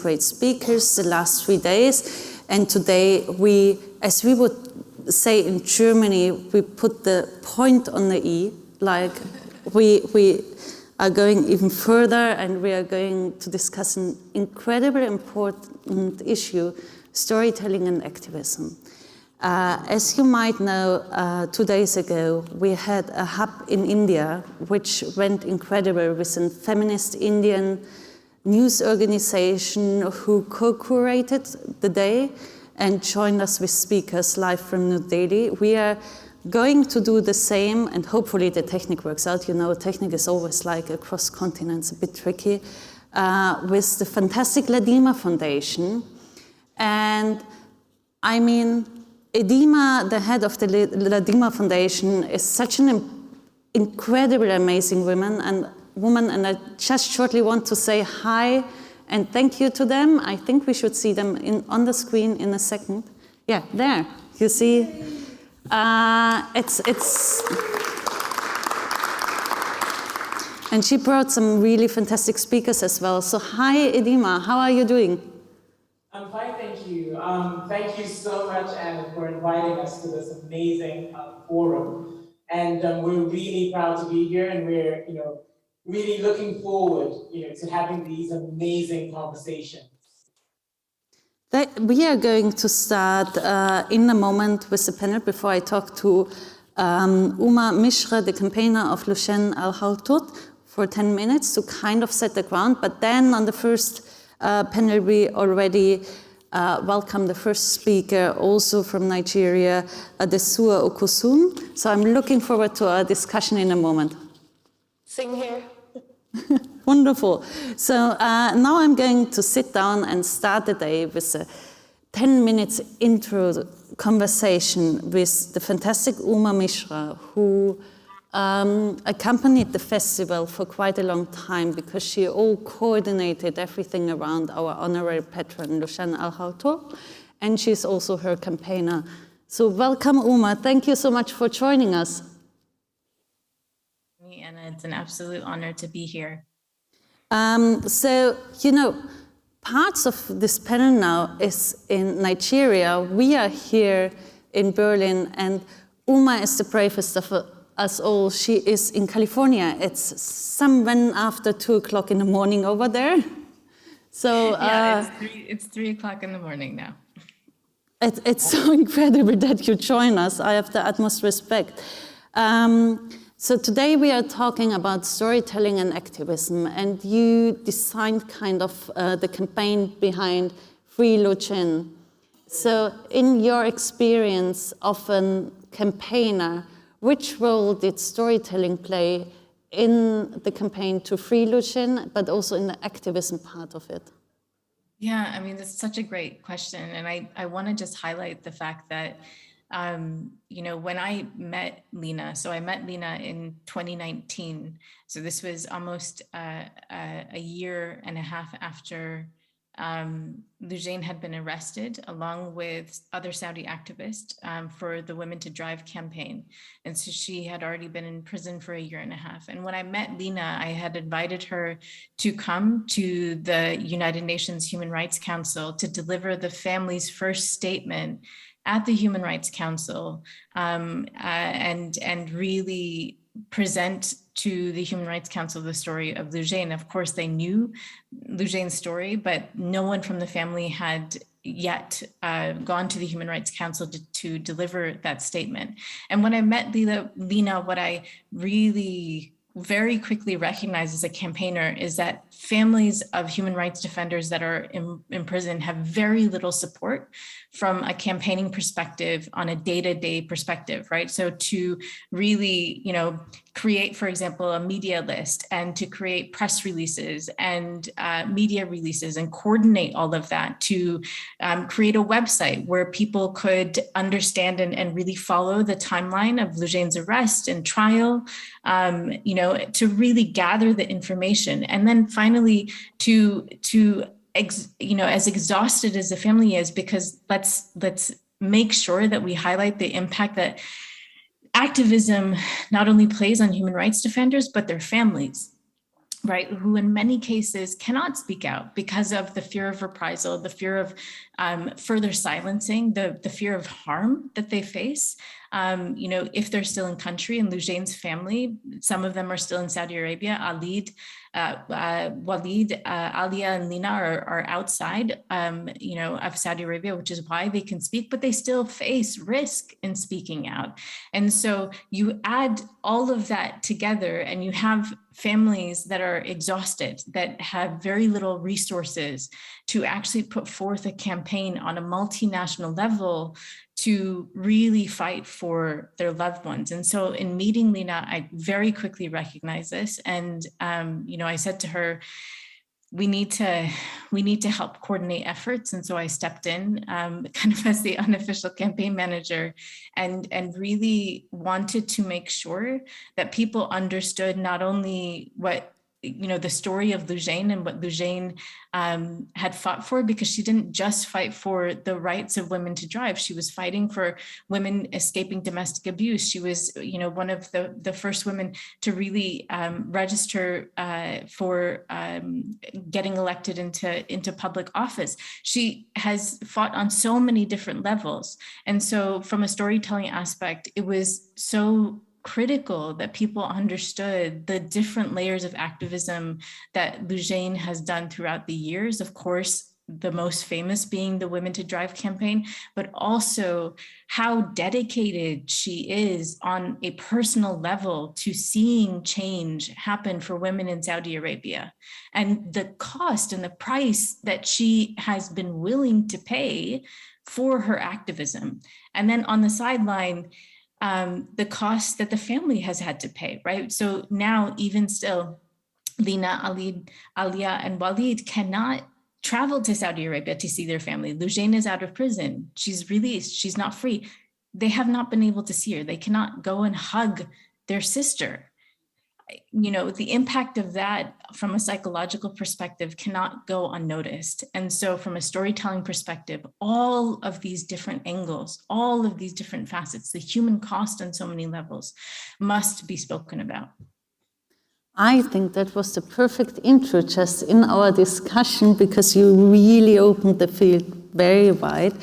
great speakers the last 3 days. And today we, as we would say in Germany, we put the point on the E, like we are going even further, and we are going to discuss an incredibly important issue, storytelling and activism. As you might know, 2 days ago, we had a hub in India, which went incredible, with a feminist Indian news organization who co-curated the day and joined us with speakers live from New Delhi. We are going to do the same, and hopefully the technique works out. You know, technique is always like across continents, a bit tricky, with the fantastic Ladima Foundation. And I mean, Ladima, the head of the Ladima Foundation, is such an incredibly amazing woman, and I just shortly want to say hi and thank you to them. I think we should see them on the screen in a second. Yeah, there, you see. And she brought some really fantastic speakers as well. So hi, Ladima, how are you doing? I'm fine, thank you. Thank you so much, Anna, for inviting us to this amazing forum. And we're really proud to be here, and we're, really looking forward, to having these amazing conversations. We are going to start in a moment with the panel. Before I talk to Uma Mishra, the campaigner of al-Hathloul, for 10 minutes to kind of set the ground. But then on the first panel, we already welcome the first speaker, also from Nigeria, Adesua Okusun. So I'm looking forward to our discussion in a moment. Sing here. Wonderful. So now I'm going to sit down and start the day with a 10 minutes intro conversation with the fantastic Uma Mishra, who accompanied the festival for quite a long time because she all coordinated everything around our honorary patron, al-Hathloul, and she's also her campaigner. So welcome, Uma. Thank you so much for joining us. Anna, it's an absolute honor to be here. So, parts of this panel now is in Nigeria. We are here in Berlin, and Uma is the bravest of us all. She is in California. It's someone after 2 o'clock in the morning over there. So yeah, it's 3 o'clock in the morning now. It's so incredible that you join us. I have the utmost respect. So today we are talking about storytelling and activism, and you designed kind of the campaign behind Free Lu Xun. So in your experience of a campaigner, which role did storytelling play in the campaign to free Lu Xun, but also in the activism part of it? Yeah, I mean, that's such a great question. And I want to just highlight the fact that, when I met Lina, so I met Lina in 2019. So this was almost a year and a half after Lu Xun had been arrested, along with other Saudi activists for the Women to Drive campaign. And so she had already been in prison for a year and a half. And when I met Lina, I had invited her to come to the United Nations Human Rights Council to deliver the family's first statement at the Human Rights Council, and really present to the Human Rights Council the story of Lu Xun. Of course, they knew Lu Xun's story, but no one from the family had yet gone to the Human Rights Council to deliver that statement. And when I met Lina, what I really very quickly recognized as a campaigner is that families of human rights defenders that are in prison have very little support from a campaigning perspective on a day-to-day perspective, right? So to really, create, for example, a media list and to create press releases and media releases and coordinate all of that, to create a website where people could understand and really follow the timeline of Lu Xun's arrest and trial, to really gather the information. And then finally as exhausted as the family is, because let's make sure that we highlight the impact that activism not only plays on human rights defenders, but their families. right, who in many cases cannot speak out because of the fear of reprisal, the fear of further silencing, the fear of harm that they face. If they're still in country. In Lujain's family, some of them are still in Saudi Arabia. Walid, Alia, and Lina are outside, of Saudi Arabia, which is why they can speak, but they still face risk in speaking out. And so you add all of that together, and you have families that are exhausted, that have very little resources to actually put forth a campaign on a multinational level to really fight for their loved ones. And so in meeting Lina, I very quickly recognized this. And, I said to her, we need to help coordinate efforts. And so I stepped in kind of as the unofficial campaign manager and really wanted to make sure that people understood not only what the story of Lujain and what Lujain had fought for, because she didn't just fight for the rights of women to drive. She was fighting for women escaping domestic abuse. She was, one of the first women to really register for getting elected into public office. She has fought on so many different levels. And so from a storytelling aspect, it was so critical that people understood the different layers of activism that Lujain has done throughout the years. Of course, the most famous being the Women to Drive campaign, but also how dedicated she is on a personal level to seeing change happen for women in Saudi Arabia, and the cost and the price that she has been willing to pay for her activism. And then on the sideline, the cost that the family has had to pay, right? So now, even still, Lina, Alia, and Walid cannot travel to Saudi Arabia to see their family. Lujain is out of prison. She's released. She's not free. They have not been able to see her. They cannot go and hug their sister. The impact of that from a psychological perspective cannot go unnoticed. And so from a storytelling perspective, all of these different angles, all of these different facets, the human cost on so many levels must be spoken about. I think that was the perfect intro just in our discussion, because you really opened the field very wide.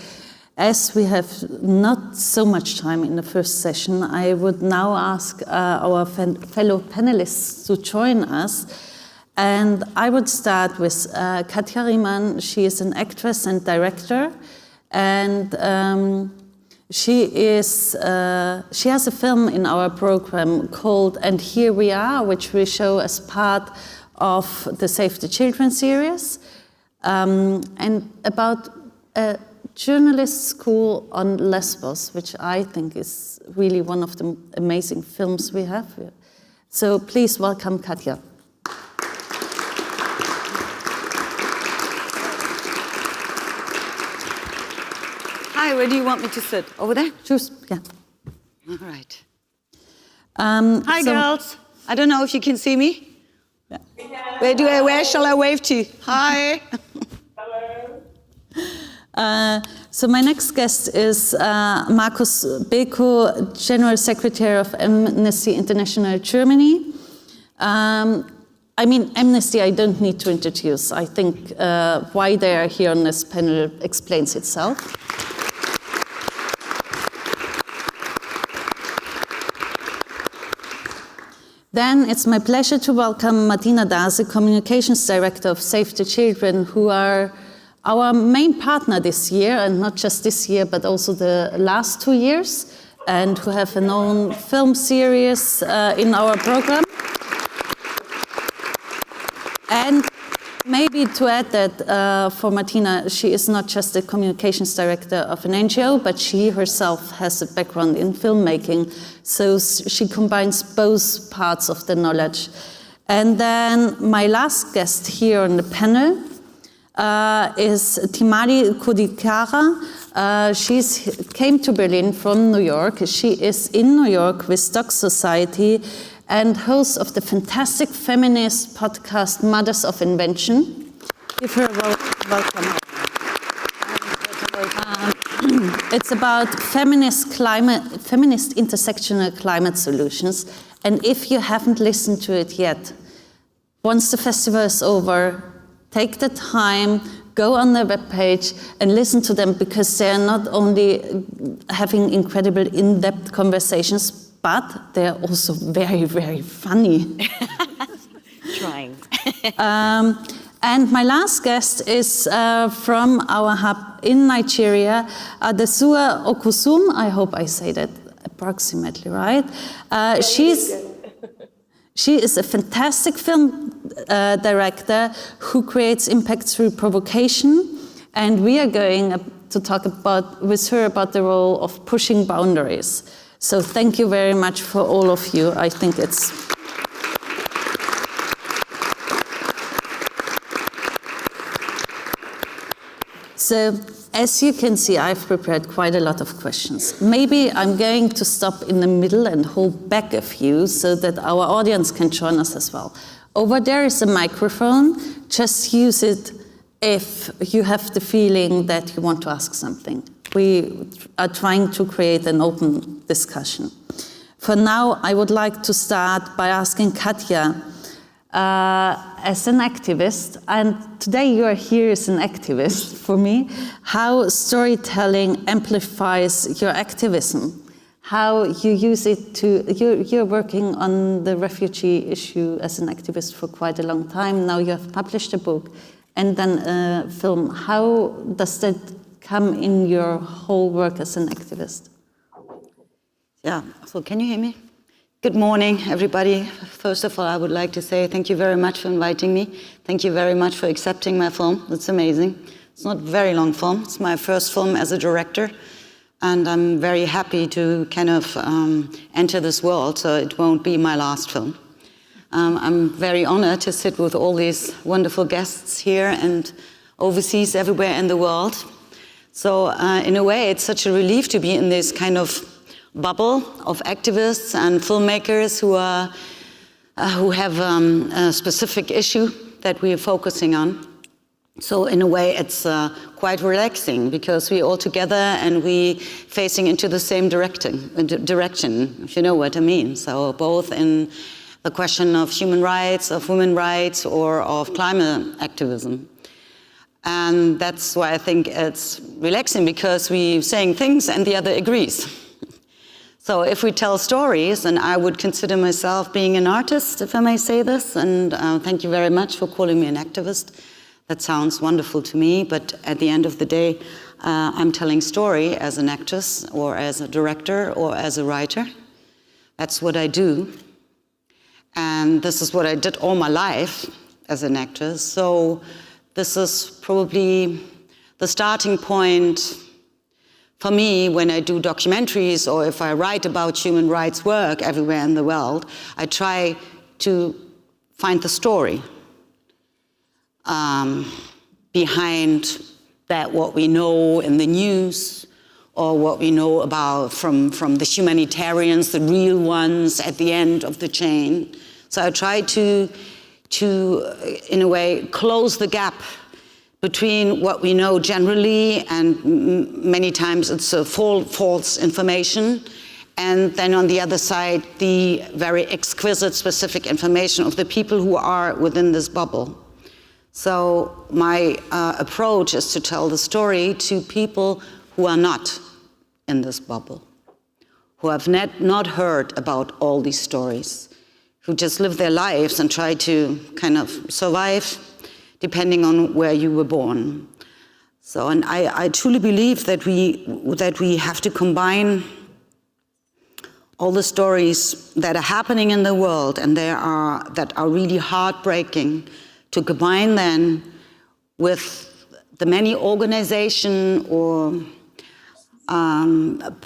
As we have not so much time in the first session, I would now ask our fellow panelists to join us. And I would start with Katja Riemann. She is an actress and director, and she has a film in our program called And Here We Are, which we show as part of the Save the Children series, and about a journalist school on Lesbos, which I think is really one of the amazing films we have here. So please welcome Katja. Hi, where do you want me to sit? Over there? Choose, yeah. All right. Hi, girls. I don't know if you can see me. Yeah. Where shall I wave to? Hi. So my next guest is Markus Beeko, General Secretary of Amnesty International Germany. Amnesty I don't need to introduce. I think why they are here on this panel explains itself. Then it's my pleasure to welcome Martina Dase, Communications Director of Save the Children, who are our main partner this year, and not just this year, but also the last 2 years, and who have an own film series in our program. And maybe to add that for Martina, she is not just the communications director of an NGO, but she herself has a background in filmmaking. So she combines both parts of the knowledge. And then my last guest here on the panel is Timali Kudikara. She came to Berlin from New York. She is in New York with Doc Society and host of the fantastic feminist podcast Mothers of Invention. Give her a welcome. It's about feminist intersectional climate solutions. And if you haven't listened to it yet, once the festival is over, take the time, go on their webpage and listen to them, because they are not only having incredible in-depth conversations, but they're also very, very funny. Trying. And my last guest is from our hub in Nigeria, Adesua Okusum. I hope I say that approximately right. She is a fantastic film director who creates impact through provocation, and we are going to talk with her about the role of pushing boundaries. So thank you very much for all of you. I think it's... So, as you can see, I've prepared quite a lot of questions. Maybe I'm going to stop in the middle and hold back a few so that our audience can join us as well. Over there is a microphone. Just use it if you have the feeling that you want to ask something. We are trying to create an open discussion. For now, I would like to start by asking Katja, as an activist, and today you are here as an activist for me, how storytelling amplifies your activism, how you use it to, you're working on the refugee issue as an activist for quite a long time, now you have published a book and then a film. How does that come in your whole work as an activist? Yeah, so can you hear me? Good morning, everybody. First of all, I would like to say thank you very much for inviting me. Thank you very much for accepting my film. It's amazing. It's not a very long film. It's my first film as a director. And I'm very happy to kind of enter this world, so it won't be my last film. I'm very honored to sit with all these wonderful guests here and overseas everywhere in the world. So in a way, it's such a relief to be in this kind of bubble of activists and filmmakers who have a specific issue that we are focusing on. So in a way, it's quite relaxing because we're all together and we facing into the same direction, if you know what I mean. So both in the question of human rights, of women's rights, or of climate activism. And that's why I think it's relaxing, because we're saying things and the other agrees. So if we tell stories, and I would consider myself being an artist, if I may say this, and thank you very much for calling me an activist. That sounds wonderful to me, but at the end of the day, I'm telling story as an actress, or as a director, or as a writer. That's what I do. And this is what I did all my life as an actress. So this is probably the starting point for me, when I do documentaries or if I write about human rights work everywhere in the world, I try to find the story behind that, what we know in the news or what we know about from the humanitarians, the real ones at the end of the chain. So I try to in a way, close the gap between what we know generally, and many times it's false information, and then on the other side, the very exquisite, specific information of the people who are within this bubble. So my approach is to tell the story to people who are not in this bubble, who have not heard about all these stories, who just live their lives and try to kind of survive depending on where you were born. So, and I truly believe that we have to combine all the stories that are happening in the world and that are really heartbreaking, to combine them with the many organizations or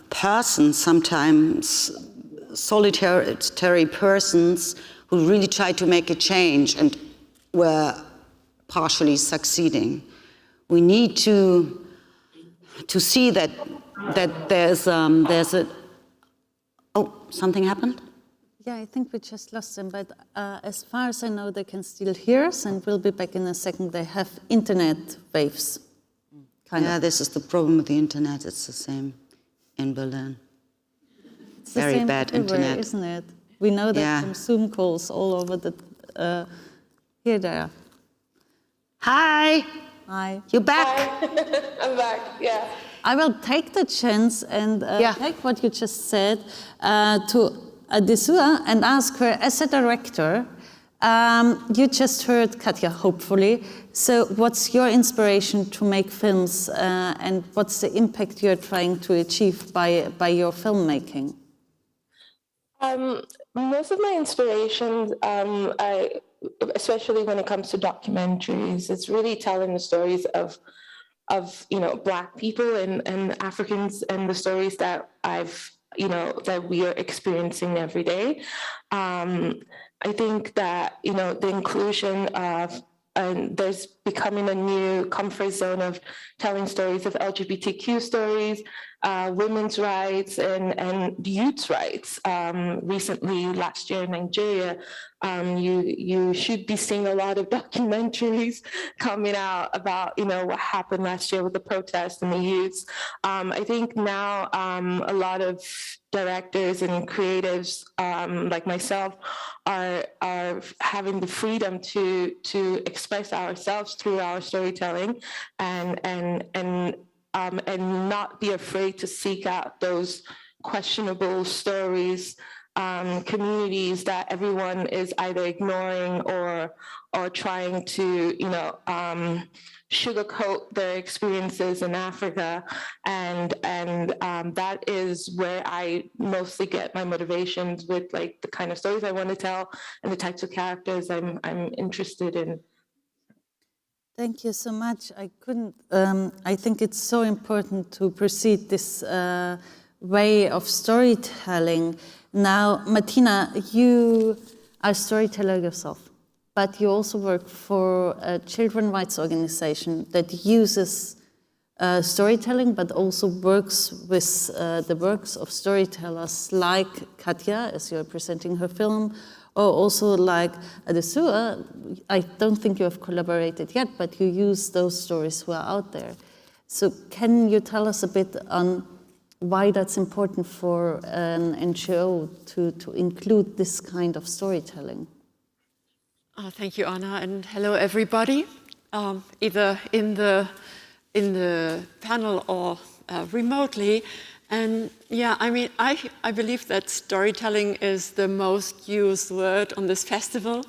persons, sometimes solitary persons, who really try to make a change and were partially succeeding. We need to see that there's a... Oh, something happened? Yeah, I think we just lost them, but as far as I know, they can still hear us, and we'll be back in a second. They have internet waves. Yeah, this is the problem with the internet. It's the same in Berlin. It's very bad internet, isn't it? We know that from Zoom calls all over the Here they are. Hi, Hi. you back? I'm back, yeah. I will take the chance and take what you just said to Adesua and ask her, as a director, you just heard Katja, hopefully. So what's your inspiration to make films and what's the impact you're trying to achieve by your filmmaking? Most of my inspirations, especially when it comes to documentaries, it's really telling the stories of Black people and Africans and the stories that that we are experiencing every day. I think that, the inclusion of, and there's becoming a new comfort zone of telling stories of LGBTQ stories, women's rights, and youth's rights. Recently, last year in Nigeria, you should be seeing a lot of documentaries coming out about what happened last year with the protests and the youths. I think now a lot of directors and creatives like myself are having the freedom to express ourselves through our storytelling and not be afraid to seek out those questionable stories, communities that everyone is either ignoring or trying to sugarcoat their experiences in Africa, and that is where I mostly get my motivations with, like, the kind of stories I want to tell and the types of characters I'm interested in. Thank you so much. I couldn't. I think it's so important to proceed this way of storytelling. Now, Martina, you are a storyteller yourself, but you also work for a children's rights organization that uses storytelling, but also works with the works of storytellers like Katja, as you're presenting her film, or also like Adesua. I don't think you have collaborated yet, but you use those stories who are out there. So can you tell us a bit on why that's important for an NGO to include this kind of storytelling? Thank you, Anna, and hello, everybody, either in the panel or remotely. And yeah, I mean, I believe that storytelling is the most used word on this festival,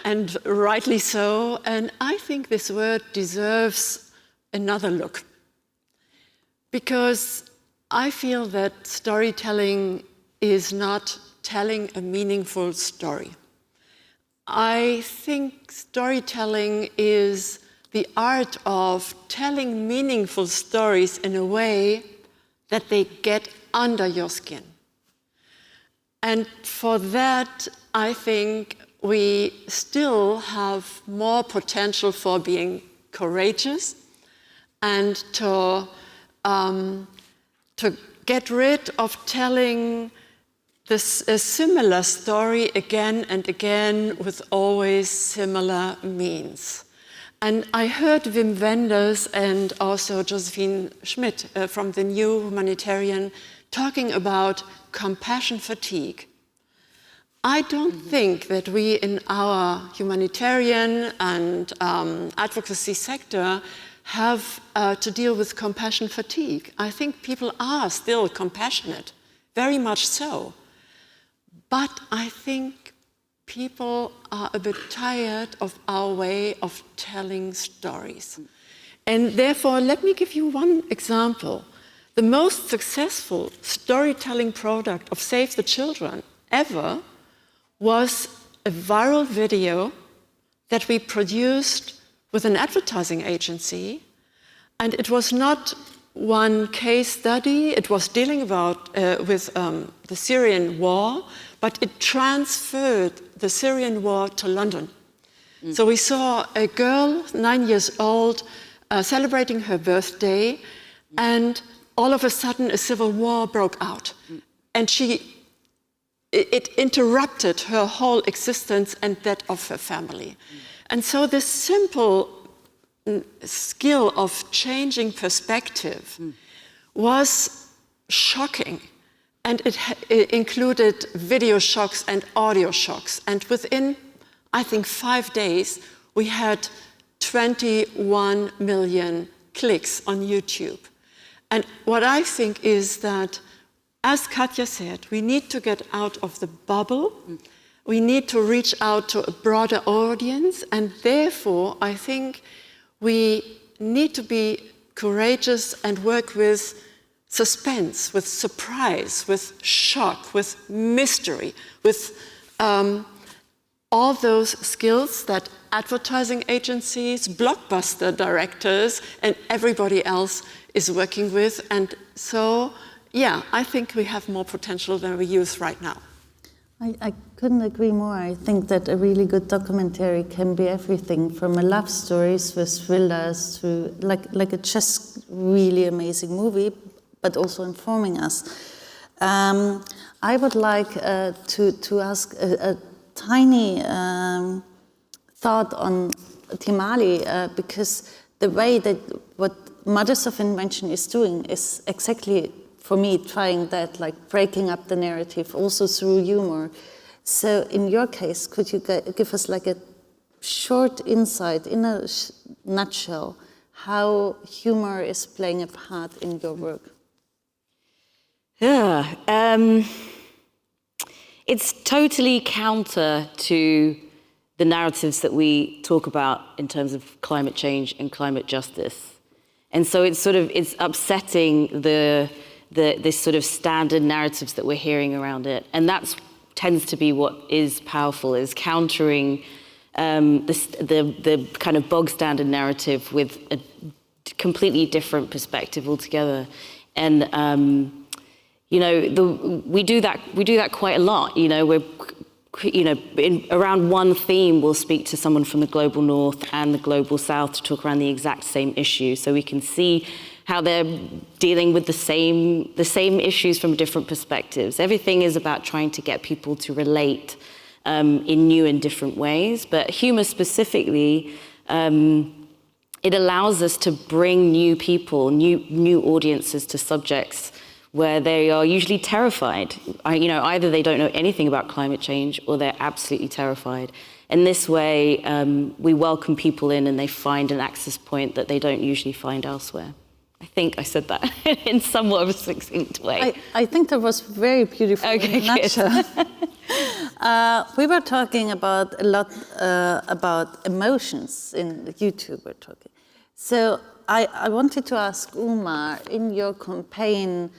and rightly so. And I think this word deserves another look, because I feel that storytelling is not telling a meaningful story. I think storytelling is the art of telling meaningful stories in a way that they get under your skin. And for that, I think we still have more potential for being courageous and to get rid of telling a similar story again and again with always similar means. And I heard Wim Wenders and also Josephine Schmidt from the New Humanitarian talking about compassion fatigue. I don't think that we in our humanitarian and advocacy sector have to deal with compassion fatigue. I think people are still compassionate, very much so. But I think people are a bit tired of our way of telling stories. And therefore, let me give you one example. The most successful storytelling product of Save the Children ever was a viral video that we produced with an advertising agency. And it was not one case study. It was dealing with the Syrian war, but it transferred the Syrian war to London. So we saw a girl, 9 years old, celebrating her birthday, and all of a sudden a civil war broke out. And it interrupted her whole existence and that of her family. And so this simple skill of changing perspective was shocking. And it included video shocks and audio shocks. And within, I think, 5 days, we had 21 million clicks on YouTube. And what I think is that, as Katja said, we need to get out of the bubble. We need to reach out to a broader audience. And therefore, I think we need to be courageous and work with suspense, with surprise, with shock, with mystery, with all those skills that advertising agencies, blockbuster directors, and everybody else is working with. And so, yeah, I think we have more potential than we use right now. I couldn't agree more. I think that a really good documentary can be everything from a love stories with thrillers to like a just really amazing movie, but also informing us. I would like to ask a tiny thought on Timali, because the way that what Mothers of Invention is doing is exactly, for me, trying that, like breaking up the narrative, also through humor. So in your case, could you give us like a short insight, in a nutshell, how humor is playing a part in your work? Yeah, it's totally counter to the narratives that we talk about in terms of climate change and climate justice. And so it's upsetting this sort of standard narratives that we're hearing around it. And that tends to be what is powerful, is countering the kind of bog standard narrative with a completely different perspective altogether. And you know, we do that quite a lot. You know, around one theme, we'll speak to someone from the global north and the global south to talk around the exact same issue, so we can see how they're dealing with the same issues from different perspectives. Everything is about trying to get people to relate in new and different ways. But humor specifically, it allows us to bring new people, new audiences to subjects where they are usually terrified. You know, either they don't know anything about climate change or they're absolutely terrified. And this way, we welcome people in and they find an access point that they don't usually find elsewhere. I think I said that in somewhat of a succinct way. I think that was very beautiful in a nutshell. We were talking about a lot about emotions in YouTube. We're talking. So I wanted to ask Uma, in your campaign,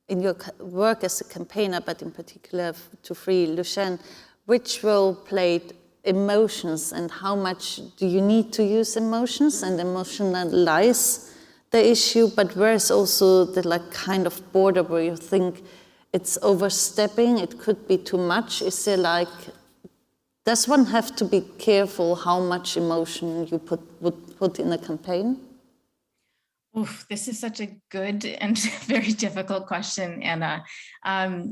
in your work as a campaigner, but in particular to free Lucian, which role played emotions, and how much do you need to use emotions and emotionalize the issue, but where's also the like kind of border where you think it's overstepping, it could be too much? Is there like, does one have to be careful how much emotion you would put in a campaign? Oof, this is such a good and very difficult question, Anna.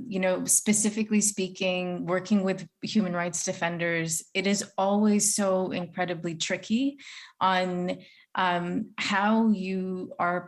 You know, specifically speaking, working with human rights defenders, it is always so incredibly tricky on how you are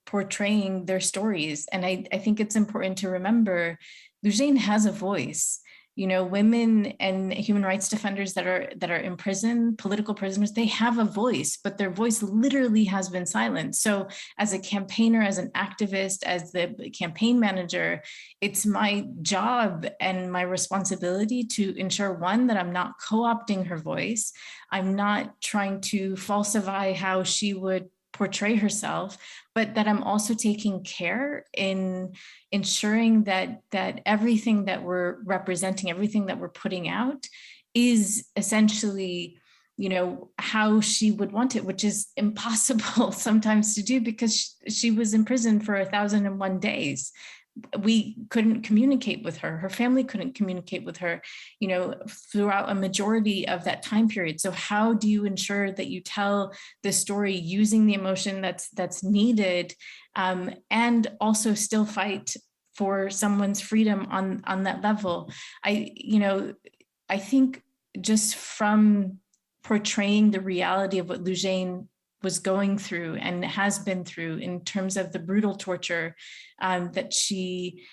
portraying their stories. And I think it's important to remember, Lucian has a voice. You know, women and human rights defenders that are in prison, political prisoners, they have a voice, but their voice literally has been silenced. So as a campaigner, as an activist, as the campaign manager, it's my job and my responsibility to ensure, one, that I'm not co-opting her voice. I'm not trying to falsify how she would portray herself, but that I'm also taking care in ensuring that everything that we're representing, everything that we're putting out is essentially, you know, how she would want it, which is impossible sometimes to do because she was in prison for 1,001 days. We couldn't communicate with her. Her family couldn't communicate with her, you know, throughout a majority of that time period. So how do you ensure that you tell the story using the emotion that's needed, and also still fight for someone's freedom on that level? I think just from portraying the reality of what Lucian was going through and has been through in terms of the brutal torture that she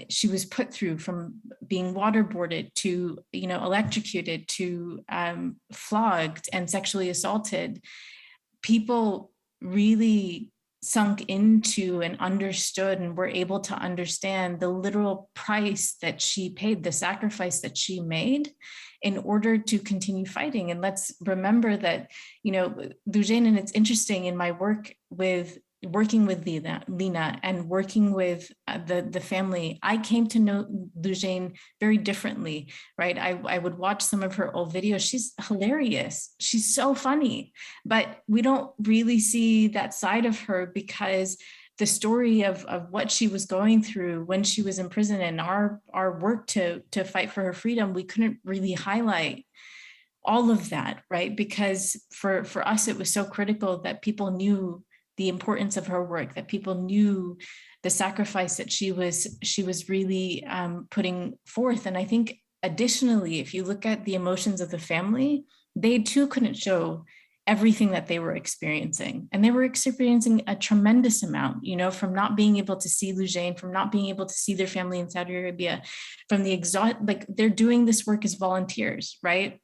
she was put through, from being waterboarded to, electrocuted to flogged and sexually assaulted. People really sunk into and understood and were able to understand the literal price that she paid, the sacrifice that she made in order to continue fighting. And let's remember that, Lujain, and it's interesting in my working with Lina and working with the family, I came to know Lujain very differently, right? I would watch some of her old videos. She's hilarious. She's so funny, but we don't really see that side of her because the story of what she was going through when she was in prison and our work to fight for her freedom, we couldn't really highlight all of that, right? Because for us, it was so critical that people knew the importance of her work, that people knew the sacrifice that she was really putting forth. And I think additionally, if you look at the emotions of the family, they too couldn't show everything that they were experiencing. And they were experiencing a tremendous amount, from not being able to see Lujain, from not being able to see their family in Saudi Arabia, from the they're doing this work as volunteers, right?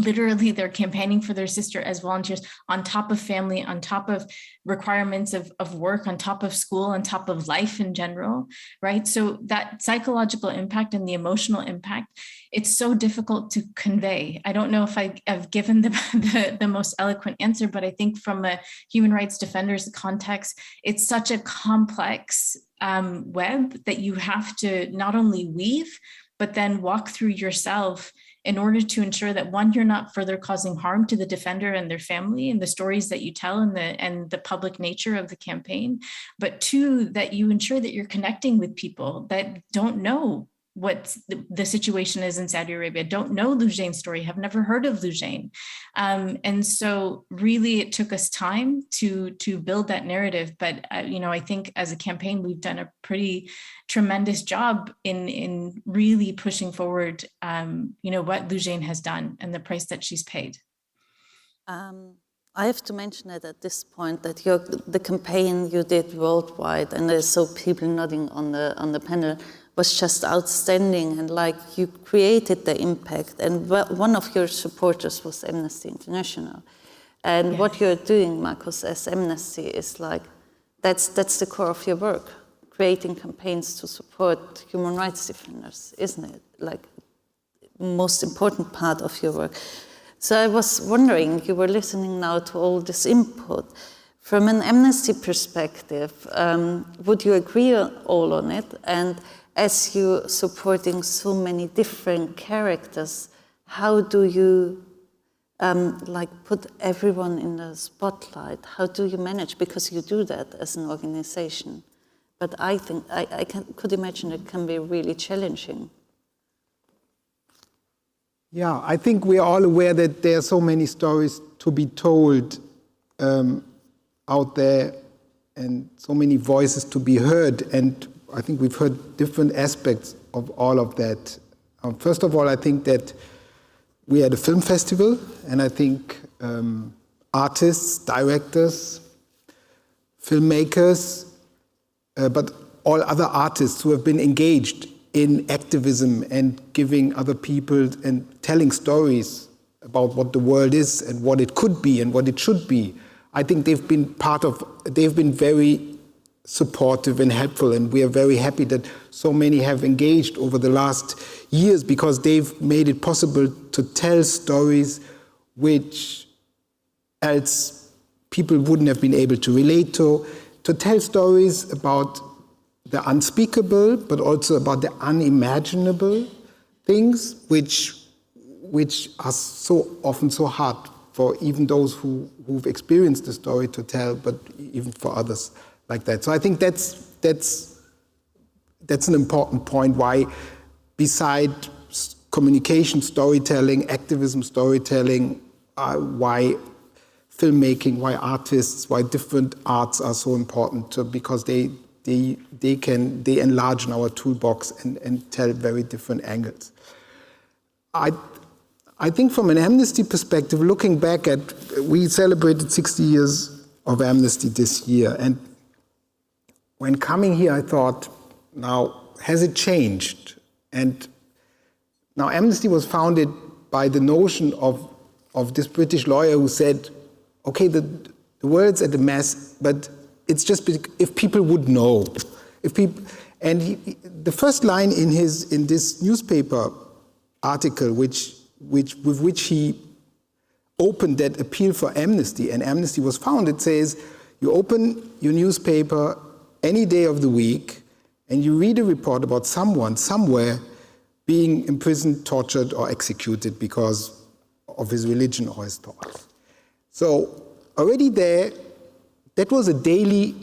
Literally, they're campaigning for their sister as volunteers on top of family, on top of requirements of work, on top of school, on top of life in general, right? So that psychological impact and the emotional impact, it's so difficult to convey. I don't know if I've given the most eloquent answer, but I think from a human rights defender's context, it's such a complex web that you have to not only weave, but then walk through yourself in order to ensure that, one, you're not further causing harm to the defender and their family and the stories that you tell and the public nature of the campaign, but two, that you ensure that you're connecting with people that don't know what the situation is in Saudi Arabia, don't know Lujain's story, have never heard of Lujain. And so really it took us time to build that narrative. But, I think as a campaign, we've done a pretty tremendous job in really pushing forward, what Lujain has done and the price that she's paid. I have to mention it at this point that the campaign you did worldwide, and I saw people nodding on the panel, was just outstanding, and you created the impact. And one of your supporters was Amnesty International, and yes. What you're doing, Markus, as Amnesty is that's the core of your work, creating campaigns to support human rights defenders, isn't it? Most important part of your work. So I was wondering, you were listening now to all this input. From an Amnesty perspective, would you agree all on it? And as you're supporting so many different characters, how do you put everyone in the spotlight? How do you manage? Because you do that as an organization. But I think I could imagine it can be really challenging. Yeah, I think we are all aware that there are so many stories to be told out there and so many voices to be heard. And I think we've heard different aspects of all of that. First of all, I think that we had a film festival, and I think artists, directors, filmmakers, but all other artists who have been engaged in activism and giving other people and telling stories about what the world is and what it could be and what it should be. I think they've been very supportive and helpful, and we are very happy that so many have engaged over the last years, because they've made it possible to tell stories which else people wouldn't have been able to relate to tell stories about the unspeakable, but also about the unimaginable things which are so often so hard for even those who've experienced the story to tell, but even for others like that. So I think that's an important point, why beside communication storytelling, activism storytelling, why filmmaking, why artists, why different arts are so important, because they enlarge our toolbox and tell very different angles. I think from an Amnesty perspective, looking back we celebrated 60 years of Amnesty this year, and when coming here, I thought, now has it changed? And now Amnesty was founded by the notion of this British lawyer who said, okay, the world's at a mess, but it's just if people would know. The first line in this newspaper article, with which he opened that appeal for amnesty, and amnesty was founded, says, you open your newspaper any day of the week, and you read a report about someone, somewhere, being imprisoned, tortured, or executed because of his religion or his thoughts. So already there, that was a daily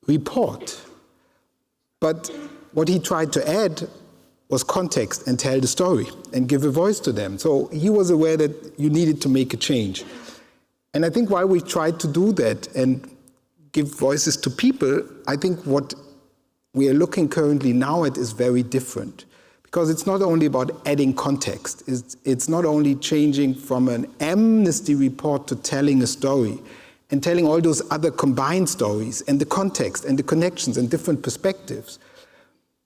report. But what he tried to add was context and tell the story and give a voice to them. So he was aware that you needed to make a change. And I think while we tried to do that and give voices to people, I think what we are looking currently now at is very different. Because it's not only about adding context, it's not only changing from an amnesty report to telling a story and telling all those other combined stories and the context and the connections and different perspectives.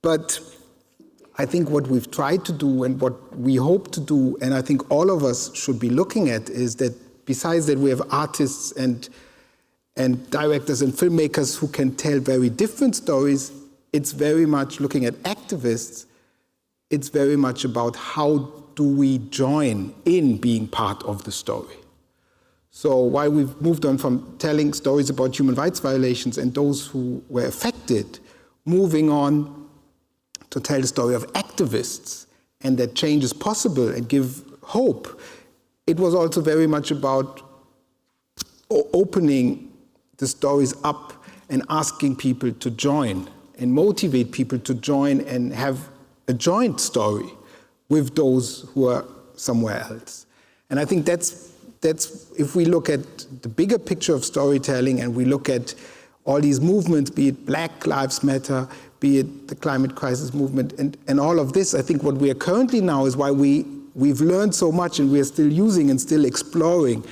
But I think what we've tried to do and what we hope to do, and I think all of us should be looking at, is that besides that we have artists and directors and filmmakers who can tell very different stories, it's very much looking at activists. It's very much about how do we join in being part of the story. So while we've moved on from telling stories about human rights violations and those who were affected, moving on to tell the story of activists and that change is possible and give hope, it was also very much about opening the stories up and asking people to join and motivate people to join and have a joint story with those who are somewhere else. And I think that's if we look at the bigger picture of storytelling and we look at all these movements, be it Black Lives Matter, be it the climate crisis movement, and all of this, I think what we are currently now is why we've learned so much and we are still using and still exploring.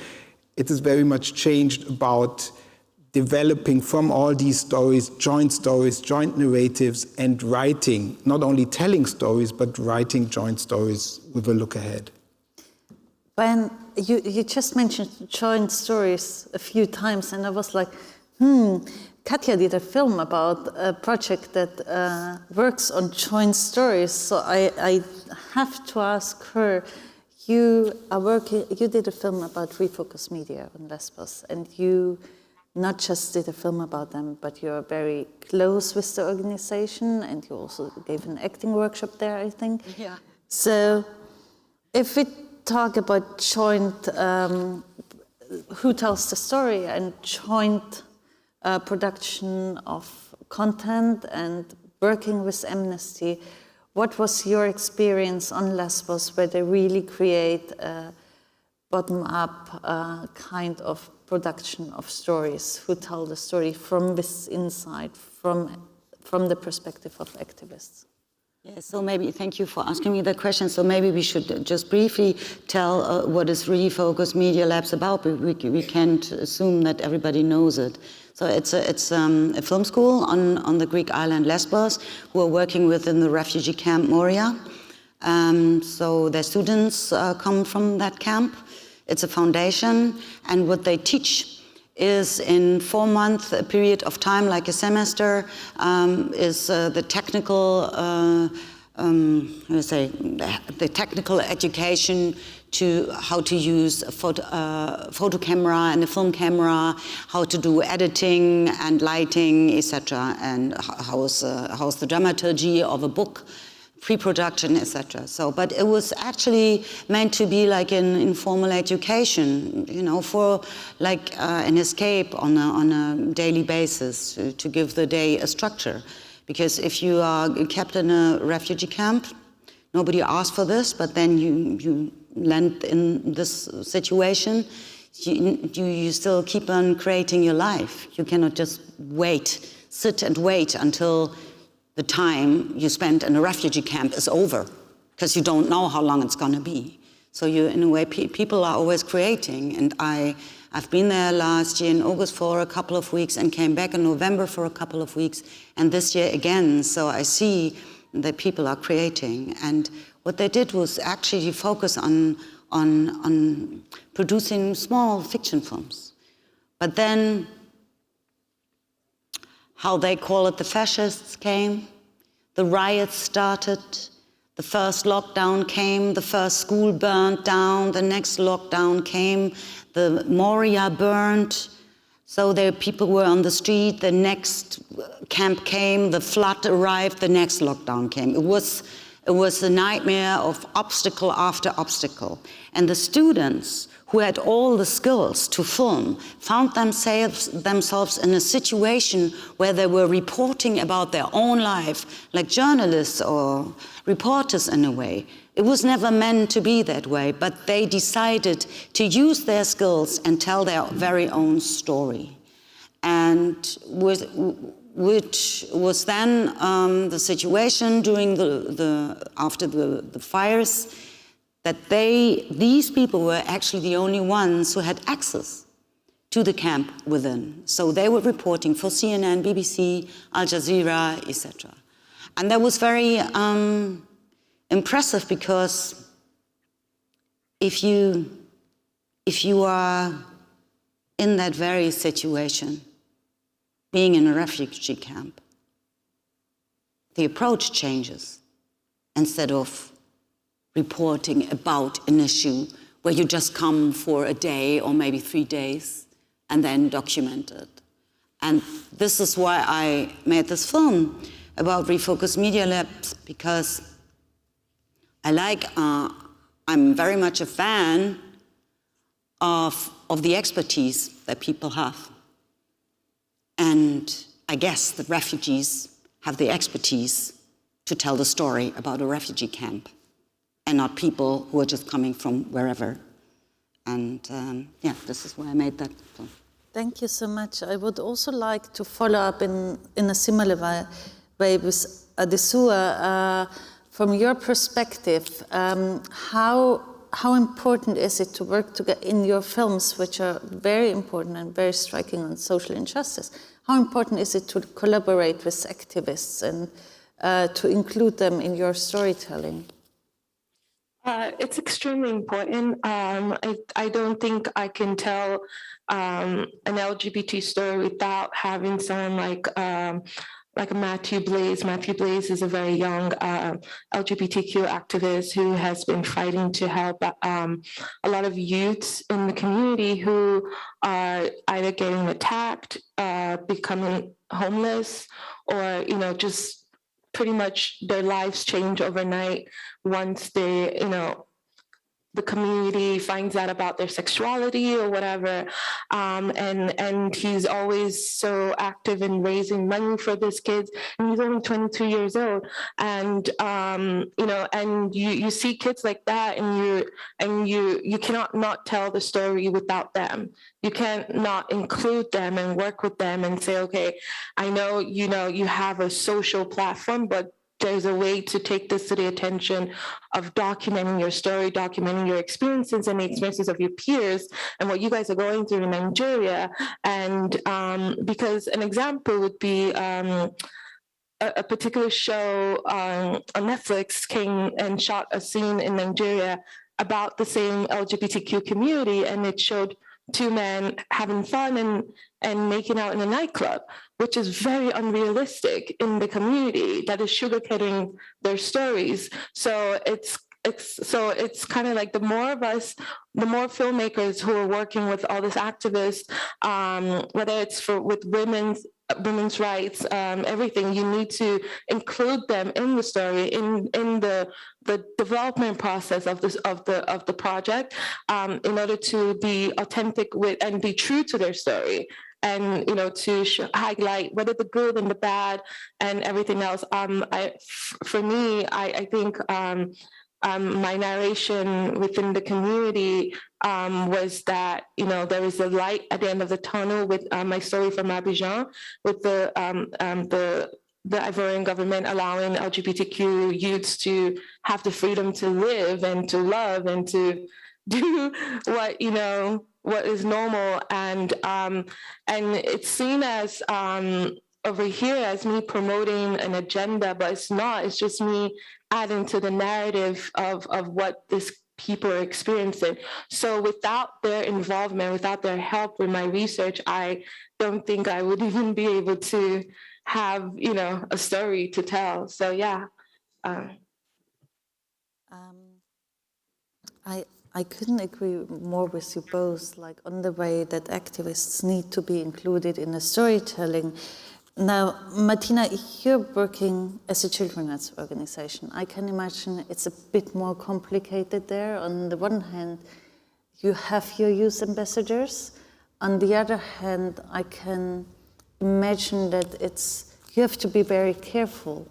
It has very much changed about developing from all these stories, joint narratives, and writing, not only telling stories, but writing joint stories with a look ahead. When you just mentioned joint stories a few times, and I was like, Katja did a film about a project that works on joint stories, so I have to ask her, you did a film about Refocus Media on Lesbos, and you not just did a film about them, but you're very close with the organization, and you also gave an acting workshop there, I think. Yeah. So if we talk about joint, who tells the story, and joint production of content and working with Amnesty, what was your experience on Lesbos, where they really create a bottom-up kind of production of stories, who tell the story from this inside, from the perspective of activists? Yeah, so maybe, thank you for asking me that question. So maybe we should just briefly tell what is Refocus Media Labs about. We can't assume that everybody knows it. So it's a film school on the Greek island Lesbos, who are working within the refugee camp Moria. So their students come from that camp. It's a foundation, and what they teach is in 4-month period of time, like a semester, is the technical, the technical education to how to use a photo camera and a film camera, how to do editing and lighting, etc., and how's the dramaturgy of a book, pre-production, etc. So, but it was actually meant to be like an informal education, you know, for like an escape on a daily basis to give the day a structure. Because if you are kept in a refugee camp, nobody asked for this, but then you land in this situation, you still keep on creating your life. You cannot just sit and wait until the time you spend in a refugee camp is over, because you don't know how long it's going to be. So you, in a way, people are always creating. And I've been there last year in August for a couple of weeks and came back in November for a couple of weeks, and this year again. So I see that people are creating. And what they did was actually focus on producing small fiction films. But then, how they call it, the fascists came, the riots started, the first lockdown came, the first school burned down, the next lockdown came, the Moria burned, so the people were on the street, the next camp came, the flood arrived, the next lockdown came. It was a nightmare of obstacle after obstacle. And the students who had all the skills to film found themselves in a situation where they were reporting about their own life, like journalists or reporters in a way. It was never meant to be that way, but they decided to use their skills and tell their very own story. And which was then the situation during after the fires, that these people were actually the only ones who had access to the camp within. So they were reporting for CNN, BBC, Al Jazeera, etc. And that was very impressive, because if you are in that very situation, being in a refugee camp, the approach changes. Instead of reporting about an issue where you just come for a day or maybe 3 days and then document it. And this is why I made this film about Refocus Media Labs, because I'm very much a fan of the expertise that people have. And I guess the refugees have the expertise to tell the story about a refugee camp, and not people who are just coming from wherever. And yeah, this is why I made that film. Thank you so much. I would also like to follow up in a similar way with Adesua. From your perspective, how important is it to work together in your films, which are very important and very striking on social injustice? How important is it to collaborate with activists and to include them in your storytelling? It's extremely important. I don't think I can tell an LGBT story without having someone like Matthew Blaze. Matthew Blaze is a very young LGBTQ activist who has been fighting to help a lot of youths in the community who are either getting attacked, becoming homeless, or just pretty much their lives change overnight once they, the community finds out about their sexuality or whatever. And he's always so active in raising money for these kids. And he's only 22 years old. And, and you see kids like that, and you cannot not tell the story without them. You can't not include them and work with them and say, okay, I know, you have a social platform, but there's a way to take this to the attention of documenting your story, documenting your experiences and the experiences of your peers and what you guys are going through in Nigeria. And because an example would be a particular show on Netflix came and shot a scene in Nigeria about the same LGBTQ community, and it showed two men having fun and making out in a nightclub, which is very unrealistic in the community that is sugarcoating their stories. So it's kind of like the more of us, the more filmmakers who are working with all these activists, whether it's with women's rights, everything, you need to include them in the story, in the development process of the project, in order to be authentic with and be true to their story, and to highlight whether the good and the bad and everything else. For me, I think my narration within the community was that there is a light at the end of the tunnel with my story from Abidjan, with the Ivorian government allowing LGBTQ youths to have the freedom to live and to love and to do what is normal, and it's seen as over here as me promoting an agenda, but it's not. It's just me adding to the narrative of what this people are experiencing. So without their involvement, without their help with my research, I don't think I would even be able to have, you know, a story to tell. So yeah. I couldn't agree more with you both, like on the way that activists need to be included in the storytelling. Now, Martina, you're working as a children's rights organization. I can imagine it's a bit more complicated there. On the one hand, you have your youth ambassadors. On the other hand, I can imagine that you have to be very careful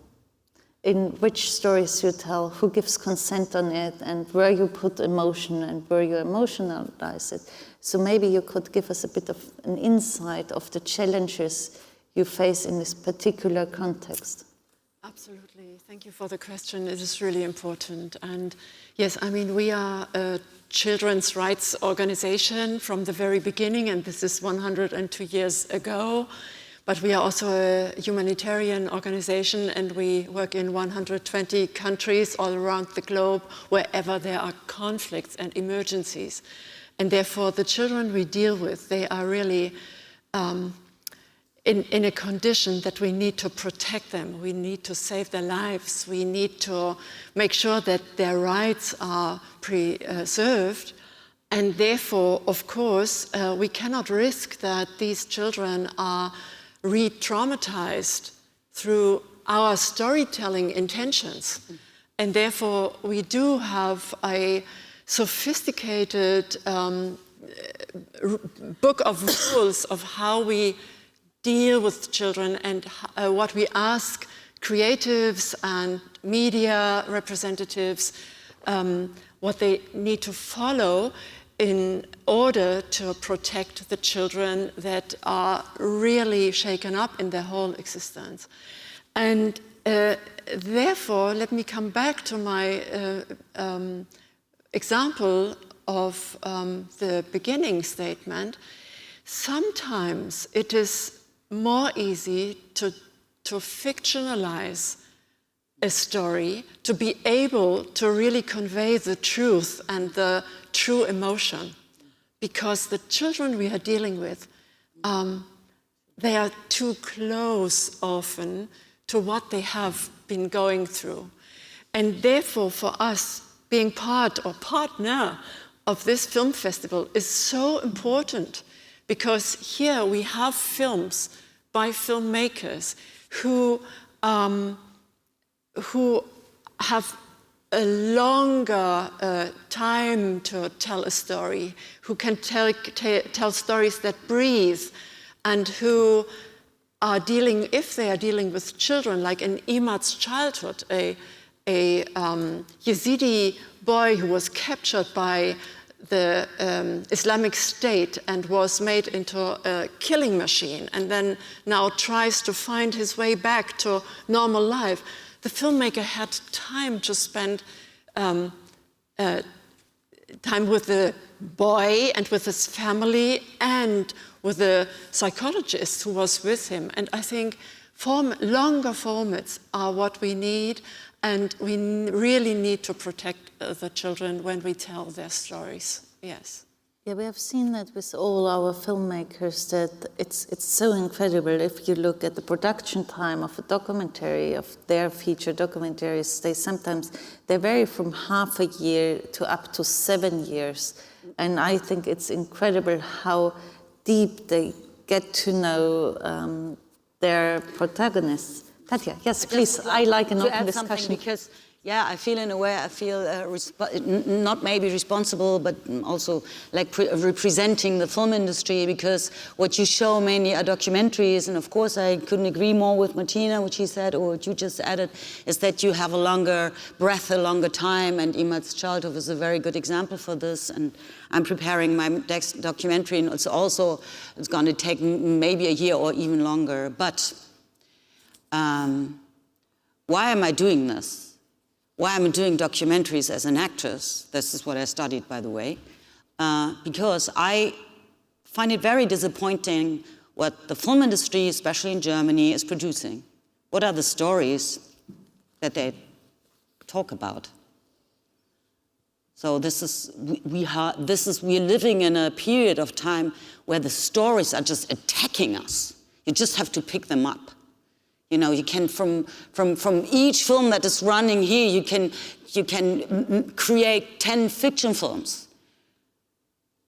in which stories you tell, who gives consent on it, and where you put emotion and where you emotionalize it. So maybe you could give us a bit of an insight of the challenges you face in this particular context. Absolutely. Thank you for the question. It is really important. And yes, I mean, we are a children's rights organization from the very beginning, and this is 102 years ago. But we are also a humanitarian organization, and we work in 120 countries all around the globe, wherever there are conflicts and emergencies. And therefore, the children we deal with, they are really in a condition that we need to protect them. We need to save their lives. We need to make sure that their rights are preserved. And therefore, of course, we cannot risk that these children are re-traumatized through our storytelling intentions. And therefore, we do have a sophisticated book of rules of how we deal with children and what we ask creatives and media representatives, what they need to follow in order to protect the children that are really shaken up in their whole existence. And therefore, let me come back to my example of the beginning statement. Sometimes it is more easy to fictionalize a story, to be able to really convey the truth and the true emotion, because the children we are dealing with, they are too close often to what they have been going through. And therefore, for us, being part or partner of this film festival is so important, because here we have films by filmmakers who have a longer time to tell a story, who can tell stories that breathe, and who are dealing, if they are dealing with children, like in Imad's childhood, a Yazidi boy who was captured by the Islamic State and was made into a killing machine, and then now tries to find his way back to normal life. The filmmaker had time to spend time with the boy and with his family and with the psychologist who was with him. And I think longer formats are what we need, and we really need to protect the children when we tell their stories. Yes. Yeah, we have seen that with all our filmmakers, that it's so incredible. If you look at the production time of a documentary, of their feature documentaries, they vary from half a year to up to 7 years. And I think it's incredible how deep they get to know their protagonists. Katja, yes, please. I like an open discussion. Because, yeah, I feel in a way, not maybe responsible, but also like representing the film industry, because what you show mainly are documentaries, and of course I couldn't agree more with Martina, what she said, or what you just added, is that you have a longer breath, a longer time, and Imad's childhood is a very good example for this. And I'm preparing my next documentary, and it's going to take maybe a year or even longer. But why am I doing this? Why am I doing documentaries as an actress? This is what I studied, by the way. Because I find it very disappointing what the film industry, especially in Germany, is producing. What are the stories that they talk about? So we're living in a period of time where the stories are just attacking us. You just have to pick them up. You know, you can from each film that is running here, you can create 10 fiction films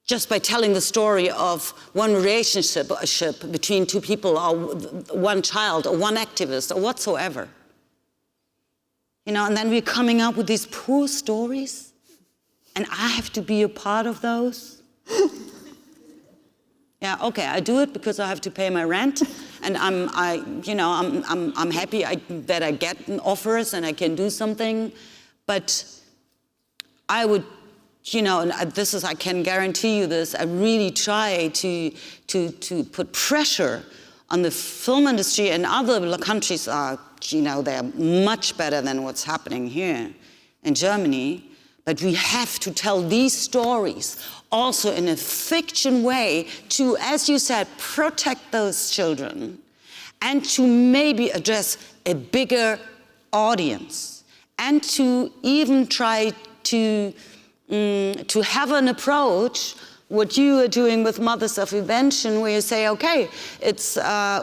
just by telling the story of one relationship between two people, or one child, or one activist, or whatsoever. You know, and then we're coming up with these poor stories, and I have to be a part of those. Yeah, okay, I do it because I have to pay my rent, and I'm happy that I get offers and I can do something, but I would, you know, and I can guarantee you this, I really try to put pressure on the film industry, and other countries are, you know, they're much better than what's happening here in Germany, but we have to tell these stories also in a fiction way to, as you said, protect those children and to maybe address a bigger audience and to even try to have an approach, what you are doing with Mothers of Invention, where you say, okay,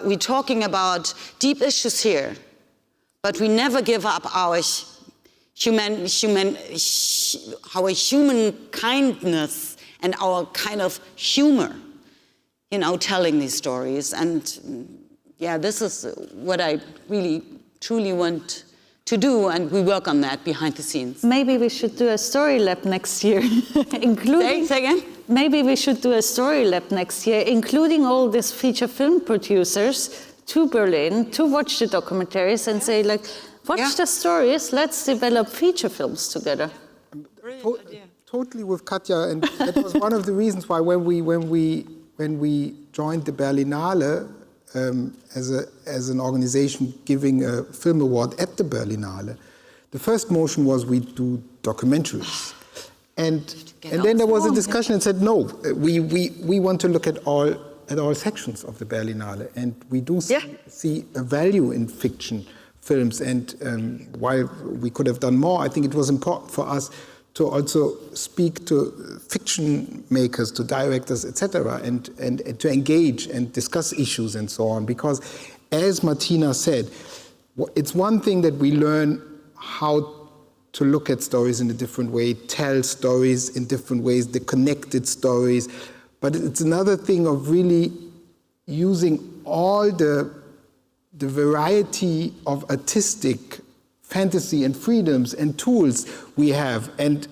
we're talking about deep issues here, but we never give up our human kindness and our kind of humor, you know, telling these stories. And yeah, this is what I really, truly want to do, and we work on that behind the scenes. Maybe we should do a story lab next year, including... Say again? Maybe we should do a story lab next year, including all these feature film producers to Berlin to watch the documentaries and say, like, watch the stories, let's develop feature films together. Totally with Katja, and that was one of the reasons why when we joined the Berlinale as an organization giving a film award at the Berlinale, the first motion was we do documentaries, and then there was a discussion and said no, we want to look at all sections of the Berlinale, and we do see a value in fiction films, and while we could have done more, I think it was important for us to also speak to fiction makers, to directors, etc., and to engage and discuss issues and so on. Because, as Martina said, it's one thing that we learn how to look at stories in a different way, tell stories in different ways, the connected stories, but it's another thing of really using all the variety of artistic fantasy and freedoms and tools we have, and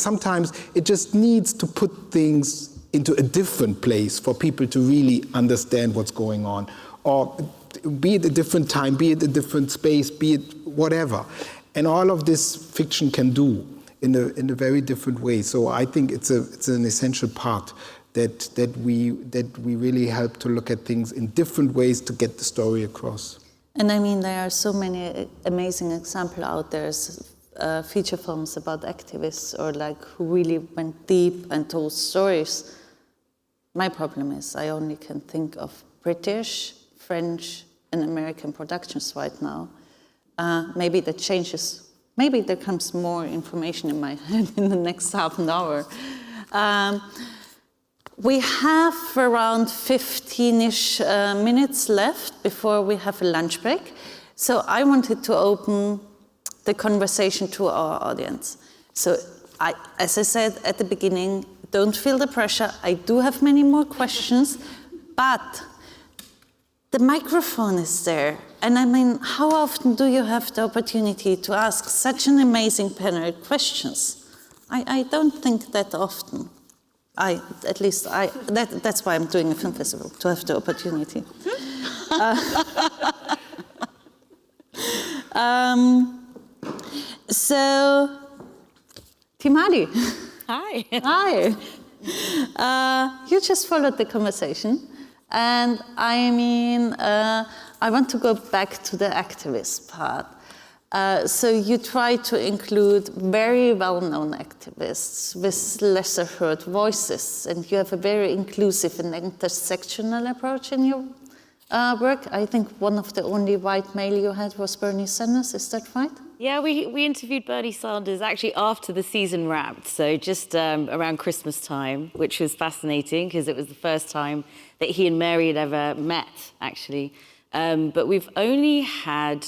sometimes it just needs to put things into a different place for people to really understand what's going on, or be it a different time, be it a different space, be it whatever. And all of this fiction can do in a very different way. So I think it's an essential part that we really help to look at things in different ways to get the story across. And I mean, there are so many amazing examples out there, feature films about activists or like who really went deep and told stories. My problem is I only can think of British, French, and American productions right now. Maybe that changes. Maybe there comes more information in my head in the next half an hour. We have around 15-ish minutes left before we have a lunch break. So I wanted to open the conversation to our audience. So as I said at the beginning, don't feel the pressure. I do have many more questions, but the microphone is there. And I mean, how often do you have the opportunity to ask such an amazing panel questions? I don't think that often. That's why I'm doing a film festival, to have the opportunity. So, Timali. Hi. Hi. You just followed the conversation. And I mean, I want to go back to the activist part. So you try to include very well-known activists with lesser heard voices, and you have a very inclusive and intersectional approach in your work. I think one of the only white male you had was Bernie Sanders, is that right? Yeah, we interviewed Bernie Sanders actually after the season wrapped, so just around Christmas time, which was fascinating because it was the first time that he and Mary had ever met, actually. But we've only had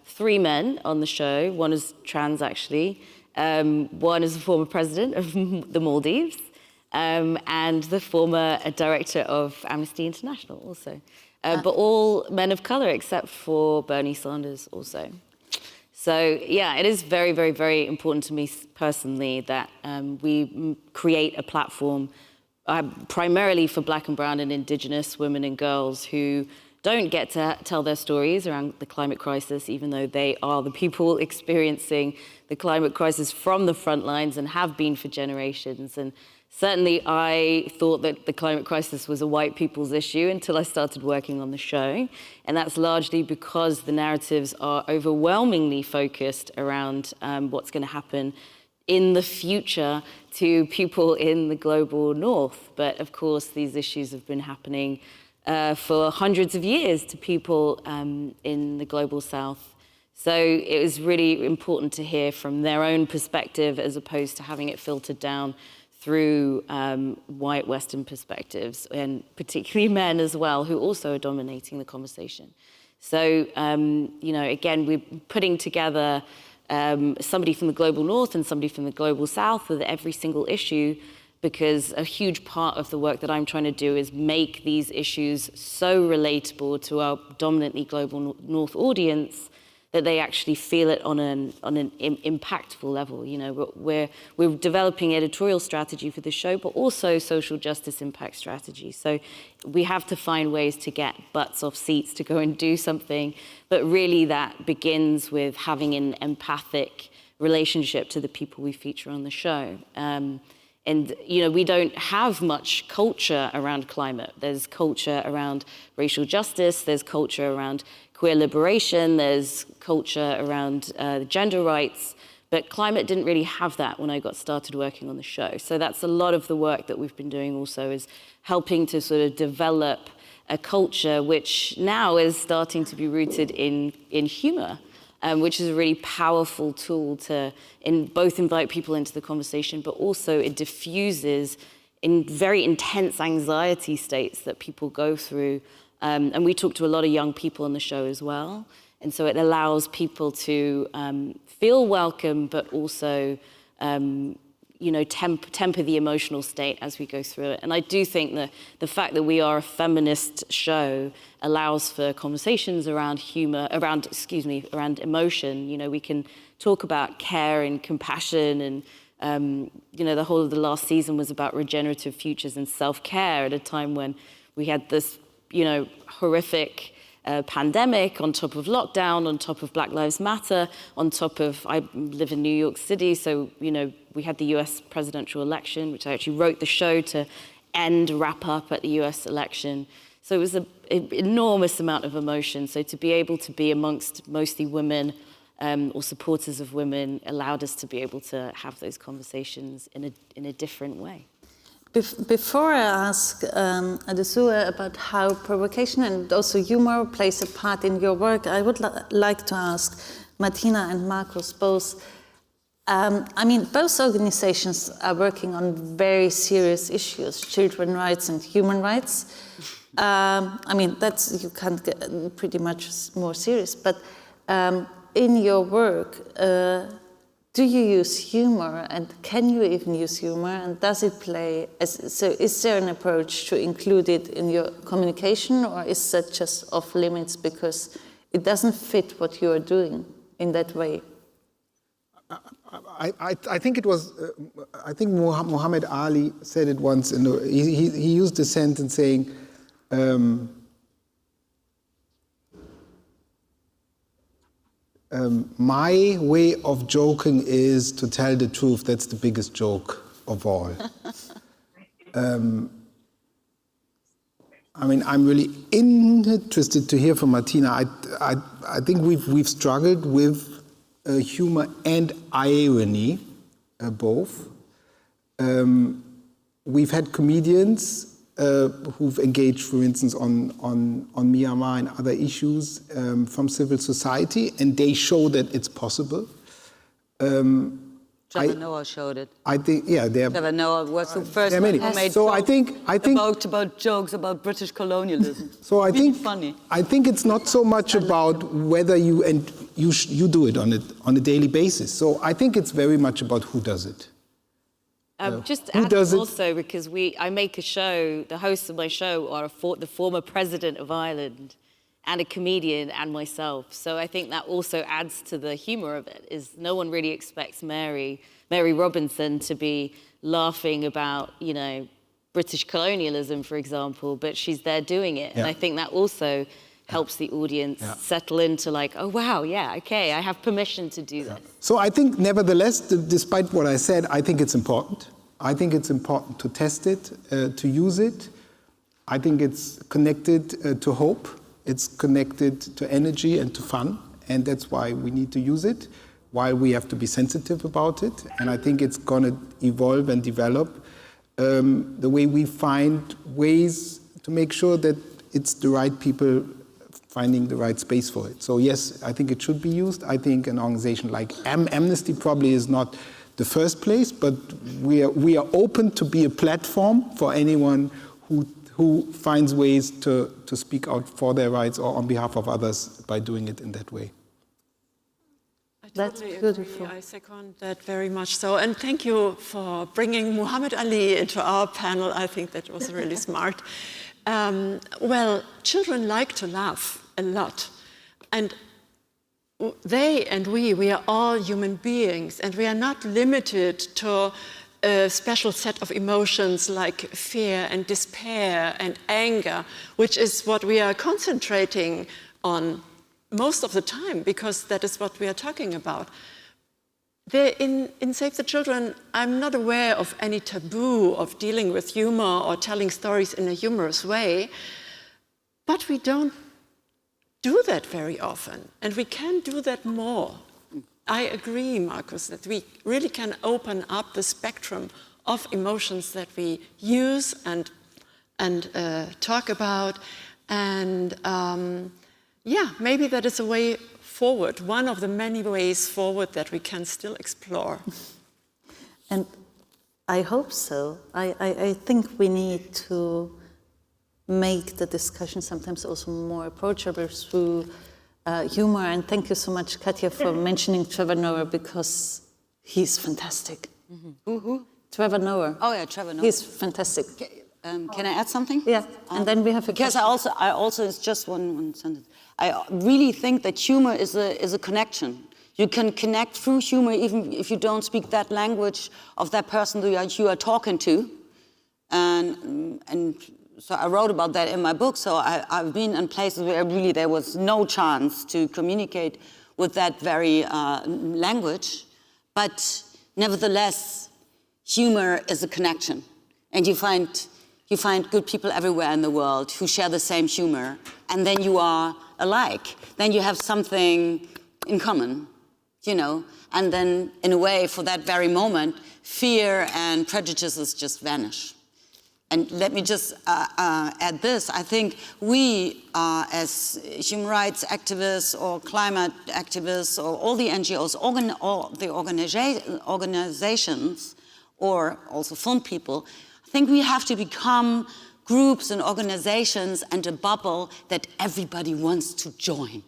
3 men on the show. One is trans, actually. One is the former president of the Maldives, and the former director of Amnesty International also. But all men of color except for Bernie Sanders also. So yeah, it is very, very, very important to me personally that we create a platform primarily for Black and brown and Indigenous women and girls who don't get to tell their stories around the climate crisis, even though they are the people experiencing the climate crisis from the front lines and have been for generations. And certainly I thought that the climate crisis was a white people's issue until I started working on the show. And that's largely because the narratives are overwhelmingly focused around what's going to happen in the future to people in the global north. But of course, these issues have been happening for hundreds of years to people in the global south. So it was really important to hear from their own perspective as opposed to having it filtered down through white Western perspectives, and particularly men as well, who also are dominating the conversation. So, you know, again, we're putting together somebody from the global north and somebody from the global south with every single issue, because a huge part of the work that I'm trying to do is make these issues so relatable to our dominantly global north audience that they actually feel it on an impactful level. You know, we're developing editorial strategy for the show, but also social justice impact strategy. So we have to find ways to get butts off seats to go and do something, but really that begins with having an empathic relationship to the people we feature on the show. And, you know, we don't have much culture around climate. There's culture around racial justice, there's culture around queer liberation, there's culture around gender rights, but climate didn't really have that when I got started working on the show. So that's a lot of the work that we've been doing also, is helping to sort of develop a culture which now is starting to be rooted in humor. Which is a really powerful tool to both invite people into the conversation, but also it diffuses in very intense anxiety states that people go through. And we talk to a lot of young people on the show as well. And so it allows people to feel welcome, but also you know, temper the emotional state as we go through it. And I do think that the fact that we are a feminist show allows for conversations around humor, around emotion. You know, we can talk about care and compassion, and you know, the whole of the last season was about regenerative futures and self-care at a time when we had this, you know, horrific pandemic on top of lockdown, on top of Black Lives Matter, on top of, I live in New York City, so, you know, we had the US presidential election, which I actually wrote the show to wrap up at the US election. So it was an enormous amount of emotion. So to be able to be amongst mostly women or supporters of women allowed us to be able to have those conversations in a different way. Before I ask Adesua about how provocation and also humor plays a part in your work, I would like to ask Martina and Markus both. I mean, both organizations are working on very serious issues, children's rights and human rights. I mean, that's, you can't get pretty much more serious, but in your work, do you use humor, and can you even use humor, and does it play, so is there an approach to include it in your communication, or is that just off limits because it doesn't fit what you are doing in that way? I think it was, I think Muhammad Ali said it once, he used a sentence saying, my way of joking is to tell the truth. That's the biggest joke of all. I mean, I'm really interested to hear from Martina. I think we've struggled with humor and irony, both. We've had comedians who've engaged, for instance, on Myanmar and other issues from civil society, and they show that it's possible. Trevor Noah showed it. I think, yeah, Trevor Noah was the first one who made so I think about jokes about British colonialism. So I really think funny. I think it's not so much about whether you do it on a daily basis. So I think it's very much about who does it. Just to add also, because I make a show, the hosts of my show are the former president of Ireland and a comedian and myself. So I think that also adds to the humor of it, is no one really expects Mary Robinson to be laughing about, you know, British colonialism, for example, but she's there doing it. Yeah. And I think that also helps the audience settle into like, oh, wow, yeah, okay, I have permission to do this. So I think, nevertheless, despite what I said, I think it's important. I think it's important to test it, to use it. I think it's connected to hope. It's connected to energy and to fun, and that's why we need to use it, why we have to be sensitive about it. And I think it's going to evolve and develop the way we find ways to make sure that it's the right people finding the right space for it. So yes, I think it should be used. I think an organization like Amnesty probably is not the first place, but we are open to be a platform for anyone who finds ways to speak out for their rights or on behalf of others by doing it in that way. That's beautiful. I second that very much so. And thank you for bringing Muhammad Ali into our panel. I think that was really smart. Well, children like to laugh a lot. And they and we are all human beings, and we are not limited to a special set of emotions like fear and despair and anger, which is what we are concentrating on most of the time, because that is what we are talking about. In Save the Children, I'm not aware of any taboo of dealing with humor or telling stories in a humorous way, but we don't do that very often, and we can do that more. I agree, Markus, that we really can open up the spectrum of emotions that we use and talk about, and yeah, maybe that is a way forward, one of the many ways forward that we can still explore. And I hope so. I think we need to make the discussion sometimes also more approachable through humor. And thank you so much, Katja, for mentioning Trevor Noah, because he's fantastic. Mm-hmm. Who? Trevor Noah. Oh yeah, Trevor Noah. He's fantastic. Can I add something? Yeah, and then we have a because I also it's just one sentence. I really think that humor is a connection. You can connect through humor even if you don't speak that language of that person that you are talking to, and so I wrote about that in my book. So I've been in places where really there was no chance to communicate with that very language, but nevertheless, humor is a connection, and you find good people everywhere in the world who share the same humor, and then you are alike. Then you have something in common, you know, and then in a way, for that very moment, fear and prejudices just vanish. And let me just add this. I think we, as human rights activists or climate activists or all the NGOs, all the organizations, or also film people, I think we have to become groups and organizations and a bubble that everybody wants to join.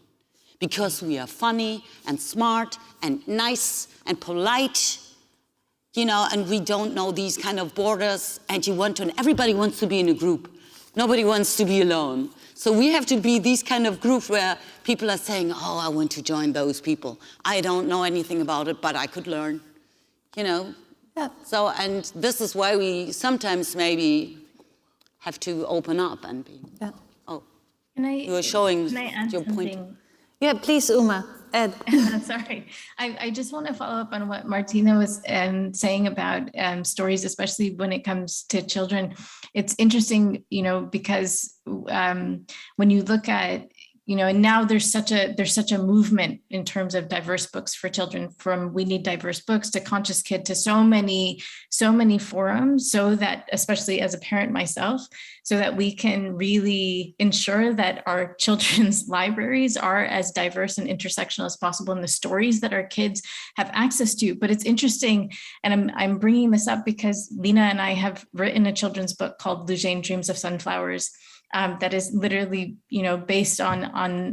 Because we are funny and smart and nice and polite, you know, and we don't know these kind of borders, and everybody wants to be in a group. Nobody wants to be alone. So we have to be these kind of groups where people are saying, oh, I want to join those people. I don't know anything about it, but I could learn, you know. Yeah. So, and this is why we sometimes maybe have to open up and be, yeah. Oh, you were showing can I add your something? point. Yeah, please, Uma. Ed. Sorry, I just want to follow up on what Martina was saying about stories, especially when it comes to children. It's interesting, because when you look at, and now there's such a movement in terms of diverse books for children, from We Need Diverse Books to Conscious Kid to so many forums, so that, especially as a parent myself, so that we can really ensure that our children's libraries are as diverse and intersectional as possible in the stories that our kids have access to. But it's interesting, and I'm bringing this up because Lina and I have written a children's book called Lujane Dreams of Sunflowers, that is literally, based on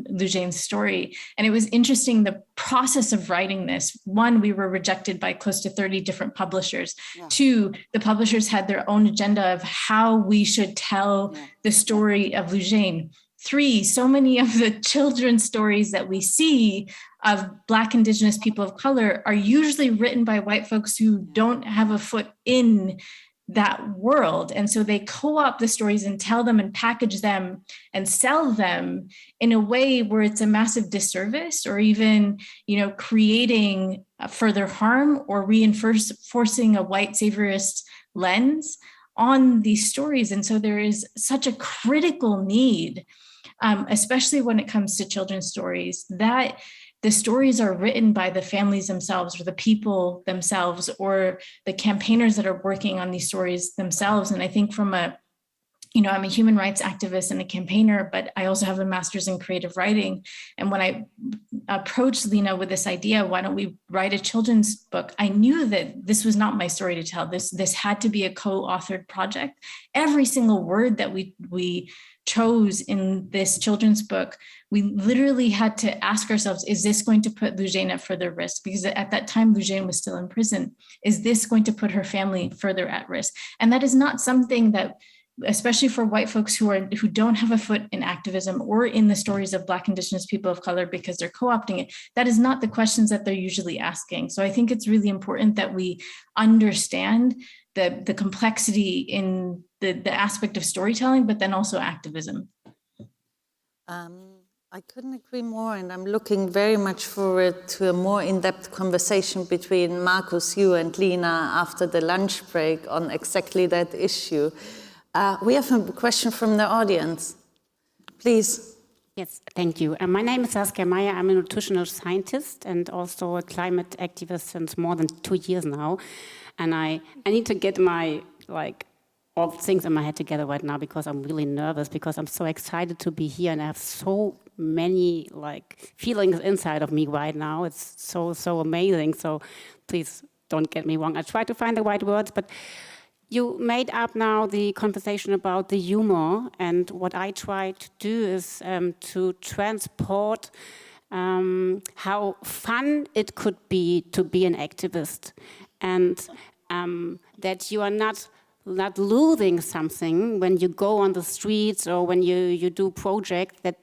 Lujane's story. And it was interesting, the process of writing this. One, we were rejected by close to 30 different publishers. Yeah. Two, the publishers had their own agenda of how we should tell the story of Lujane. Three, so many of the children's stories that we see of Black, Indigenous people of color are usually written by white folks who don't have a foot in that world. And so they co-opt the stories and tell them and package them and sell them in a way where it's a massive disservice, or even, creating further harm or reinforcing a white saviorist lens on these stories. And so there is such a critical need, especially when it comes to children's stories, that the stories are written by the families themselves, or the people themselves, or the campaigners that are working on these stories themselves. And I think I'm a human rights activist and a campaigner, but I also have a master's in creative writing. And when I approached Lina with this idea, why don't we write a children's book? I knew that this was not my story to tell. This had to be a co-authored project. Every single word that we chose in this children's book, we literally had to ask ourselves, is this going to put Lujane at further risk? Because at that time, Lujane was still in prison. Is this going to put her family further at risk? And that is not something that, especially for white folks who don't have a foot in activism or in the stories of Black, Indigenous people of color because they're co-opting it, that is not the questions that they're usually asking. So I think it's really important that we understand the complexity in the aspect of storytelling, but then also activism. I couldn't agree more, and I'm looking very much forward to a more in-depth conversation between Markus, you and Lina after the lunch break on exactly that issue. We have a question from the audience. Please. Yes, thank you. My name is Saskia Meyer. I'm a nutritional scientist and also a climate activist since more than 2 years now. And I need to get my, all the things in my head together right now, because I'm really nervous, because I'm so excited to be here and I have so many feelings inside of me right now. It's so amazing. So please don't get me wrong. I try to find the right words, but you made up now the conversation about the humor, and what I try to do is to transport how fun it could be to be an activist, and that you are not losing something when you go on the streets or when you do projects, that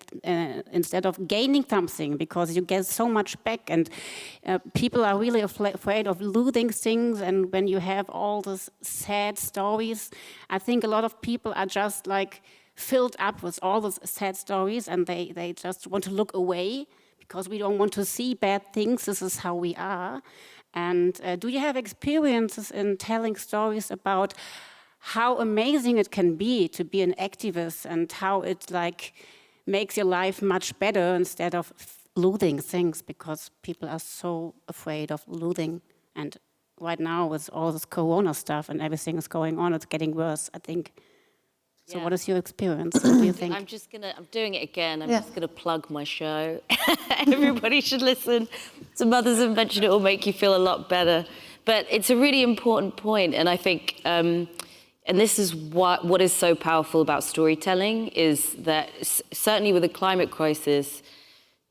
instead of gaining something, because you get so much back, and people are really afraid of losing things. And when you have all these sad stories, I think a lot of people are just filled up with all those sad stories, and they just want to look away because we don't want to see bad things. This is how we are. And do you have experiences in telling stories about how amazing it can be to be an activist, and how it makes your life much better instead of losing things, because people are so afraid of losing? And right now with all this Corona stuff and everything is going on, it's getting worse, I think. So what is your experience? What do you think? I'm doing it again. I'm just gonna plug my show. Everybody should listen. Some others have mentioned it will make you feel a lot better. But it's a really important point, and I think, and this is what is so powerful about storytelling, is that certainly with the climate crisis,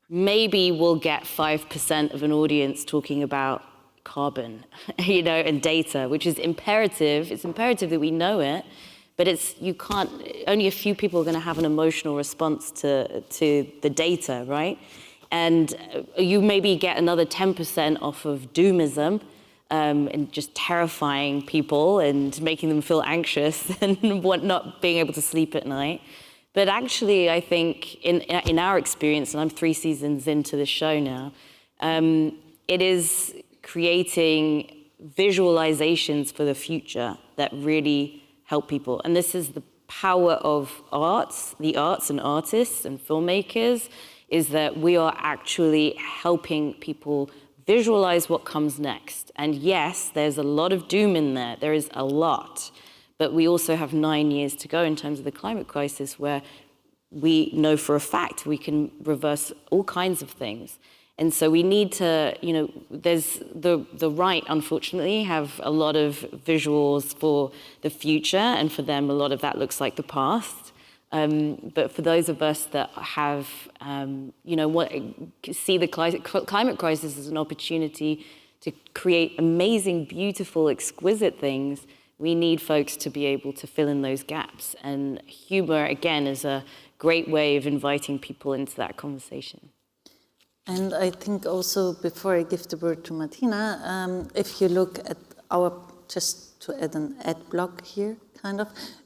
maybe we'll get 5% of an audience talking about carbon, and data, which is imperative. It's imperative that we know it. But only a few people are going to have an emotional response to the data, right? And you maybe get another 10% off of doomism, and just terrifying people and making them feel anxious and not being able to sleep at night. But actually, I think in our experience, and I'm 3 seasons into the show now, It is creating visualizations for the future that really help people. And this is the power of arts, the arts and artists and filmmakers, is that we are actually helping people visualize what comes next. And yes, there's a lot of doom in there. There is a lot. But we also have 9 years to go in terms of the climate crisis, where we know for a fact we can reverse all kinds of things. And so we need to, there's the right, unfortunately, have a lot of visuals for the future, and for them, a lot of that looks like the past. But for those of us that have, see the climate crisis as an opportunity to create amazing, beautiful, exquisite things, we need folks to be able to fill in those gaps. And humor, again, is a great way of inviting people into that conversation. And I think also, before I give the word to Martina, if you look at just to add an ad block here,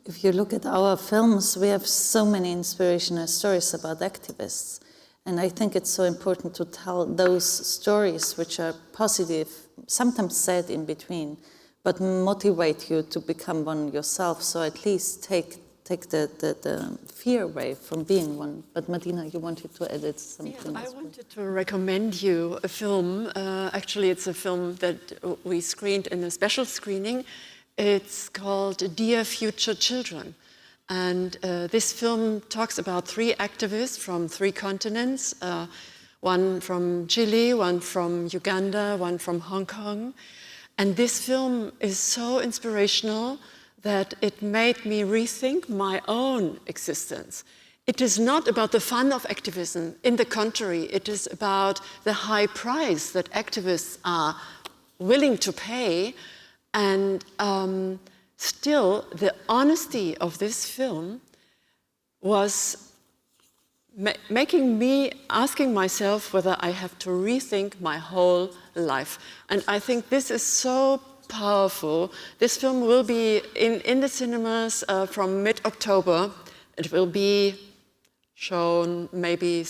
if you look at our films, we have so many inspirational stories about activists. And I think it's so important to tell those stories which are positive, sometimes sad in between, but motivate you to become one yourself. So at least take the fear away from being one. But Martina, you wanted to edit something. Yeah, I wanted to recommend you a film. Actually, it's a film that we screened in a special screening. It's called Dear Future Children. And this film talks about 3 activists from 3 continents, one from Chile, one from Uganda, one from Hong Kong. And this film is so inspirational that it made me rethink my own existence. It is not about the fun of activism. In the contrary, it is about the high price that activists are willing to pay. And still, the honesty of this film was making me asking myself whether I have to rethink my whole life. And I think this is so powerful. This film will be in the cinemas from mid-October. It will be shown maybe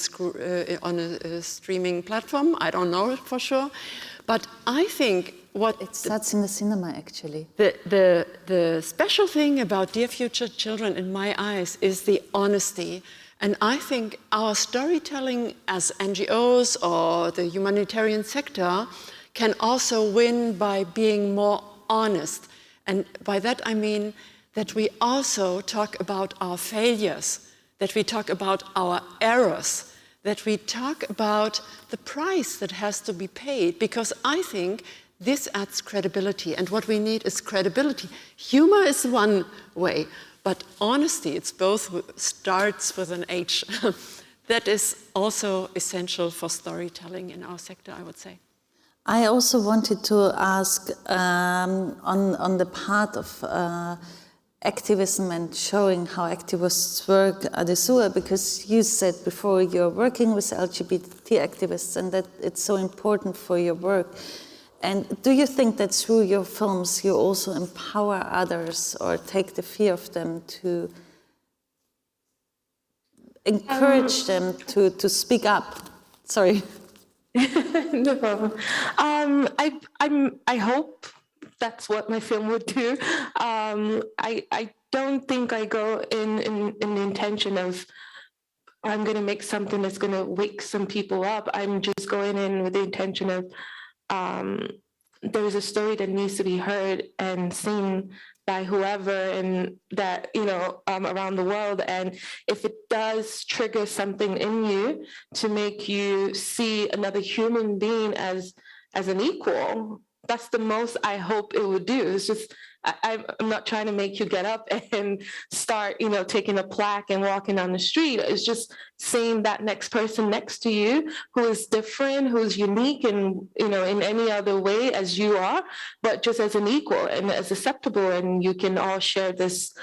on a streaming platform. I don't know for sure. But I think it starts in the cinema, actually. The special thing about Dear Future Children, in my eyes, is the honesty. And I think our storytelling as NGOs or the humanitarian sector can also win by being more honest. And by that I mean that we also talk about our failures, that we talk about our errors, that we talk about the price that has to be paid, because I think this adds credibility, and what we need is credibility. Humor is one way, but honesty, it's both, starts with an H. That is also essential for storytelling in our sector, I would say. I also wanted to ask on the part of activism and showing how activists work at Adesua, because you said before you're working with LGBT activists and that it's so important for your work. And do you think that through your films you also empower others or take the fear of them to encourage them to speak up? Sorry. No problem. I hope that's what my film would do. I don't think I go in the intention of I'm going to make something that's going to wake some people up. I'm just going in with the intention of there's a story that needs to be heard and seen by whoever and that, around the world. And if it does trigger something in you to make you see another human being as an equal, that's the most I hope it would do. It's just, I'm not trying to make you get up and start, taking a plaque and walking down the street. It's just seeing that next person next to you who is different, who's unique and, in any other way as you are, but just as an equal and as acceptable. And you can all share this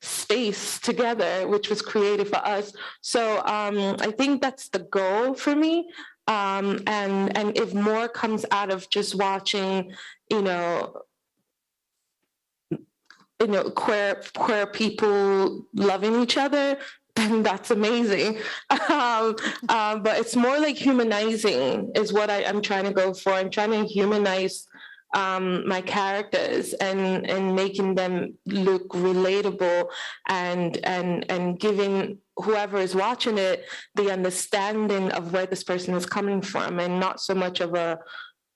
space together, which was created for us. So I think that's the goal for me. And if more comes out of just watching, queer people loving each other, then that's amazing. But it's more like humanizing is what I'm trying to go for. I'm trying to humanize my characters and making them look relatable and giving whoever is watching it the understanding of where this person is coming from, and not so much of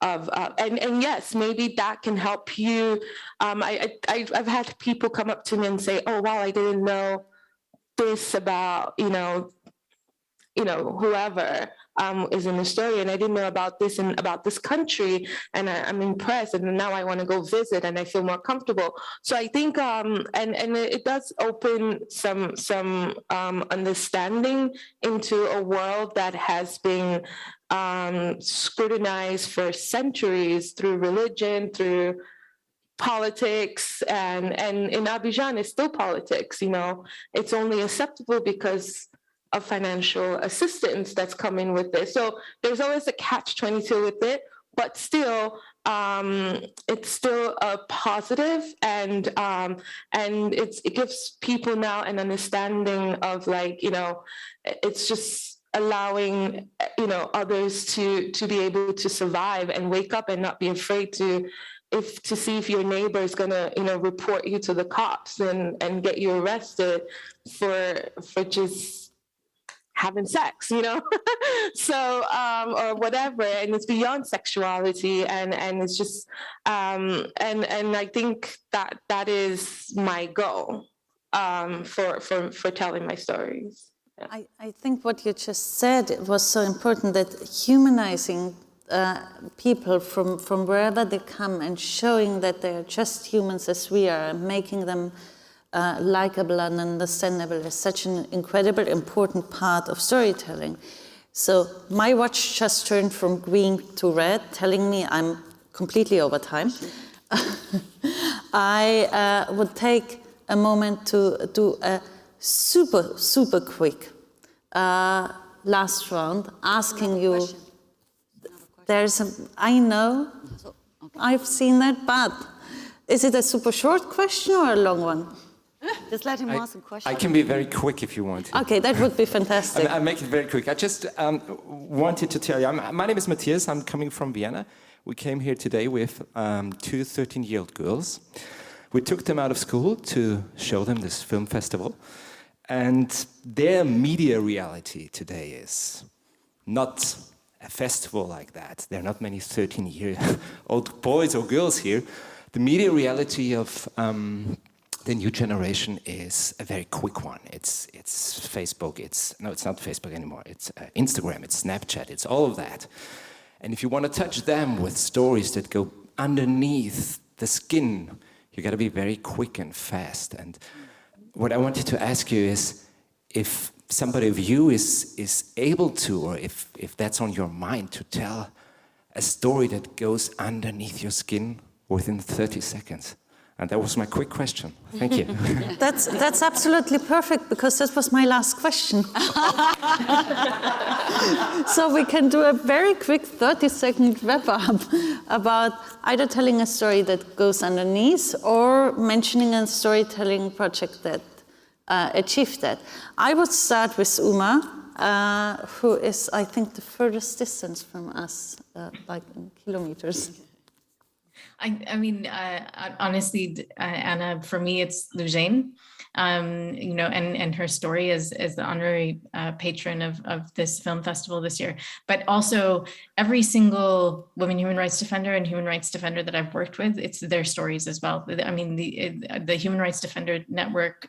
and yes, maybe that can help you. I've had people come up to me and say, "Oh wow, I didn't know this about whoever is in the story, and I didn't know about this and about this country, and I'm impressed, and now I want to go visit, and I feel more comfortable." So I think, and it does open some understanding into a world that has been scrutinized for centuries through religion, through politics, and in Abidjan it's still politics. It's only acceptable because of financial assistance that's coming with this. So there's always a catch-22 with it, but still, it's still a positive, and it gives people now an understanding of it's just allowing others to be able to survive and wake up and not be afraid to see if your neighbor is gonna report you to the cops and get you arrested for just having sex, so or whatever, and it's beyond sexuality, and it's just and I think that is my goal for telling my stories. Yeah. I think what you just said was so important, that humanizing people from wherever they come and showing that they're just humans as we are, and making them likable and understandable is such an incredible, important part of storytelling. So my watch just turned from green to red, telling me I'm completely over time. I would take a moment to do a super, super quick last round, asking you. I know, I've seen that, but is it a super short question or a long one? Just let him ask a question. I can be very quick if you want to. Okay, that would be fantastic. I'll make it very quick. I just wanted to tell you, my name is Matthias, I'm coming from Vienna. We came here today with two 13-year-old girls. We took them out of school to show them this film festival. And their media reality today is not a festival like that. There are not many 13-year-old boys or girls here. The media reality of the new generation is a very quick one. It's Facebook, it's not Facebook anymore. It's Instagram, it's Snapchat, it's all of that. And if you want to touch them with stories that go underneath the skin, you got to be very quick and fast. And what I wanted to ask you is, if somebody of you is able to, or if that's on your mind, to tell a story that goes underneath your skin within 30 seconds. And that was my quick question. Thank you. That's absolutely perfect, because this was my last question. So we can do a very quick 30-second wrap-up about either telling a story that goes underneath or mentioning a storytelling project that achieved that. I would start with Uma, who is, I think, the furthest distance from us, like in kilometers. I mean, honestly, Anna, for me, it's Lujane, and her story as the honorary patron of this film festival this year. But also, every single women human rights defender and human rights defender that I've worked with, it's their stories as well. I mean, the Human Rights Defender Network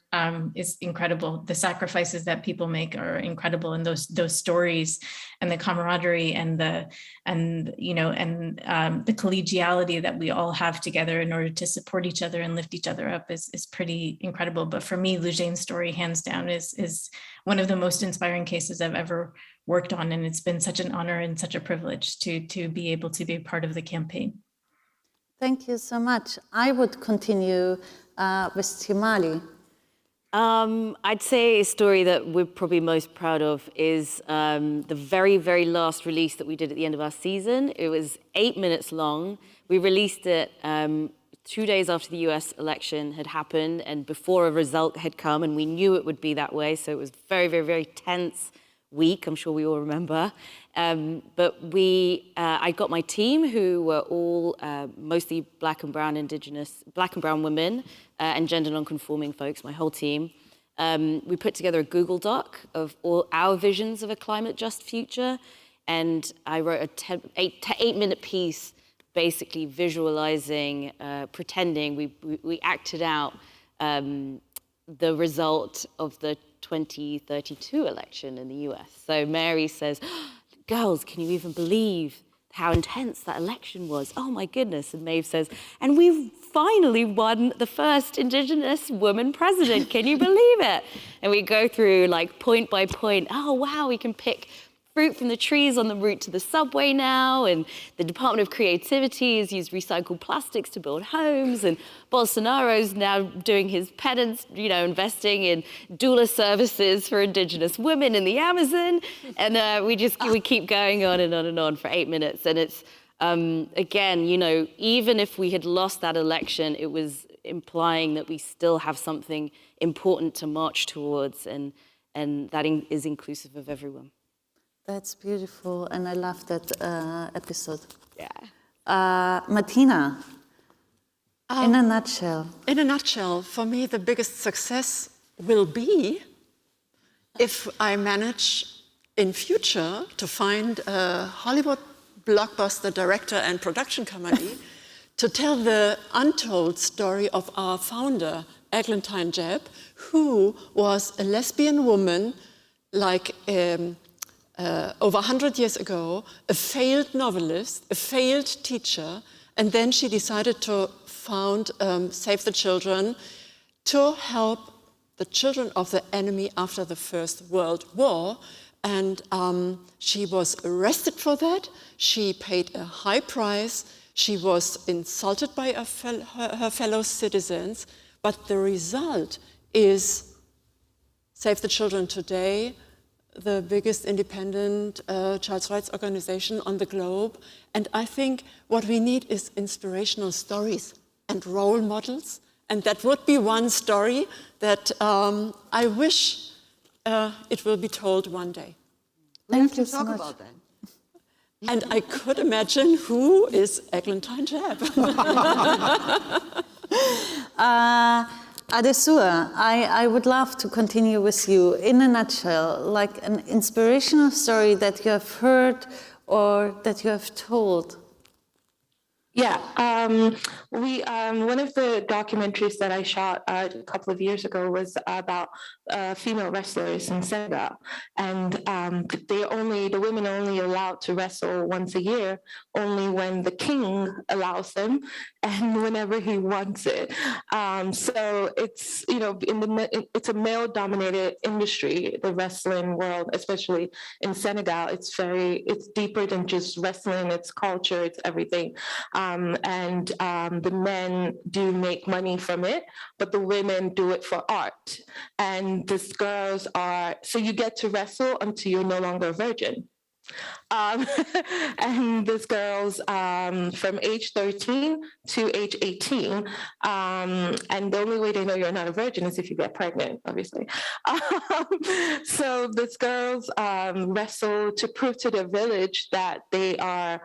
is incredible. The sacrifices that people make are incredible, and those stories and the camaraderie and the collegiality that we all have together in order to support each other and lift each other up is pretty incredible. But for me, Lujane's story, hands down, is one of the most inspiring cases I've ever worked on, and it's been such an honor and such a privilege to be able to be part of the campaign. Thank you so much. I would continue with Timali. I'd say a story that we're probably most proud of is the very, very last release that we did at the end of our season. It was 8 minutes long. We released it 2 days after the US election had happened and before a result had come, and we knew it would be that way. So it was very, very, very tense week. I'm sure we all remember. But I got my team, who were all mostly Black and brown women and gender non-conforming folks, my whole team. We put together a Google Doc of all our visions of a climate just future. And I wrote a 8-minute piece basically visualizing, pretending, we acted out the result of the 2032 election in the US. So Mary says, girls, can you even believe how intense that election was? Oh my goodness. And Maeve says, and we've finally won the first Indigenous woman president. Can you believe it? And we go through like point by point. Oh wow, we can pick fruit from the trees on the route to the subway now, and the Department of Creativity has used recycled plastics to build homes, and Bolsonaro's now doing his penance, investing in doula services for Indigenous women in the Amazon, and we keep going on and on and on for 8 minutes, and it's again, even if we had lost that election, it was implying that we still have something important to march towards, and that is inclusive of everyone. That's beautiful, and I love that episode. Yeah. Martina, in a nutshell. In a nutshell, for me, the biggest success will be if I manage in future to find a Hollywood blockbuster director and production company to tell the untold story of our founder, Eglantine Jebb, who was a lesbian woman, over 100 years ago, a failed novelist, a failed teacher, and then she decided to found Save the Children to help the children of the enemy after the First World War. And she was arrested for that. She paid a high price. She was insulted by her fellow citizens. But the result is Save the Children today, the biggest independent child's rights organization on the globe. And I think what we need is inspirational stories and role models. And that would be one story that I wish it will be told one day. Thank you so Talk much. about that. And I could imagine who is Eglantine Jebb. Adesua, I would love to continue with you in a nutshell, like an inspirational story that you have heard or that you have told. Yeah, one of the documentaries that I shot a couple of years ago was about female wrestlers in Senegal, and the women are only allowed to wrestle once a year, only when the king allows them, and whenever he wants it. So it's it's a male-dominated industry, the wrestling world, especially in Senegal. It's deeper than just wrestling. It's culture. It's everything. The men do make money from it, but the women do it for art. And these girls so you get to wrestle until you're no longer a virgin. And these girls from age 13 to age 18, and the only way they know you're not a virgin is if you get pregnant, obviously. So these girls wrestle to prove to the village that they are,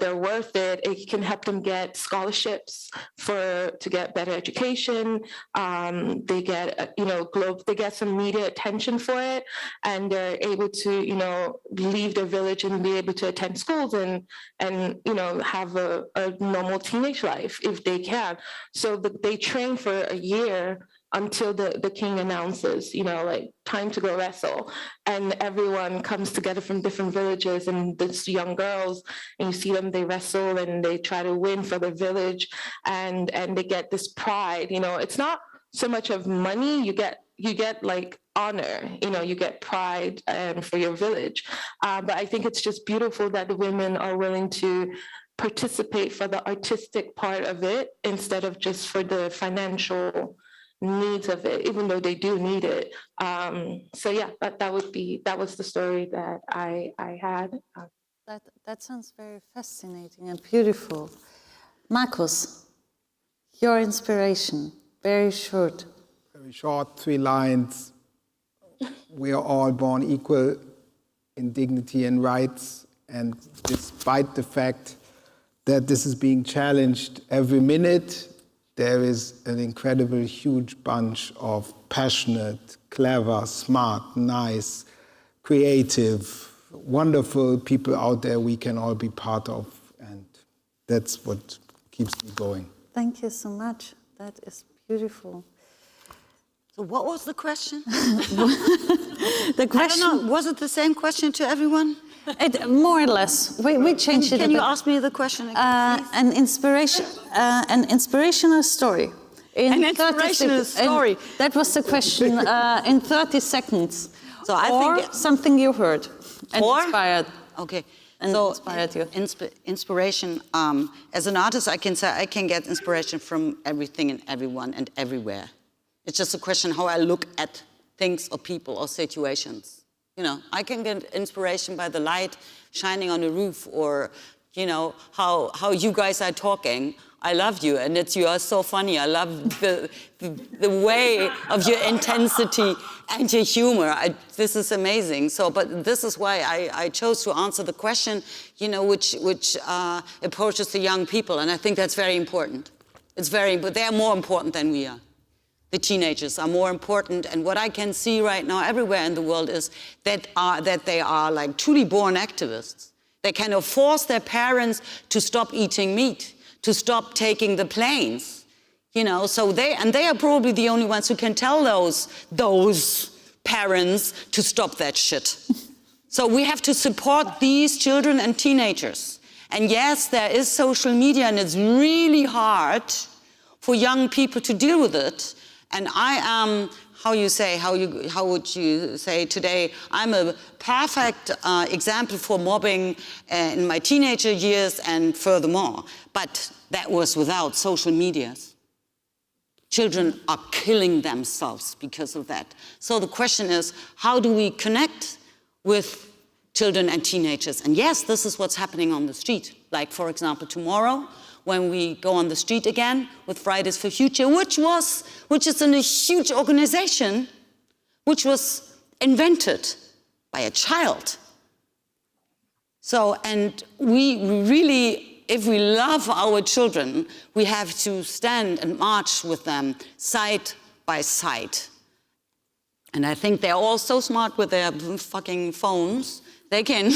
they're worth it. It can help them get scholarships to get better education. They get, they get some media attention for it, and they're able to, leave their village and be able to attend schools and have a normal teenage life if they can. So they train for a year until the king announces, time to go wrestle. And everyone comes together from different villages, and these young girls, and you see them, they wrestle and they try to win for their village, and they get this pride. It's not so much of money, you get like honor, you get pride for your village. But I think it's just beautiful that the women are willing to participate for the artistic part of it instead of just for the financial needs of it, even though they do need it. So yeah, that was the story that I had. That sounds very fascinating and beautiful. Markus. Your inspiration, very short. Very short, 3 lines. We are all born equal in dignity and rights, and despite the fact that this is being challenged every minute, there is an incredible, huge bunch of passionate, clever, smart, nice, creative, wonderful people out there we can all be part of, and that's what keeps me going. Thank you so much. That is beautiful. So what was the question? The question, I don't know, was it the same question to everyone? more or less. We changed it. Can you ask me the question again, please? An inspirational story. An inspirational story. That was the question in 30 seconds. So I think something you heard and inspired. Okay. And so inspired you. Inspiration. As an artist, I can say I can get inspiration from everything and everyone and everywhere. It's just a question how I look at things or people or situations. You know, I can get inspiration by the light shining on the roof, or, you know, how you guys are talking. I love you, and you are so funny. I love the way of your intensity and your humor. This is amazing. So, but this is why I chose to answer the question, you know, which approaches the young people, and I think that's very important. It's but they are more important than we are. The teenagers are more important, and what I can see right now everywhere in the world is that they are like truly born activists. They kind of force their parents to stop eating meat, to stop taking the planes, you know. So they are probably the only ones who can tell those parents to stop that shit. So we have to support these children and teenagers. And yes, there is social media, and it's really hard for young people to deal with it. And I am, how would you say today, I'm a perfect example for mobbing in my teenager years and furthermore. But that was without social medias. Children are killing themselves because of that. So the question is, how do we connect with children and teenagers? And yes, this is what's happening on the street. Like, for example, tomorrow, when we go on the street again with Fridays for Future, which is a huge organization, which was invented by a child. So, and we really, if we love our children, we have to stand and march with them side by side. And I think they're all so smart with their fucking phones. They can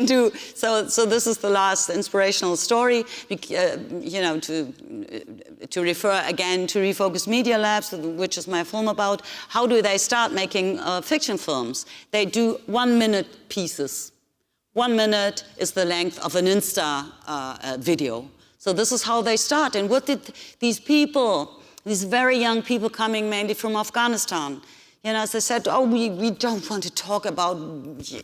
do, so this is the last inspirational story, you know, to refer again to Refocus Media Labs, which is my film about, how do they start making fiction films? They do 1-minute pieces. 1 minute is the length of an Insta video. So this is how they start. And what did these people, these very young people coming mainly from Afghanistan, you know, as I said, oh, we don't want to talk about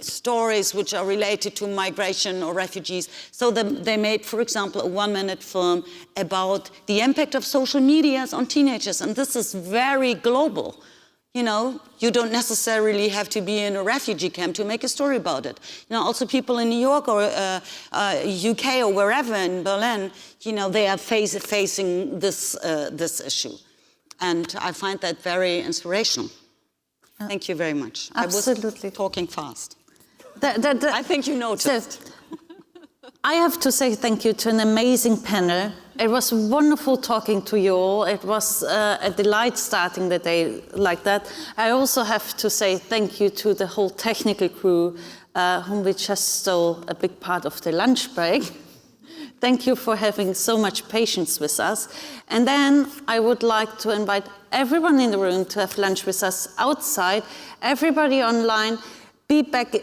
stories which are related to migration or refugees. So they made, for example, a 1-minute film about the impact of social media on teenagers. And this is very global. You know, you don't necessarily have to be in a refugee camp to make a story about it. You know, also people in New York or UK or wherever in Berlin, you know, they are facing this issue. And I find that very inspirational. Thank you very much. Absolutely. I was talking fast. I think you noticed. So, I have to say thank you to an amazing panel. It was wonderful talking to you all. It was a delight starting the day like that. I also have to say thank you to the whole technical crew, whom we just stole a big part of the lunch break. Thank you for having so much patience with us. And then I would like to invite everyone in the room to have lunch with us outside. Everybody online, be back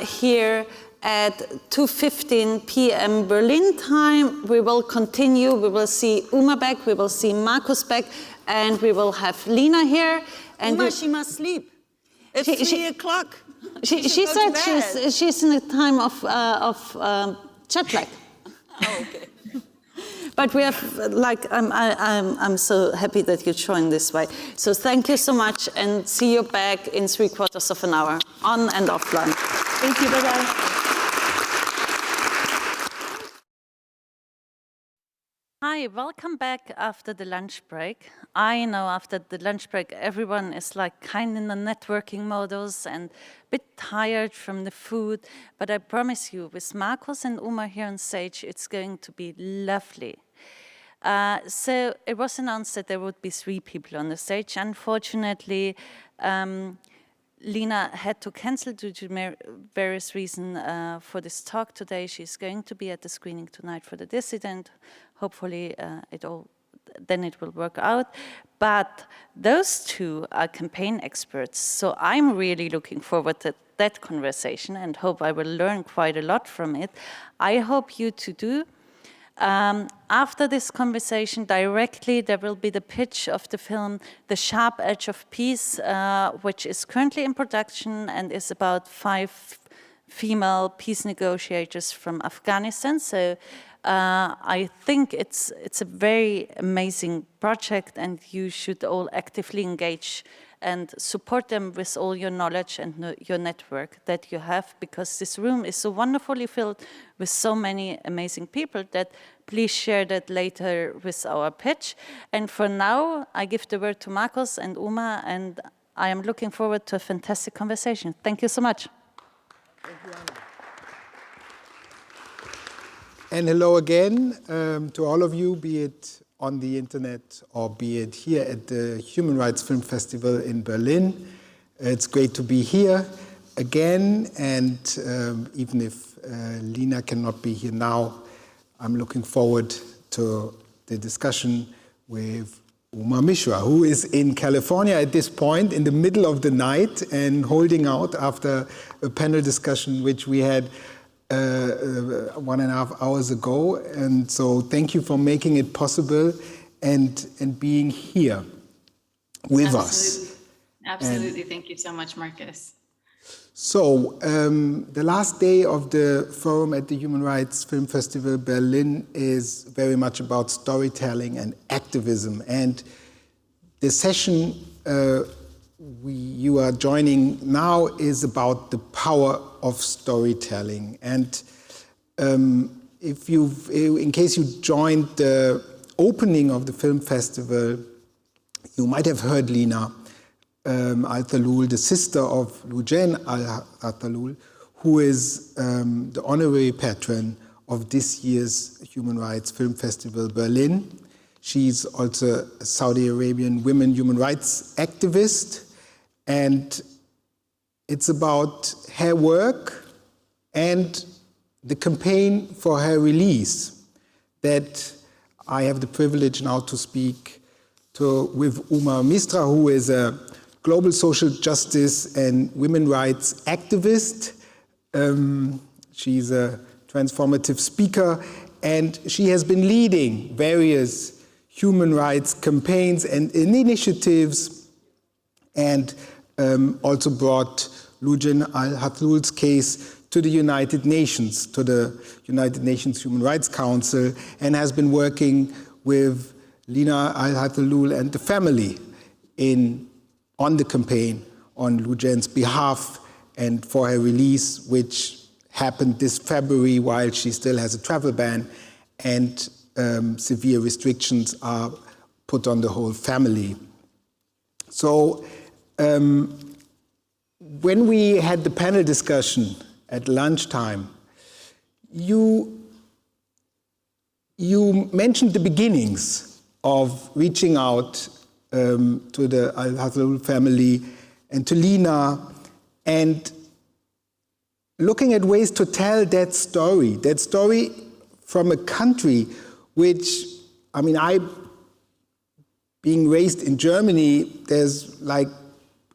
here at 2:15 p.m. Berlin time. We will continue. We will see Uma back. We will see Markus back. And we will have Lina here. And Uma, she must sleep. It's 3 o'clock. She said she's in a time of jet lag. Oh, okay. But we have, like, I'm so happy that you joined this way. So thank you so much, and see you back in 3/4 of an hour, on and offline. Thank you, bye-bye. Hi, Hi, welcome back after the lunch break. I know after the lunch break, everyone is like kind in the networking modus and a bit tired from the food, but I promise you, with Markus and Uma here on stage, it's going to be lovely. So it was announced that there would be 3 people on the stage. Unfortunately, Lina had to cancel due to various reasons for this talk today. She's going to be at the screening tonight for The Dissident. Hopefully it will work out. But those 2 are campaign experts, so I'm really looking forward to that conversation and hope I will learn quite a lot from it. I hope you too do. After this conversation, directly, there will be the pitch of the film The Sharp Edge of Peace, which is currently in production and is about 5 female peace negotiators from Afghanistan. So I think it's a very amazing project, and you should all actively engage and support them with all your knowledge and your network that you have, because this room is so wonderfully filled with so many amazing people that please share that later with our pitch. And for now, I give the word to Markus and Uma, and I am looking forward to a fantastic conversation. Thank you so much. Thank you, Anna. And hello again to all of you, be it on the internet or be it here at the Human Rights Film Festival in Berlin. It's great to be here again, and even if Lina cannot be here now, I'm looking forward to the discussion with Uma Mishra, who is in California at this point in the middle of the night and holding out after a panel discussion which we had 1.5 hours ago. And so thank you for making it possible and being here with us. Absolutely. Thank you so much, Markus. So the last day of the forum at the Human Rights Film Festival Berlin is very much about storytelling and activism. And the session you are joining now is about the power of storytelling. And in case you joined the opening of the film festival, you might have heard Lina al-Hathloul, the sister of Lujain al-Hathloul, who is the honorary patron of this year's Human Rights Film Festival Berlin. She's also a Saudi Arabian women human rights activist, and it's about her work and the campaign for her release that I have the privilege now to speak with Uma Mishra, who is a global social justice and women rights activist. She's a transformative speaker, and she has been leading various human rights campaigns and initiatives, and also brought Lujain al-Hathloul's case to the United Nations, to the United Nations Human Rights Council, and has been working with Lina al-Hathloul and the family on the campaign on Lujain's behalf and for her release, which happened this February while she still has a travel ban and severe restrictions are put on the whole family. So when we had the panel discussion at lunchtime, you mentioned the beginnings of reaching out to the al-Hathloul family and to Lina, and looking at ways to tell that story from a country which, I mean, being raised in Germany, there's like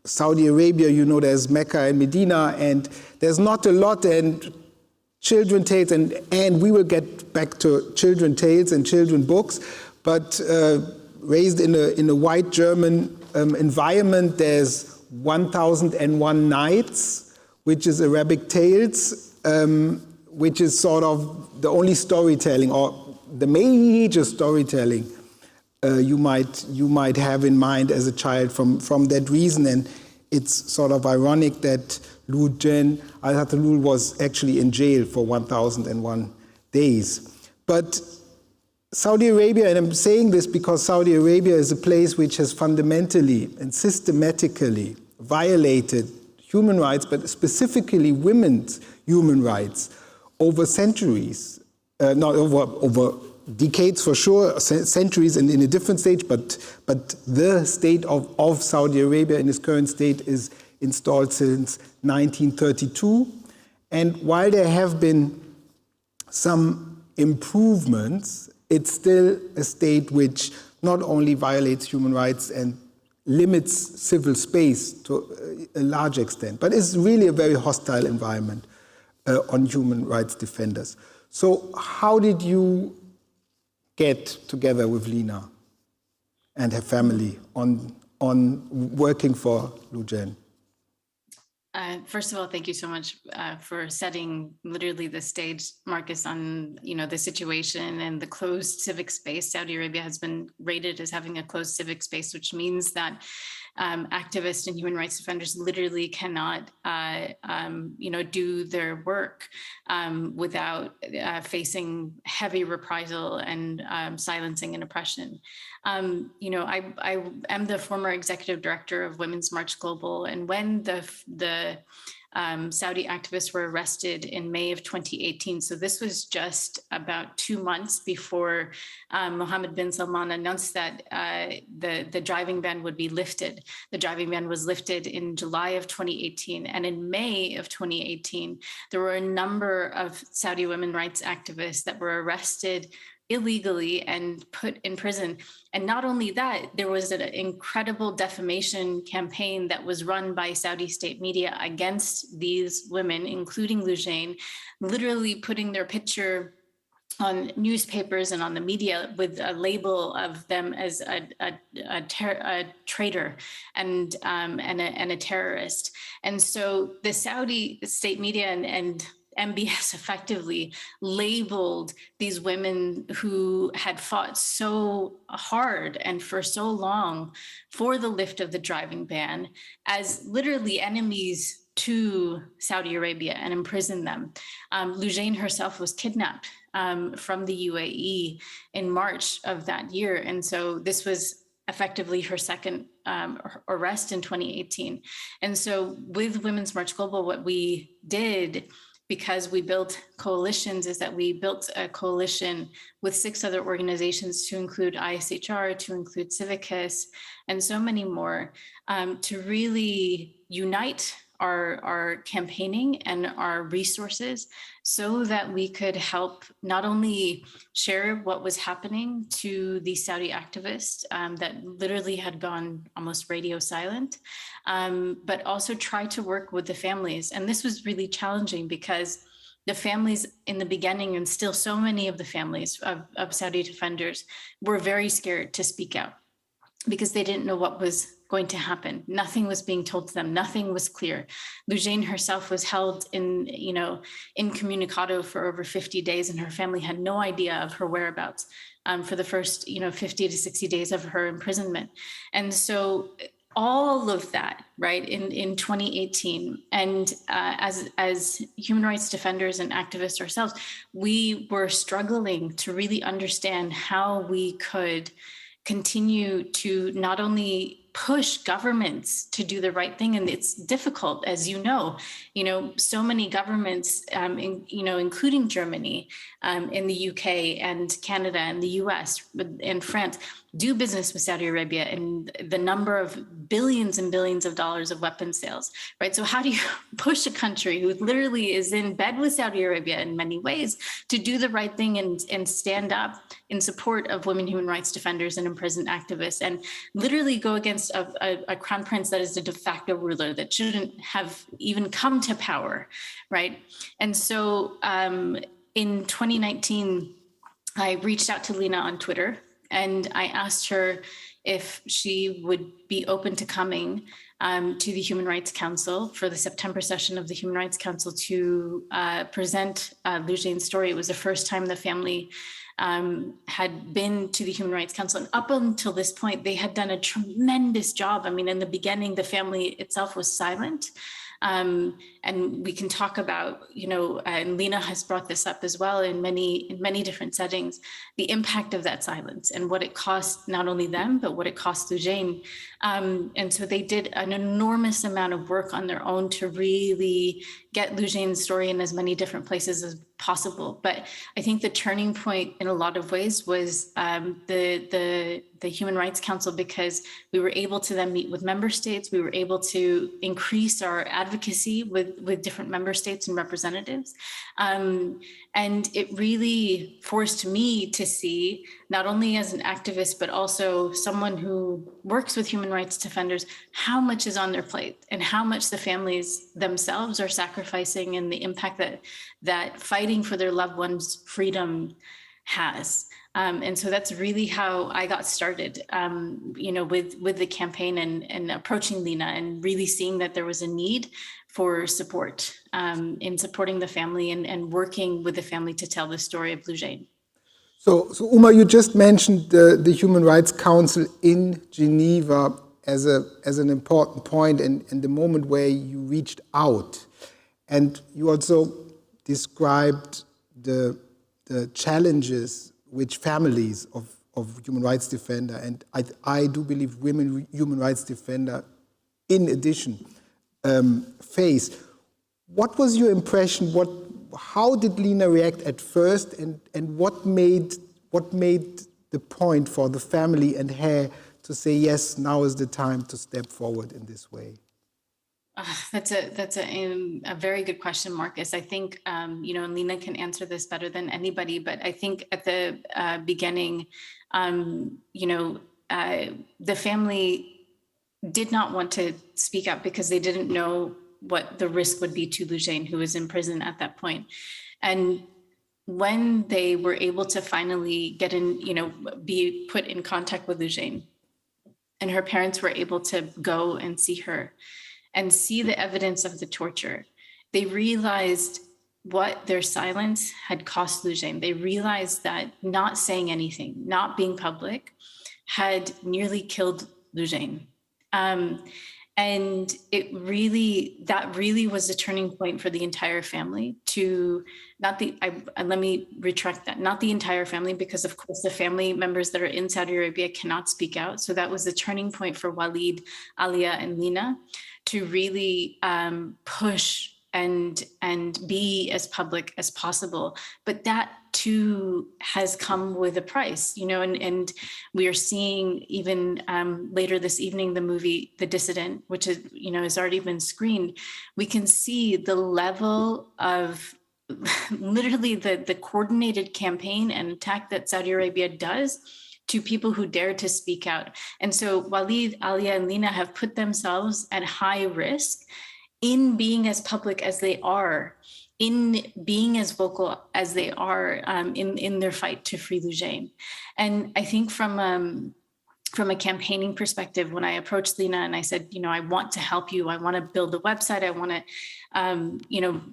Saudi Arabia, you know, there's Mecca and Medina, and there's not a lot, and children tales, and we will get back to children tales and children books, but raised in a white German environment, there's 1001 Nights, which is Arabic tales, which is sort of the only storytelling or the major storytelling you might have in mind as a child from that reason. And it's sort of ironic that Lujain al-Hathloul was actually in jail for 1001 days. But Saudi Arabia, and I'm saying this because Saudi Arabia is a place which has fundamentally and systematically violated human rights, but specifically women's human rights over centuries, not over decades for sure, centuries and in a different stage, but the state of Saudi Arabia in its current state is installed since 1932. And while there have been some improvements, it's still a state which not only violates human rights and limits civil space to a large extent, but is really a very hostile environment on human rights defenders. So how did you get together with Lina and her family on working for Lujain? First of all, thank you so much for setting literally the stage, Markus, on the situation and the closed civic space. Saudi Arabia has been rated as having a closed civic space, which means that activists and human rights defenders literally cannot, do their work without facing heavy reprisal and silencing and oppression. I am the former executive director of Women's March Global, and when the Saudi activists were arrested in May of 2018. So this was just about 2 months before Mohammed bin Salman announced that the driving ban would be lifted. The driving ban was lifted in July of 2018. And in May of 2018, there were a number of Saudi women's rights activists that were arrested illegally and put in prison. And not only that, there was an incredible defamation campaign that was run by Saudi state media against these women, including Lujain, literally putting their picture on newspapers and on the media with a label of them as a traitor and a terrorist. And so the Saudi state media and MBS effectively labeled these women who had fought so hard and for so long for the lift of the driving ban as literally enemies to Saudi Arabia and imprisoned them. Lujain herself was kidnapped from the UAE in March of that year. And so this was effectively her second arrest in 2018. And so with Women's March Global, what we did, because we built coalitions, is that we built a coalition with 6 other organizations to include ISHR, to include Civicus, and so many more, to really unite our campaigning and our resources so that we could help not only share what was happening to the Saudi activists that literally had gone almost radio silent, but also try to work with the families. And this was really challenging because the families in the beginning, and still so many of the families of Saudi defenders, were very scared to speak out because they didn't know what was going to happen. Nothing was being told to them. Nothing was clear. Lujain herself was held incommunicado for over 50 days, and her family had no idea of her whereabouts for the first 50 to 60 days of her imprisonment. And so all of that, right, in 2018, and as human rights defenders and activists ourselves, we were struggling to really understand how we could continue to not only push governments to do the right thing, and it's difficult, as you know, so many governments, including Germany, in the UK and Canada and the US and France, do business with Saudi Arabia and the number of billions and billions of dollars of weapons sales, right? So how do you push a country who literally is in bed with Saudi Arabia in many ways to do the right thing and stand up in support of women human rights defenders and imprisoned activists, and literally go against a crown prince that is the de facto ruler that shouldn't have even come to power, right? And so in 2019, I reached out to Lina on Twitter, and I asked her if she would be open to coming to the Human Rights Council for the September session of the Human Rights Council to present Lujain's story. It was the first time the family had been to the Human Rights Council. And up until this point, they had done a tremendous job. I mean, in the beginning, the family itself was silent. And we can talk about, and Lina has brought this up as well in many different settings, the impact of that silence and what it cost not only them, but what it cost Lujain. And so they did an enormous amount of work on their own to really get Lujain's story in as many different places as possible. But I think the turning point in a lot of ways was the Human Rights Council, because we were able to then meet with member states. We were able to increase our advocacy with different member states and representatives. And it really forced me to see, not only as an activist, but also someone who works with human rights defenders, how much is on their plate and how much the families themselves are sacrificing, and the impact that fighting for their loved ones' freedom has. And so that's really how I got started, with the campaign and approaching Lina and really seeing that there was a need for support in supporting the family and working with the family to tell the story of Lujain. So Uma, you just mentioned the Human Rights Council in Geneva as an important point and the moment where you reached out. And you also described the challenges which families of human rights defender, and I do believe women human rights defender in addition, face. What was your impression? How did Lina react at first, and what made the point for the family and her to say, yes, now is the time to step forward in this way? That's a very good question, Markus. I think, and Lina can answer this better than anybody, but I think at the beginning, the family did not want to speak up because they didn't know what the risk would be to Lujain, who was in prison at that point. And when they were able to finally get in, be put in contact with Lujain, and her parents were able to go and see her and see the evidence of the torture, they realized what their silence had cost Lujain. They realized that not saying anything, not being public, had nearly killed Lujain. And that really was a turning point for the entire family let me retract that, not the entire family, because of course the family members that are in Saudi Arabia cannot speak out. So that was the turning point for Walid, Alia, and Lina to really push and be as public as possible. But that too has come with a price, and we are seeing even later this evening, the movie The Dissident, which is, has already been screened. We can see the level of literally the coordinated campaign and attack that Saudi Arabia does to people who dare to speak out. And so Walid, Alia, and Lina have put themselves at high risk in being as public as they are, in being as vocal as they are in their fight to free Lujain. And I think from a campaigning perspective, when I approached Lina and I said, I want to help you, I want to build a website, I want to,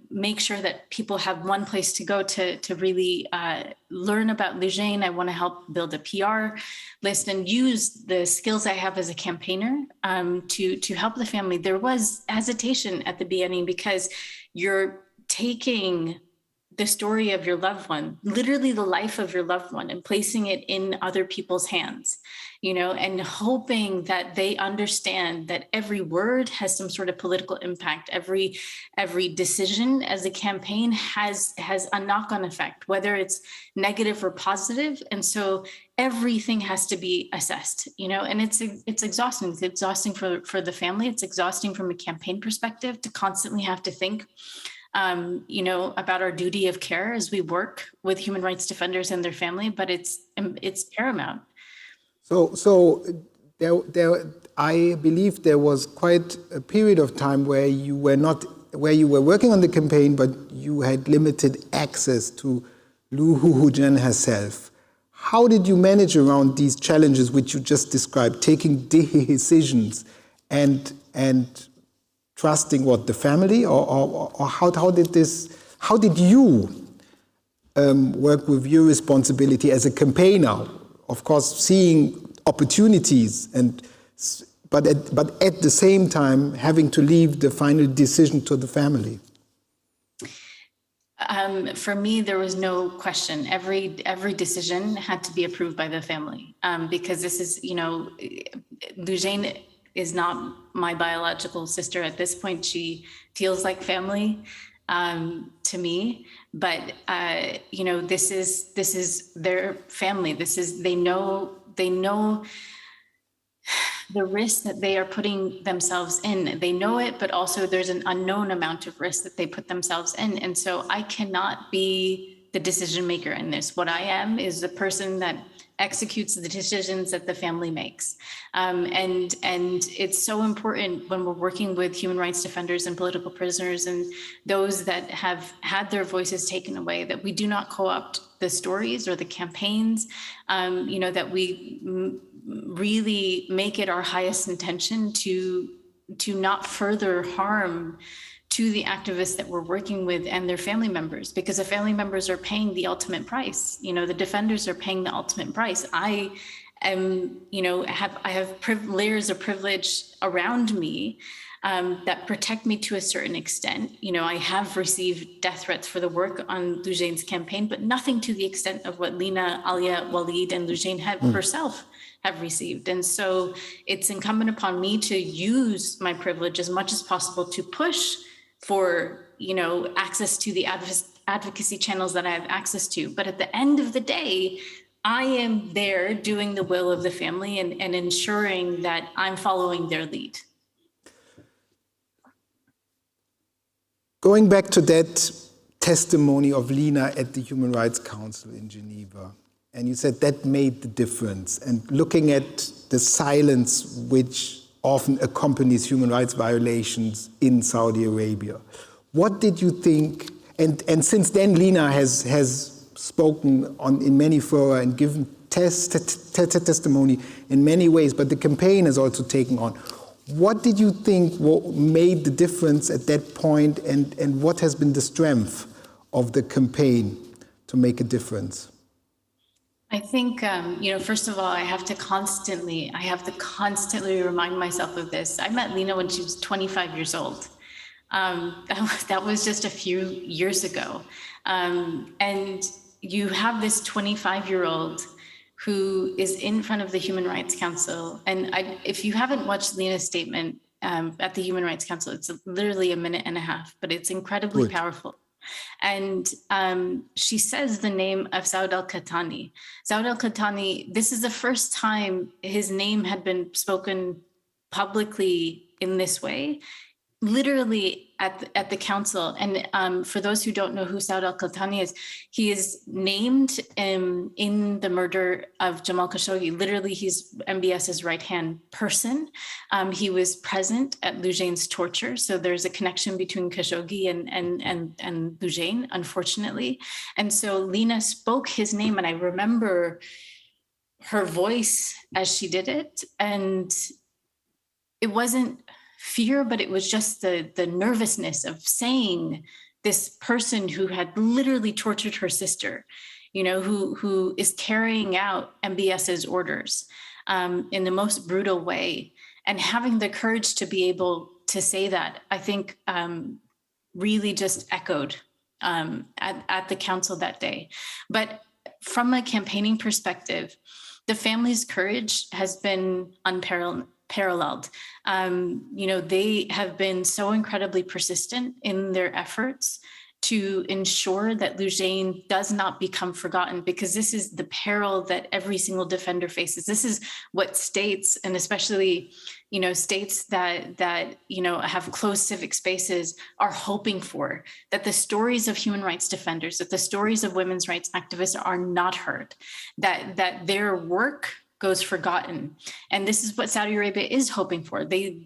make sure that people have one place to go to really learn about Lujain. I want to help build a PR list and use the skills I have as a campaigner to help the family. There was hesitation at the beginning because you're taking the story of your loved one, literally the life of your loved one, and placing it in other people's hands, and hoping that they understand that every word has some sort of political impact. Every decision as a campaign has a knock-on effect, whether it's negative or positive. And so everything has to be assessed, and it's exhausting. It's exhausting for the family. It's exhausting from a campaign perspective to constantly have to think about our duty of care as we work with human rights defenders and their family, but it's paramount. So I believe there was quite a period of time where you were working on the campaign, but you had limited access to Lujain herself. How did you manage around these challenges which you just described, taking decisions and trusting the family, or how did you work with your responsibility as a campaigner? Of course, seeing opportunities and but at the same time having to leave the final decision to the family? For me, there was no question. Every decision had to be approved by the family, because this is, Lujane is not my biological sister at this point. She feels like family to me, but this is their family. They know the risk that they are putting themselves in. They know it, but also there's an unknown amount of risk that they put themselves in. And so I cannot be the decision maker in this. What I am is the person that executes the decisions that the family makes. And it's so important when we're working with human rights defenders and political prisoners and those that have had their voices taken away, that we do not co-opt the stories or the campaigns, that we really make it our highest intention to not further harm to the activists that we're working with and their family members, because the family members are paying the ultimate price. The defenders are paying the ultimate price. I am, I have layers of privilege around me that protect me to a certain extent. I have received death threats for the work on Lujane's campaign, but nothing to the extent of what Lina, Alia, Walid, and Lujane herself have received. And so it's incumbent upon me to use my privilege as much as possible to push for, access to the advocacy channels that I have access to. But at the end of the day, I am there doing the will of the family and ensuring that I'm following their lead. Going back to that testimony of Lina at the Human Rights Council in Geneva, and you said that made the difference. And looking at the silence which often accompanies human rights violations in Saudi Arabia, what did you think? And since then, Lina has spoken in many fora and given testimony in many ways, but the campaign has also taken on. What did you think made the difference at that point, and what has been the strength of the campaign to make a difference? I think, first of all, I have to constantly remind myself of this. I met Lina when she was 25 years old. That was just a few years ago. And you have this 25-year-old who is in front of the Human Rights Council. And if you haven't watched Lina's statement at the Human Rights Council, it's literally a minute and a half, but it's incredibly powerful. And she says the name of Saud al-Qahtani. Saud al-Qahtani, this is the first time his name had been spoken publicly in this way, literally at the council. And for those who don't know who Saud al-Qahtani is, he is named in the murder of Jamal Khashoggi. Literally, he's MBS's right-hand person. He was present at Lujane's torture. So there's a connection between Khashoggi and Lujane, unfortunately. And so Lina spoke his name, and I remember her voice as she did it. And it wasn't fear, but it was just the nervousness of saying this person who had literally tortured her sister, who is carrying out MBS's orders in the most brutal way, and having the courage to be able to say that, I think really just echoed at the council that day. But from a campaigning perspective, the family's courage has been unparalleled. They have been so incredibly persistent in their efforts to ensure that Lujane does not become forgotten, because this is the peril that every single defender faces. This is what states, and especially, states that have closed civic spaces, are hoping for, that the stories of human rights defenders, that the stories of women's rights activists are not heard, that their work goes forgotten. And this is what Saudi Arabia is hoping for. They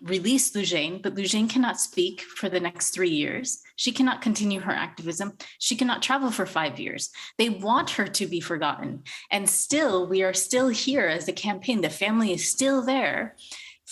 release Lujane, but Lujane cannot speak for the next 3 years. She cannot continue her activism. She cannot travel for 5 years. They want her to be forgotten. And still, we are still here as a campaign. The family is still there,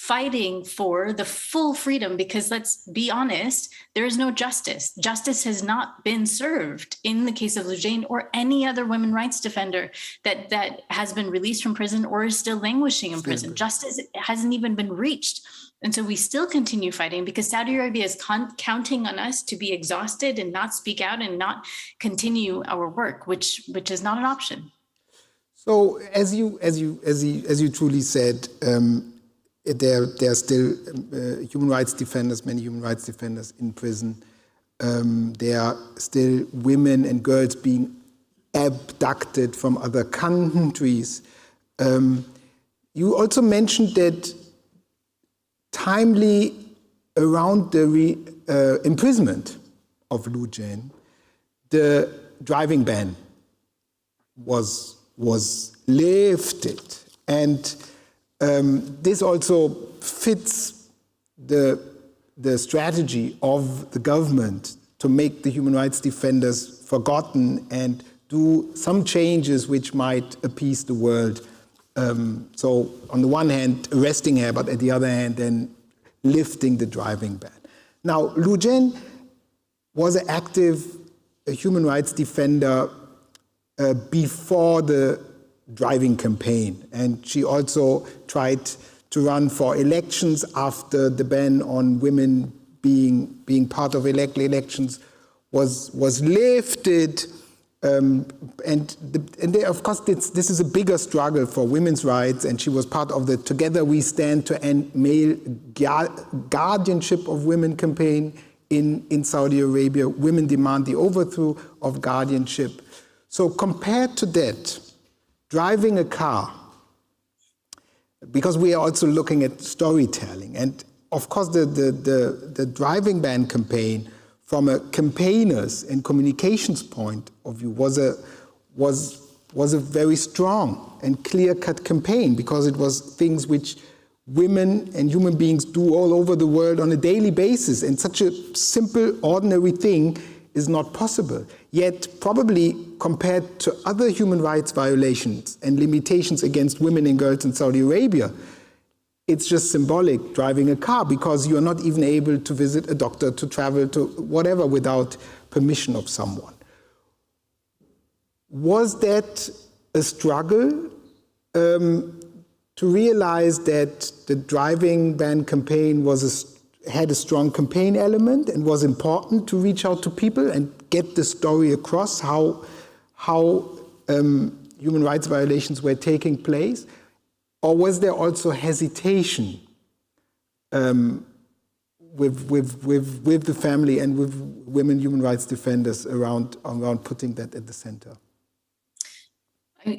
fighting for the full freedom, because let's be honest, there is no justice. Justice has not been served in the case of Lujain or any other women's rights defender that has been released from prison or is still languishing in prison. Justice hasn't even been reached. And so we still continue fighting because Saudi Arabia is counting on us to be exhausted and not speak out and not continue our work, which is not an option. So as you truly said, there are still human rights defenders, many human rights defenders in prison. There are still women and girls being abducted from other countries. You also mentioned that timely around the imprisonment of Lujain, the driving ban was lifted, and this also fits the strategy of the government to make the human rights defenders forgotten and do some changes which might appease the world. So on the one hand, arresting her, but at the other hand, then lifting the driving ban. Now, Lujain was an active human rights defender before the driving campaign, and she also tried to run for elections after the ban on women being part of elections was lifted. And of course, this is a bigger struggle for women's rights, and she was part of the Together We Stand to End Male Guardianship of Women campaign in Saudi Arabia. Women demand the overthrow of guardianship. So compared to that, driving a car, because we are also looking at storytelling, and of course the driving ban campaign from a campaigners and communications point of view was a very strong and clear-cut campaign, because it was things which women and human beings do all over the world on a daily basis, and such a simple, ordinary thing is not possible. Yet probably compared to other human rights violations and limitations against women and girls in Saudi Arabia, it's just symbolic, driving a car, because you're not even able to visit a doctor, to travel to whatever without permission of someone. Was that a struggle to realize that the driving ban campaign had a strong campaign element and was important to reach out to people and get the story across how human rights violations were taking place? Or was there also hesitation with the family and with women human rights defenders around putting that at the center?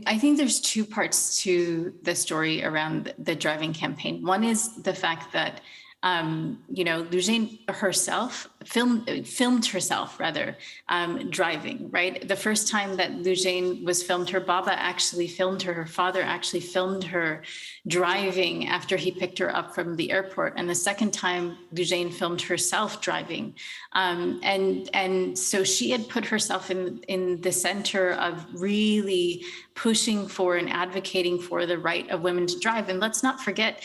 I think there's two parts to the story around the driving campaign. One is the fact that Lujain herself filmed herself driving, right? The first time that Lujain was filmed, her Baba actually filmed her, her father actually filmed her driving after he picked her up from the airport. And the second time Lujain filmed herself driving. And so she had put herself in the center of really pushing for and advocating for the right of women to drive. And let's not forget,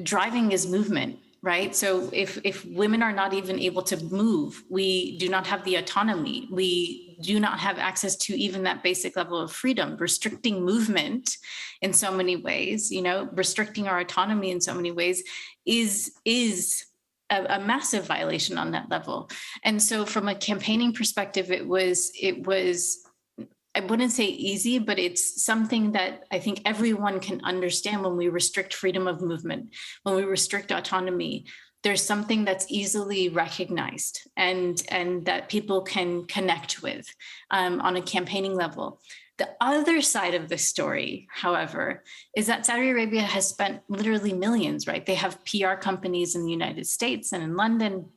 driving is movement, right? So if women are not even able to move, we do not have the autonomy. We do not have access to even that basic level of freedom. Restricting movement in so many ways, restricting our autonomy in so many ways is a massive violation on that level. And so from a campaigning perspective, it was I wouldn't say easy, but it's something that I think everyone can understand. When we restrict freedom of movement, when we restrict autonomy, there's something that's easily recognized and that people can connect with on a campaigning level. The other side of the story, however, is that Saudi Arabia has spent literally millions, right? They have PR companies in the United States and in London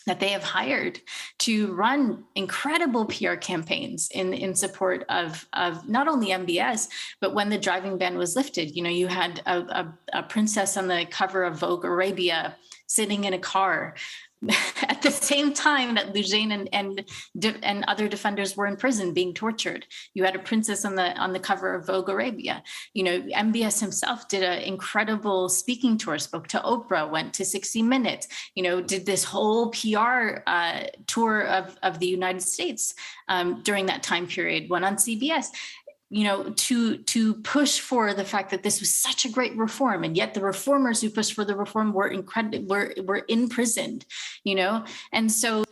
that they have hired to run incredible PR campaigns in support of not only MBS, but when the driving ban was lifted, you had a princess on the cover of Vogue Arabia sitting in a car at the same time that Lujain and other defenders were in prison being tortured. You had a princess on the cover of Vogue Arabia. You know, MBS himself did an incredible speaking tour, spoke to Oprah, went to 60 Minutes, you know, did this whole PR tour of the United States during that time period, went on CBS. You know, to push for the fact that this was such a great reform, and yet the reformers who pushed for the reform were imprisoned, you know, and so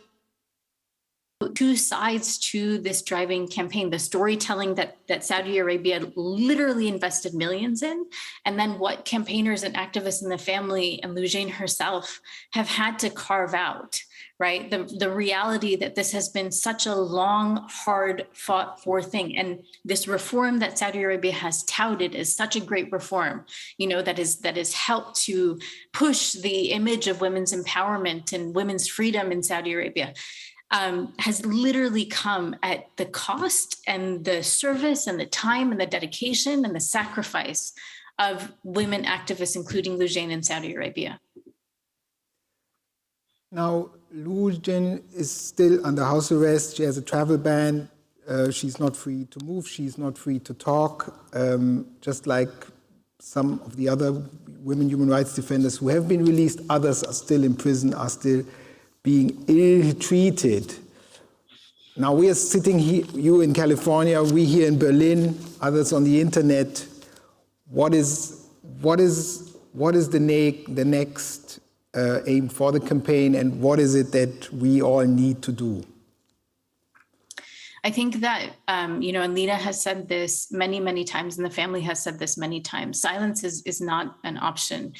two sides to this driving campaign: the storytelling that Saudi Arabia literally invested millions in, and then what campaigners and activists in the family and Lujain herself have had to carve out. Right, the reality that this has been such a long, hard fought for thing, and this reform that Saudi Arabia has touted as such a great reform, you know, that has helped to push the image of women's empowerment and women's freedom in Saudi Arabia, has literally come at the cost and the service and the time and the dedication and the sacrifice of women activists, including Lujain in Saudi Arabia. Now, Lujain is still under house arrest. She has a travel ban. She's not free to move. She's not free to talk. Just like some of the other women human rights defenders who have been released, others are still in prison, are still being ill-treated. Now, we are sitting here, you in California, we here in Berlin, others on the internet. What is the next aim for the campaign, and what is it that we all need to do? I think that, you know, and Lina has said this many, many times, and the family has said this many times, silence is not an option.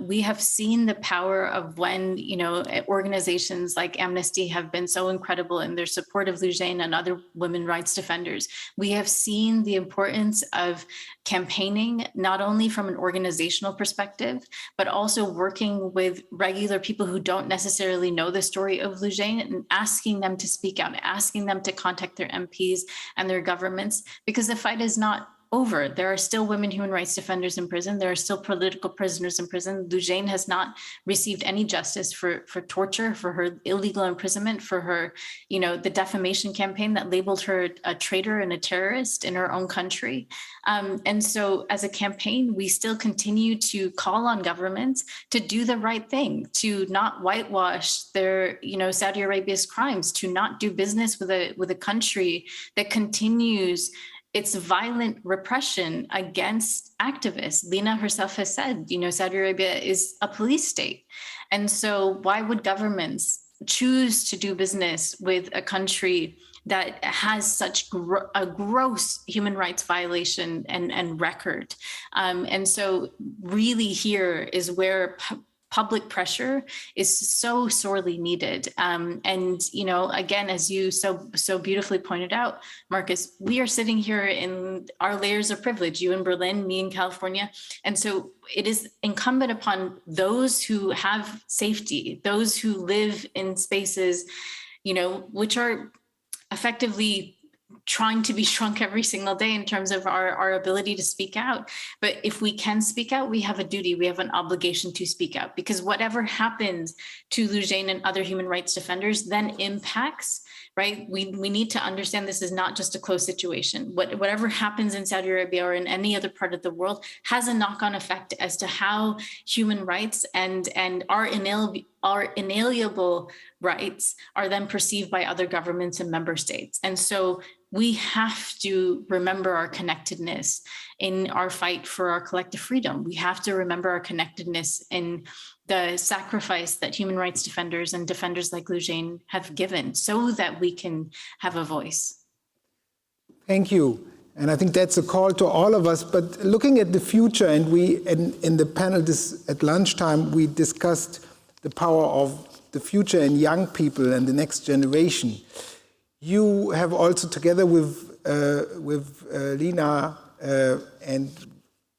We have seen the power of when, you know, organizations like Amnesty have been so incredible in their support of Lujain and other women rights defenders. We have seen the importance of campaigning, not only from an organizational perspective, but also working with regular people who don't necessarily know the story of Lujain and asking them to speak out, asking them to contact their MPs and their governments, because the fight is not over. There are still women human rights defenders in prison. There are still political prisoners in prison. Lujain has not received any justice for torture, for her illegal imprisonment, for her, you know, the defamation campaign that labeled her a traitor and a terrorist in her own country. And so as a campaign, we still continue to call on governments to do the right thing, to not whitewash their, you know, Saudi Arabia's crimes, to not do business with a country that continues its violent repression against activists. Lina herself has said, you know, Saudi Arabia is a police state. And so why would governments choose to do business with a country that has such a gross human rights violation and record? And so really here is where public pressure is so sorely needed. And, you know, again, as you so beautifully pointed out, Markus, we are sitting here in our layers of privilege, you in Berlin, me in California. And so it is incumbent upon those who have safety, those who live in spaces, you know, which are effectively trying to be shrunk every single day in terms of our ability to speak out. But if we can speak out, we have a duty, we have an obligation to speak out, because whatever happens to Lujain and other human rights defenders then impacts, right? We need to understand this is not just a closed situation. Whatever happens in Saudi Arabia or in any other part of the world has a knock-on effect as to how human rights and our inalienable rights are then perceived by other governments and member states. And so we have to remember our connectedness in our fight for our collective freedom. We have to remember our connectedness in the sacrifice that human rights defenders and defenders like Lujain have given so that we can have a voice. Thank you. And I think that's a call to all of us. But looking at the future, and we in the panel at lunchtime, we discussed the power of the future in young people and the next generation. You have also, together with Lina, and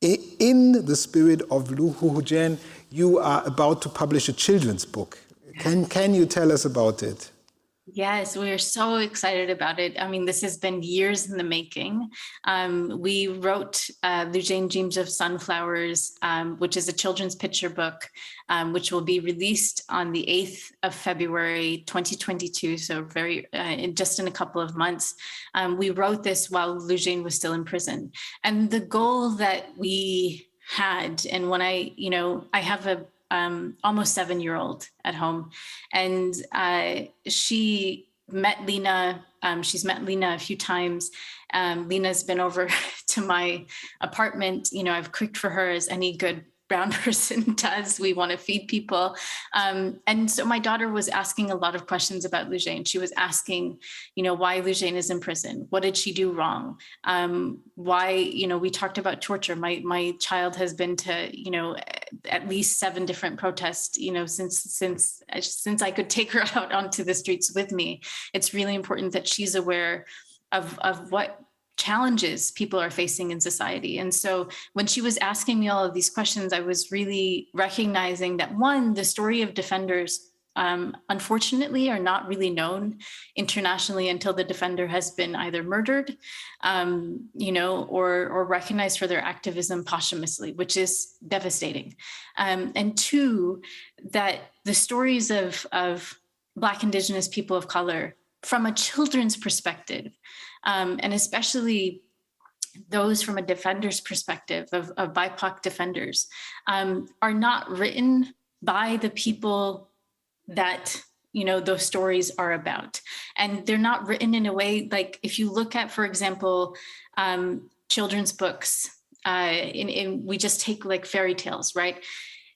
in the spirit of Lujain, you are about to publish a children's book. Can you tell us about it? Yes, we are so excited about it. I mean, this has been years in the making. We wrote Lujane Dreams of Sunflowers, which is a children's picture book, which will be released on the 8th of February, 2022. So just in a couple of months. We wrote this while Lujane was still in prison. And the goal that we had, and when I have a almost 7-year-old at home, and she met Lina. She's met Lina a few times. Lina's been over to my apartment. I've cooked for her as any good brown person does. We want to feed people. And so my daughter was asking a lot of questions about Lujane. She was asking, why Lujane is in prison. What did she do wrong? Why, we talked about torture. My child has been to, at least 7 different protests, since I could take her out onto the streets with me. It's really important that she's aware of what challenges people are facing in society. And so when she was asking me all of these questions, I was really recognizing that, one, the story of defenders unfortunately are not really known internationally until the defender has been either murdered, or recognized for their activism posthumously, which is devastating. And 2, that the stories of Black, Indigenous people of color from a children's perspective, and especially those from a defender's perspective of BIPOC defenders, are not written by the people that those stories are about. And they're not written in a way, like if you look at, for example, children's books, we just take like fairy tales, right?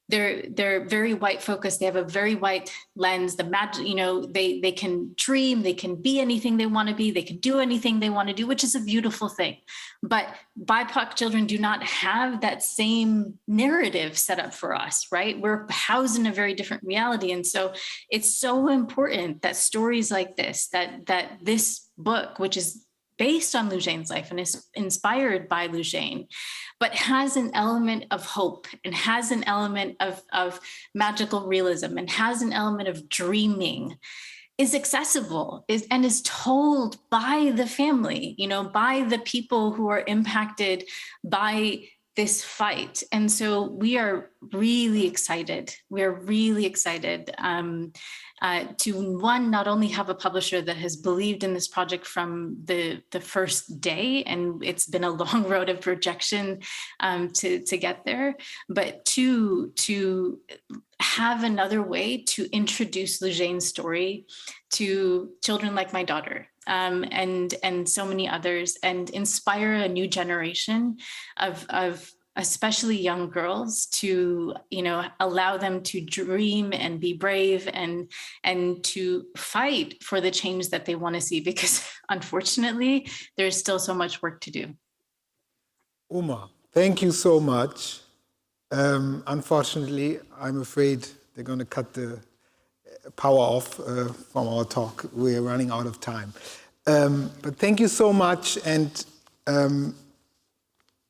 They're very white focused. They have a very white lens. The magic, they can dream, they can be anything they want to be, they can do anything they want to do, which is a beautiful thing. But BIPOC children do not have that same narrative set up for us, right? We're housed in a very different reality. And so it's so important that stories like this, that this book, which is based on Lujane's life and is inspired by Lujane, but has an element of hope and has an element of magical realism and has an element of dreaming, is accessible, and is told by the family, by the people who are impacted by this fight. And so we are really excited. We're really excited to, one, not only have a publisher that has believed in this project from the first day, and it's been a long road of rejection to get there, but 2, to have another way to introduce Lujane's story to children like my daughter, and so many others, and inspire a new generation of especially young girls to, allow them to dream and be brave and to fight for the change that they want to see, because unfortunately, there's still so much work to do. Uma, thank you so much. Unfortunately, I'm afraid they're going to cut the power off from our talk. We're running out of time. But thank you so much, and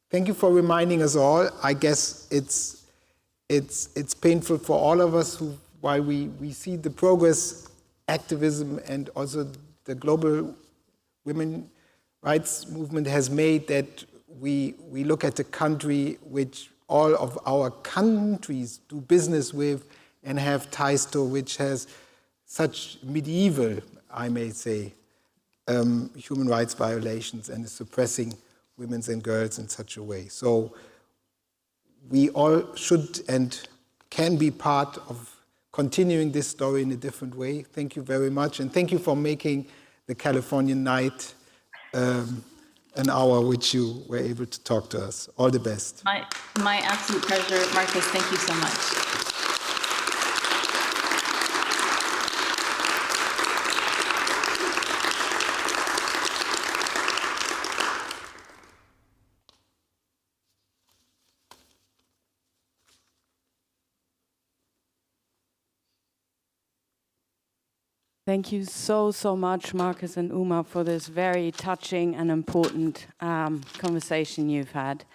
thank you for reminding us all. I guess it's painful for all of us while we see the progress, activism, and also the global women rights movement has made, that we look at a country which all of our countries do business with and have ties to, which has such medieval, I may say, human rights violations and is suppressing women and girls in such a way. So we all should and can be part of continuing this story in a different way. Thank you very much, and thank you for making the Californian night an hour which you were able to talk to us. All the best. My absolute pleasure, Markus. Thank you so much. Thank you so much, Markus and Uma, for this very touching and important conversation you've had.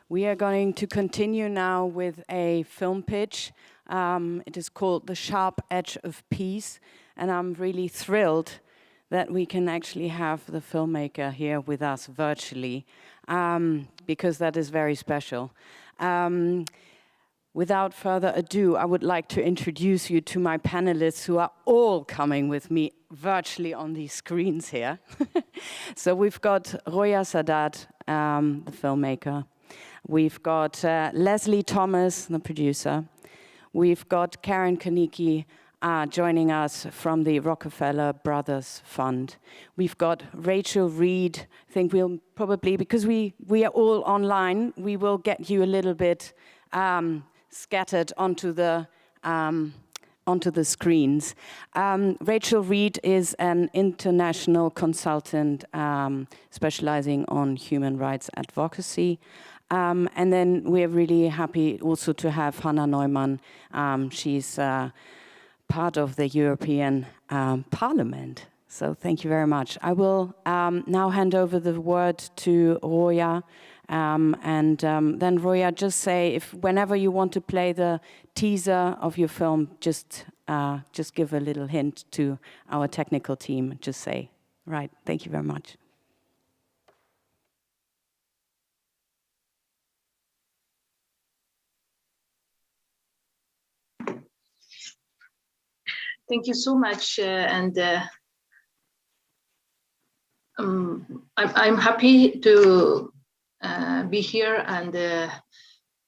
We are going to continue now with a film pitch. It is called The Sharp Edge of Peace, and I'm really thrilled that we can actually have the filmmaker here with us virtually, because that is very special. Without further ado, I would like to introduce you to my panelists who are all coming with me virtually on these screens here. So we've got Roya Sadat, the filmmaker. We've got Leslie Thomas, the producer. We've got Karen Kaniki joining us from the Rockefeller Brothers Fund. We've got Rachel Reed. I think we'll probably, because we are all online, we will get you a little bit scattered onto the screens. Rachel Reed is an international consultant specializing on human rights advocacy. And then we're really happy also to have Hannah Neumann. She's part of the European Parliament. So thank you very much. I will now hand over the word to Roya. And then Roya, just say, if whenever you want to play the teaser of your film, just give a little hint to our technical team. Just say, right, thank you very much. Thank you so much, and I'm happy to be here, and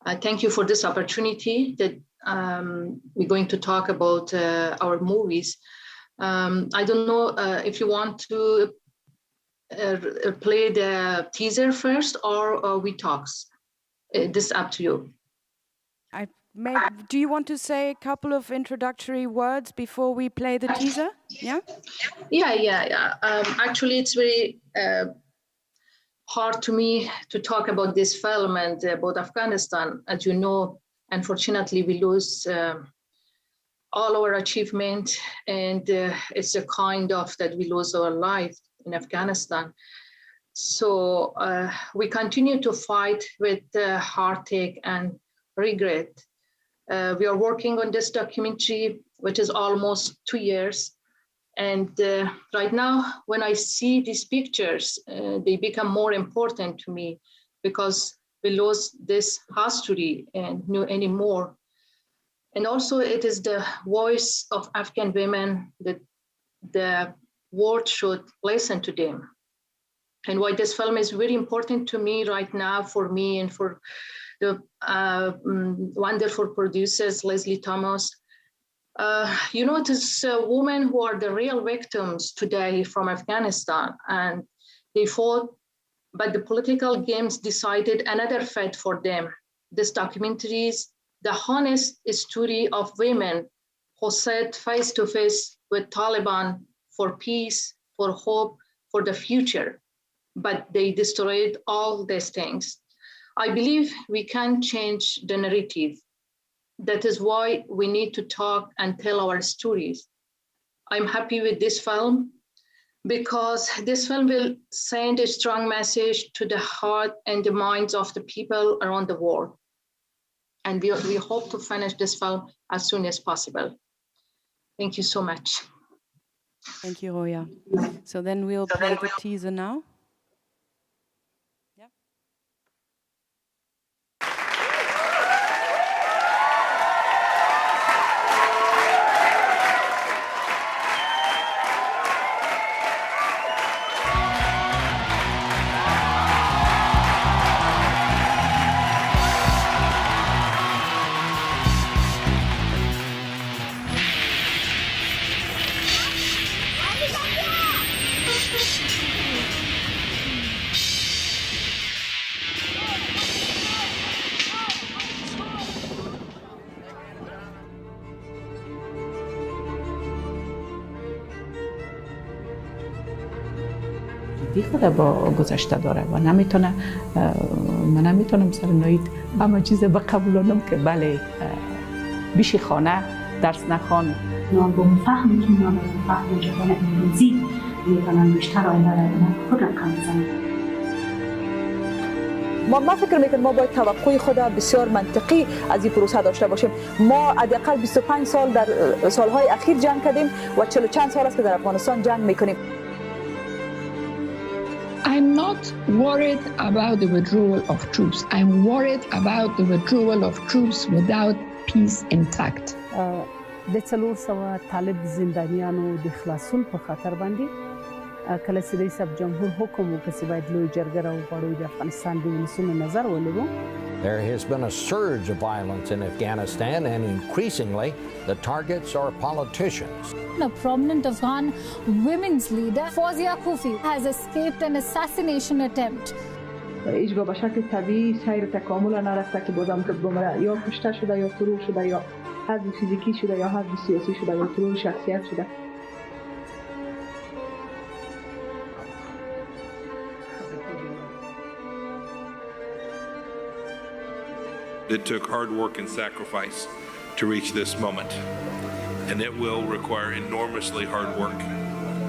I thank you for this opportunity that we're going to talk about our movies. I don't know if you want to play the teaser first or we talks. This is up to you. Do you want to say a couple of introductory words before we play the teaser? Yeah? Yeah. Actually, it's very hard to me to talk about this film and about Afghanistan. As you know, unfortunately, we lose all our achievement, and it's a kind of that we lose our life in Afghanistan. So we continue to fight with heartache and regret. We are working on this documentary, which is almost 2 years. And right now, when I see these pictures, they become more important to me because we lost this history and know anymore. And also it is the voice of Afghan women that the world should listen to them. And why this film is very important to me right now, for me and for the wonderful producers, Leslie Thomas. You know, it is women who are the real victims today from Afghanistan, and they fought, but the political games decided another fate for them. This documentary is the honest story of women who sat face to face with Taliban for peace, for hope, for the future, but they destroyed all these things. I believe we can change the narrative. That is why we need to talk and tell our stories. I'm happy with this film because this film will send a strong message to the heart and the minds of the people around the world. And we hope to finish this film as soon as possible. Thank you so much. Thank you, Roya. So then we'll play the teaser now. بیخوده با گذشته داره و نمیتونه من نمیتونم سر نوید همه چیز بقبولانم که بله بیشی خانه درس نخوان نام فهم که نام فهم جوان امروزی میتونن بیشتر آینده را خود رقم بزنن ما فکر میکنم ما باید توقع خود بسیار منطقی از این پروسه داشته باشیم. ما حداقل 25 سال در سالهای اخیر جنگ کردیم و 40 چند سال است که در افغانستان جنگ میکنیم. I'm not worried about the withdrawal of troops. I'm worried about the withdrawal of troops without peace intact. د 400 طالب زندانیانو د خلاصون په خاطر باندې کله چې رئیس جمهور حکم وکړ چې باید لوی جرګه راوغواړو د افغانستان د ولسونو نظر ولرو. There has been a surge of violence in Afghanistan, and increasingly the targets are politicians. A prominent Afghan women's leader, Fawzia Khufi, has escaped an assassination attempt. اجبا به شکل طبیعی سیر تکامل نرفته که بازم که بمره یا کشته شده یا ترور شده یا حزب فیزیکی شده یا حزب سیاسی شده یا ترور شخصیت شده. It took hard work and sacrifice to reach this moment, and it will require enormously hard work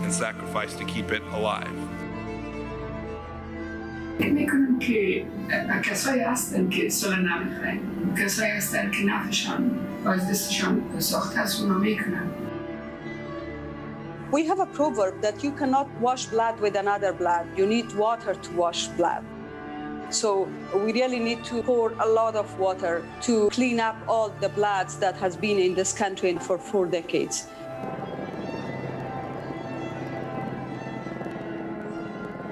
and sacrifice to keep it alive. میکنم که کسایی هستن که اصلا نمیخواین، کسایی هستن که نفسشان از دستشان ساخته است اونا میکنن. We have a proverb that you cannot wash blood with another blood. You need water to wash blood. So we really need to pour a lot of water to clean up all the bloods that has been in this country for 4 decades.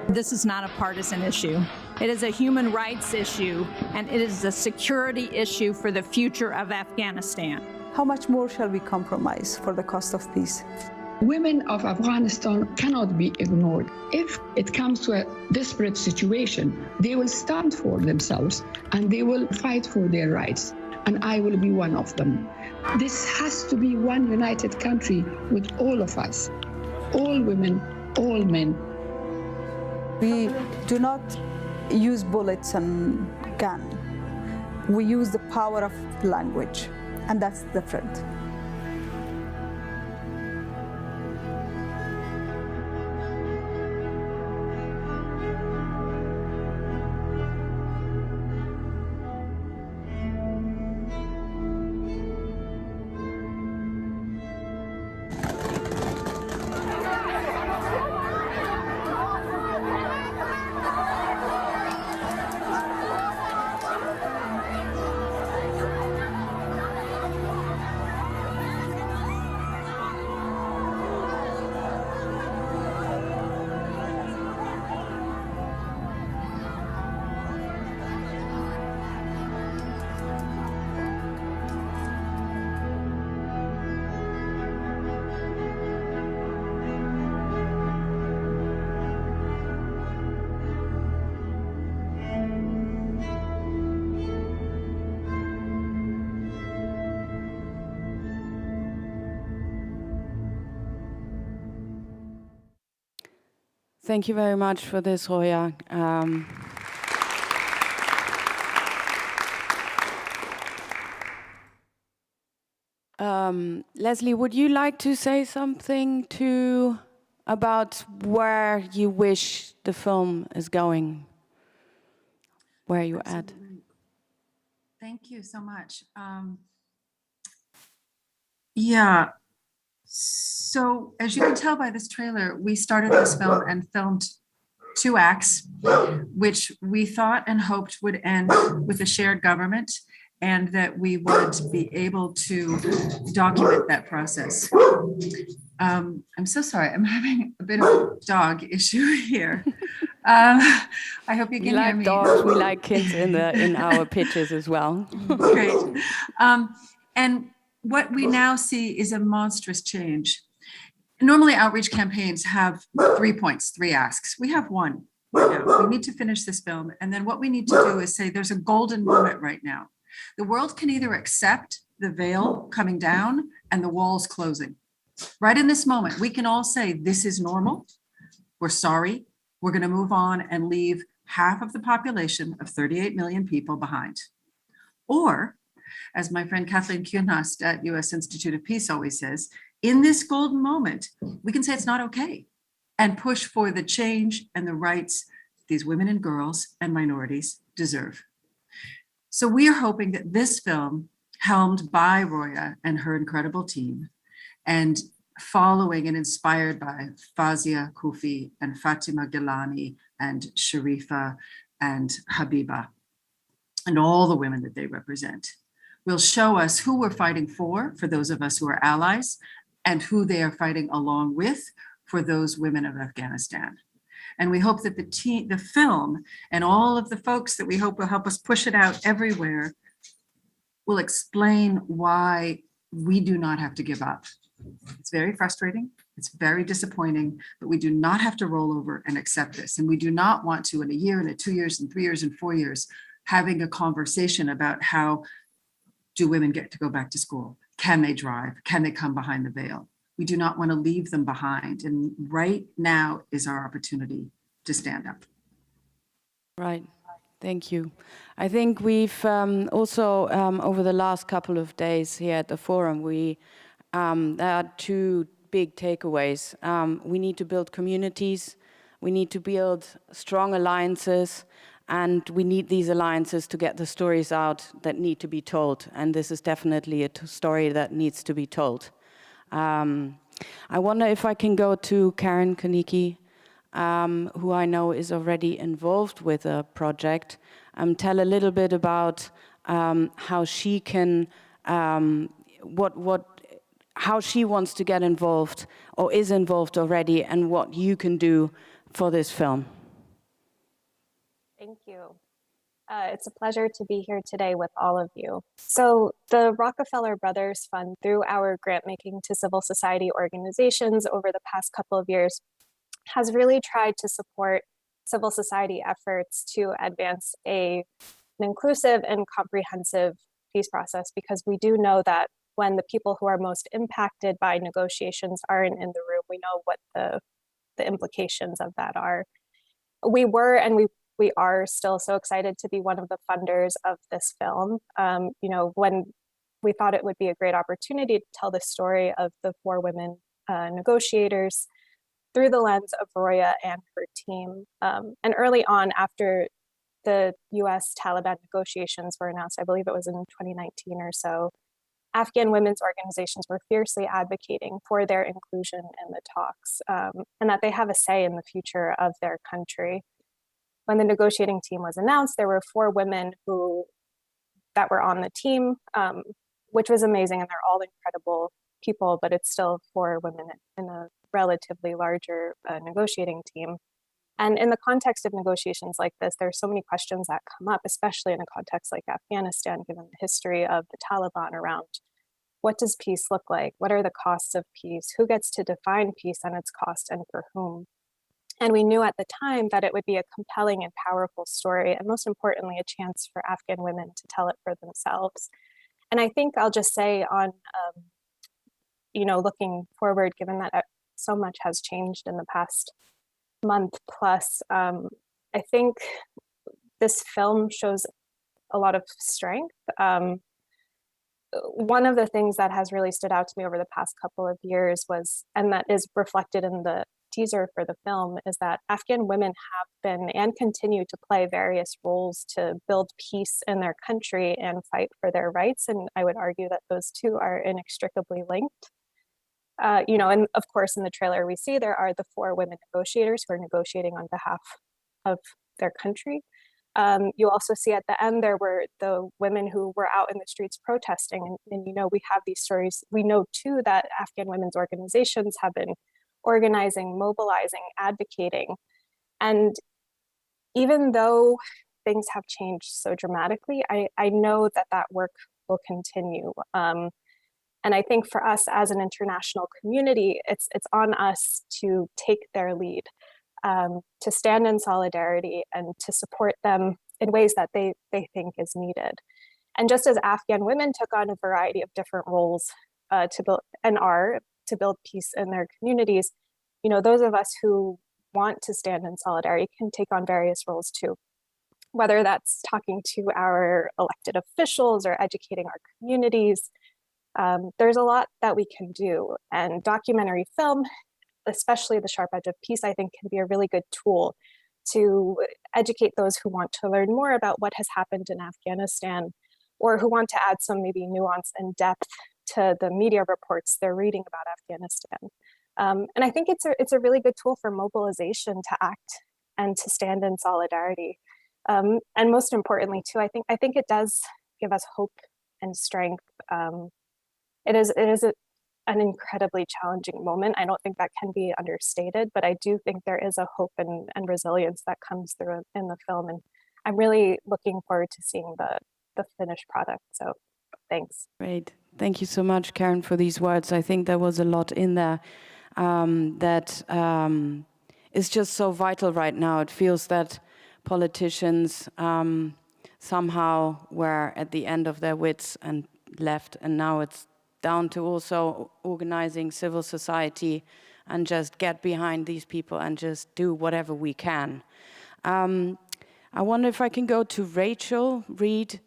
This is not a partisan issue. It is a human rights issue, and it is a security issue for the future of Afghanistan. How much more shall we compromise for the cost of peace? Women of Afghanistan cannot be ignored. If it comes to a desperate situation, they will stand for themselves and they will fight for their rights. And I will be one of them. This has to be one united country with all of us, all women, all men. We do not use bullets and gun. We use the power of language, and that's different. Thank you very much for this, Roya. Leslie, would you like to say something about where you wish the film is going? Where you at? Thank you so much. Yeah. So, as you can tell by this trailer, we started this film and filmed 2 acts, which we thought and hoped would end with a shared government and that we would be able to document that process. I'm so sorry, I'm having a bit of a dog issue here. I hope you can hear me. We like dogs, we like kids in our pitches as well. Great. And what we now see is a monstrous change. Normally, outreach campaigns have 3 points, 3 asks. We have 1 right now. We need to finish this film. And then what we need to do is say there's a golden moment right now. The world can either accept the veil coming down and the walls closing. Right in this moment, we can all say this is normal. We're sorry. We're going to move on and leave half of the population of 38 million people behind. Or, as my friend Kathleen Kuhnhast at U.S. Institute of Peace always says, in this golden moment, we can say it's not okay and push for the change and the rights these women and girls and minorities deserve. So we are hoping that this film, helmed by Roya and her incredible team, and following and inspired by Fazia Kufi and Fatima Gilani and Sharifa and Habiba and all the women that they represent, will show us who we're fighting for those of us who are allies, and who they are fighting along with for those women of Afghanistan. And we hope that the film and all of the folks that we hope will help us push it out everywhere will explain why we do not have to give up. It's very frustrating. It's very disappointing, but we do not have to roll over and accept this. And we do not want to, in a year, and in 2 years, and 3 years, and 4 years, having a conversation about how do women get to go back to school? Can they drive? Can they come behind the veil? We do not want to leave them behind. And right now is our opportunity to stand up. Right. Thank you. I think we've also, over the last couple of days here at the forum, there are two big takeaways. We need to build communities. We need to build strong alliances. And we need these alliances to get the stories out that need to be told. And this is definitely a story that needs to be told. I wonder if I can go to Karen Konicki, who I know is already involved with a project, tell a little bit about how she can, how she wants to get involved or is involved already, and what you can do for this film. Thank you. It's a pleasure to be here today with all of you. So the Rockefeller Brothers Fund, through our grant making to civil society organizations over the past couple of years, has really tried to support civil society efforts to advance an inclusive and comprehensive peace process, because we do know that when the people who are most impacted by negotiations aren't in the room, we know what the implications of that are. We were, and we are still so excited to be one of the funders of this film. You know, when we thought it would be a great opportunity to tell the story of the 4 women negotiators through the lens of Roya and her team. And early on, after the US Taliban negotiations were announced, I believe it was in 2019 or so, Afghan women's organizations were fiercely advocating for their inclusion in the talks, and that they have a say in the future of their country. When the negotiating team was announced, there were 4 women that were on the team, which was amazing, and they're all incredible people, but it's still 4 women in a relatively larger negotiating team. And in the context of negotiations like this, there are so many questions that come up, especially in a context like Afghanistan, given the history of the Taliban around what does peace look like? What are the costs of peace? Who gets to define peace and its cost, and for whom? And we knew at the time that it would be a compelling and powerful story, and most importantly, a chance for Afghan women to tell it for themselves. And I think I'll just say on, you know, looking forward, given that so much has changed in the past month plus, I think this film shows a lot of strength. One of the things that has really stood out to me over the past couple of years was, and that is reflected in the teaser for the film, is that Afghan women have been and continue to play various roles to build peace in their country and fight for their rights. And I would argue that those two are inextricably linked. You know, and of course, in the trailer we see there are the 4 women negotiators who are negotiating on behalf of their country. You also see at the end there were the women who were out in the streets protesting, and you know, we have these stories. We know too that Afghan women's organizations have been organizing, mobilizing, advocating, and even though things have changed so dramatically, I know that that work will continue. And I think for us as an international community, it's on us to take their lead, to stand in solidarity and to support them in ways that they think is needed. And just as Afghan women took on a variety of different roles to build peace in their communities, you know, those of us who want to stand in solidarity can take on various roles too, whether that's talking to our elected officials or educating our communities. There's a lot that we can do, and documentary film, especially The Sharp Edge of Peace, I think can be a really good tool to educate those who want to learn more about what has happened in Afghanistan, or who want to add some maybe nuance and depth to the media reports they're reading about Afghanistan. And I think it's a really good tool for mobilization to act and to stand in solidarity. And most importantly, too, I think it does give us hope and strength. It is an incredibly challenging moment. I don't think that can be understated, but I do think there is a hope and resilience that comes through in the film. And I'm really looking forward to seeing the finished product. So thanks. Great. Thank you so much, Karen, for these words. I think there was a lot in there that is just so vital right now. It feels that politicians somehow were at the end of their wits and left, and now it's down to also organizing civil society and just get behind these people and just do whatever we can. I wonder if I can go to Rachel Reed.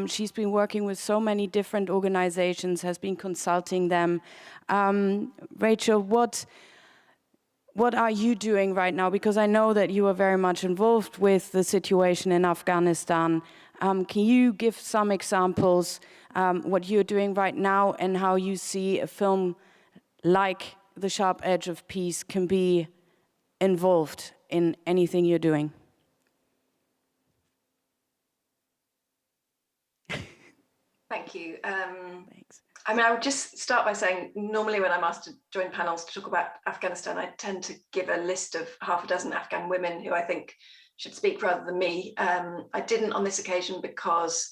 She's been working with so many different organizations, has been consulting them. Rachel, what are you doing right now? Because I know that you are very much involved with the situation in Afghanistan. Can you give some examples what you're doing right now and how you see a film like The Sharp Edge of Peace can be involved in anything you're doing? Thank you. Thanks. I mean, I would just start by saying, normally when I'm asked to join panels to talk about Afghanistan, I tend to give a list of half a dozen Afghan women who I think should speak rather than me. I didn't on this occasion because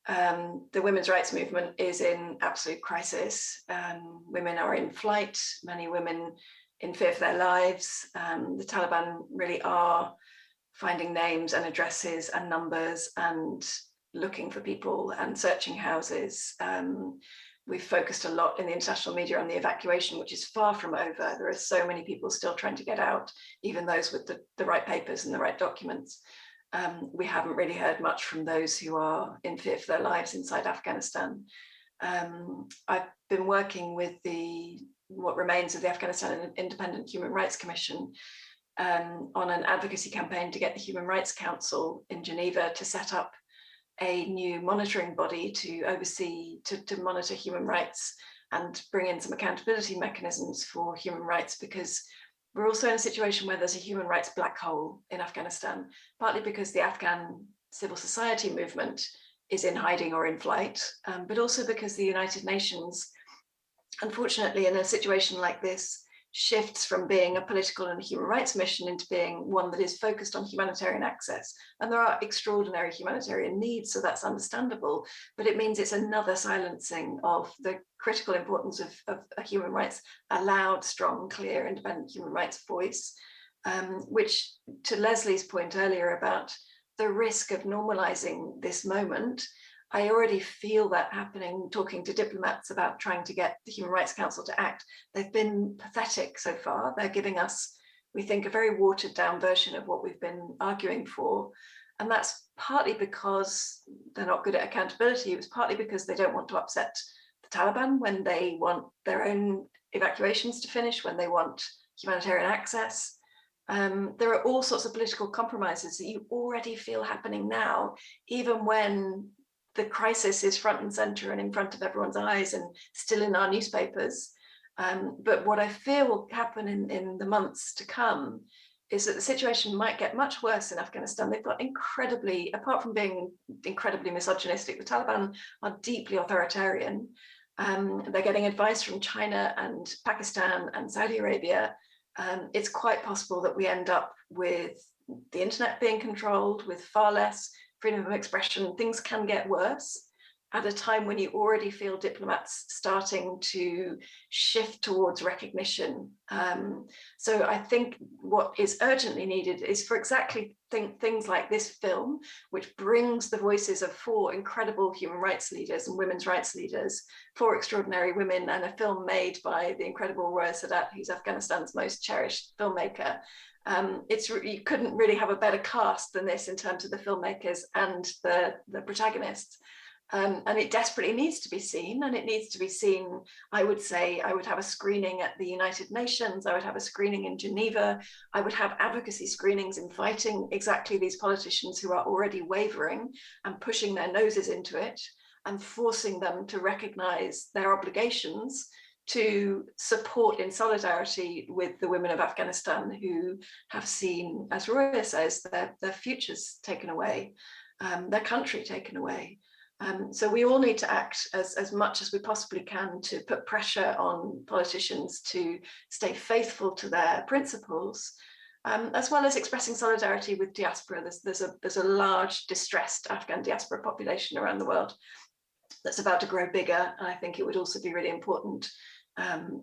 the women's rights movement is in absolute crisis. Women are in flight, many women in fear for their lives. The Taliban really are finding names and addresses and numbers and looking for people and searching houses. We've focused a lot in the international media on the evacuation, which is far from over. There are so many people still trying to get out, even those with the right papers and the right documents. We haven't really heard much from those who are in fear for their lives inside Afghanistan. I've been working with what remains of the Afghanistan Independent Human Rights Commission on an advocacy campaign to get the Human Rights Council in Geneva to set up a new monitoring body to oversee, to monitor human rights and bring in some accountability mechanisms for human rights, because we're also in a situation where there's a human rights black hole in Afghanistan, partly because the Afghan civil society movement is in hiding or in flight, but also because the United Nations, unfortunately, in a situation like this, shifts from being a political and human rights mission into being one that is focused on humanitarian access. And there are extraordinary humanitarian needs, so that's understandable, but it means it's another silencing of the critical importance of human rights, a loud, strong, clear, independent human rights voice, which, to Leslie's point earlier about the risk of normalizing this moment, I already feel that happening, talking to diplomats about trying to get the Human Rights Council to act. They've been pathetic so far. They're giving us, we think, a very watered down version of what we've been arguing for. And that's partly because they're not good at accountability. It was partly because they don't want to upset the Taliban when they want their own evacuations to finish, when they want humanitarian access. There are all sorts of political compromises that you already feel happening now, even when the crisis is front and center and in front of everyone's eyes and still in our newspapers. But what I fear will happen in the months to come is that the situation might get much worse in Afghanistan. They've got incredibly, apart from being incredibly misogynistic, the Taliban are deeply authoritarian. They're getting advice from China and Pakistan and Saudi Arabia. It's quite possible that we end up with the internet being controlled, with far less freedom of expression. Things can get worse at a time when you already feel diplomats starting to shift towards recognition. So I think what is urgently needed is for exactly things like this film, which brings the voices of 4 incredible human rights leaders and women's rights leaders, 4 extraordinary women, and a film made by the incredible Roya Sadat, who's Afghanistan's most cherished filmmaker. You couldn't really have a better cast than this in terms of the filmmakers and the protagonists. And it desperately needs to be seen, and it needs to be seen, I would say, I would have a screening at the United Nations, I would have a screening in Geneva, I would have advocacy screenings inviting exactly these politicians who are already wavering and pushing their noses into it and forcing them to recognize their obligations to support in solidarity with the women of Afghanistan who have seen, as Roya says, their futures taken away, their country taken away. So we all need to act as much as we possibly can to put pressure on politicians to stay faithful to their principles, as well as expressing solidarity with diaspora. There's a large distressed Afghan diaspora population around the world that's about to grow bigger, and I think it would also be really important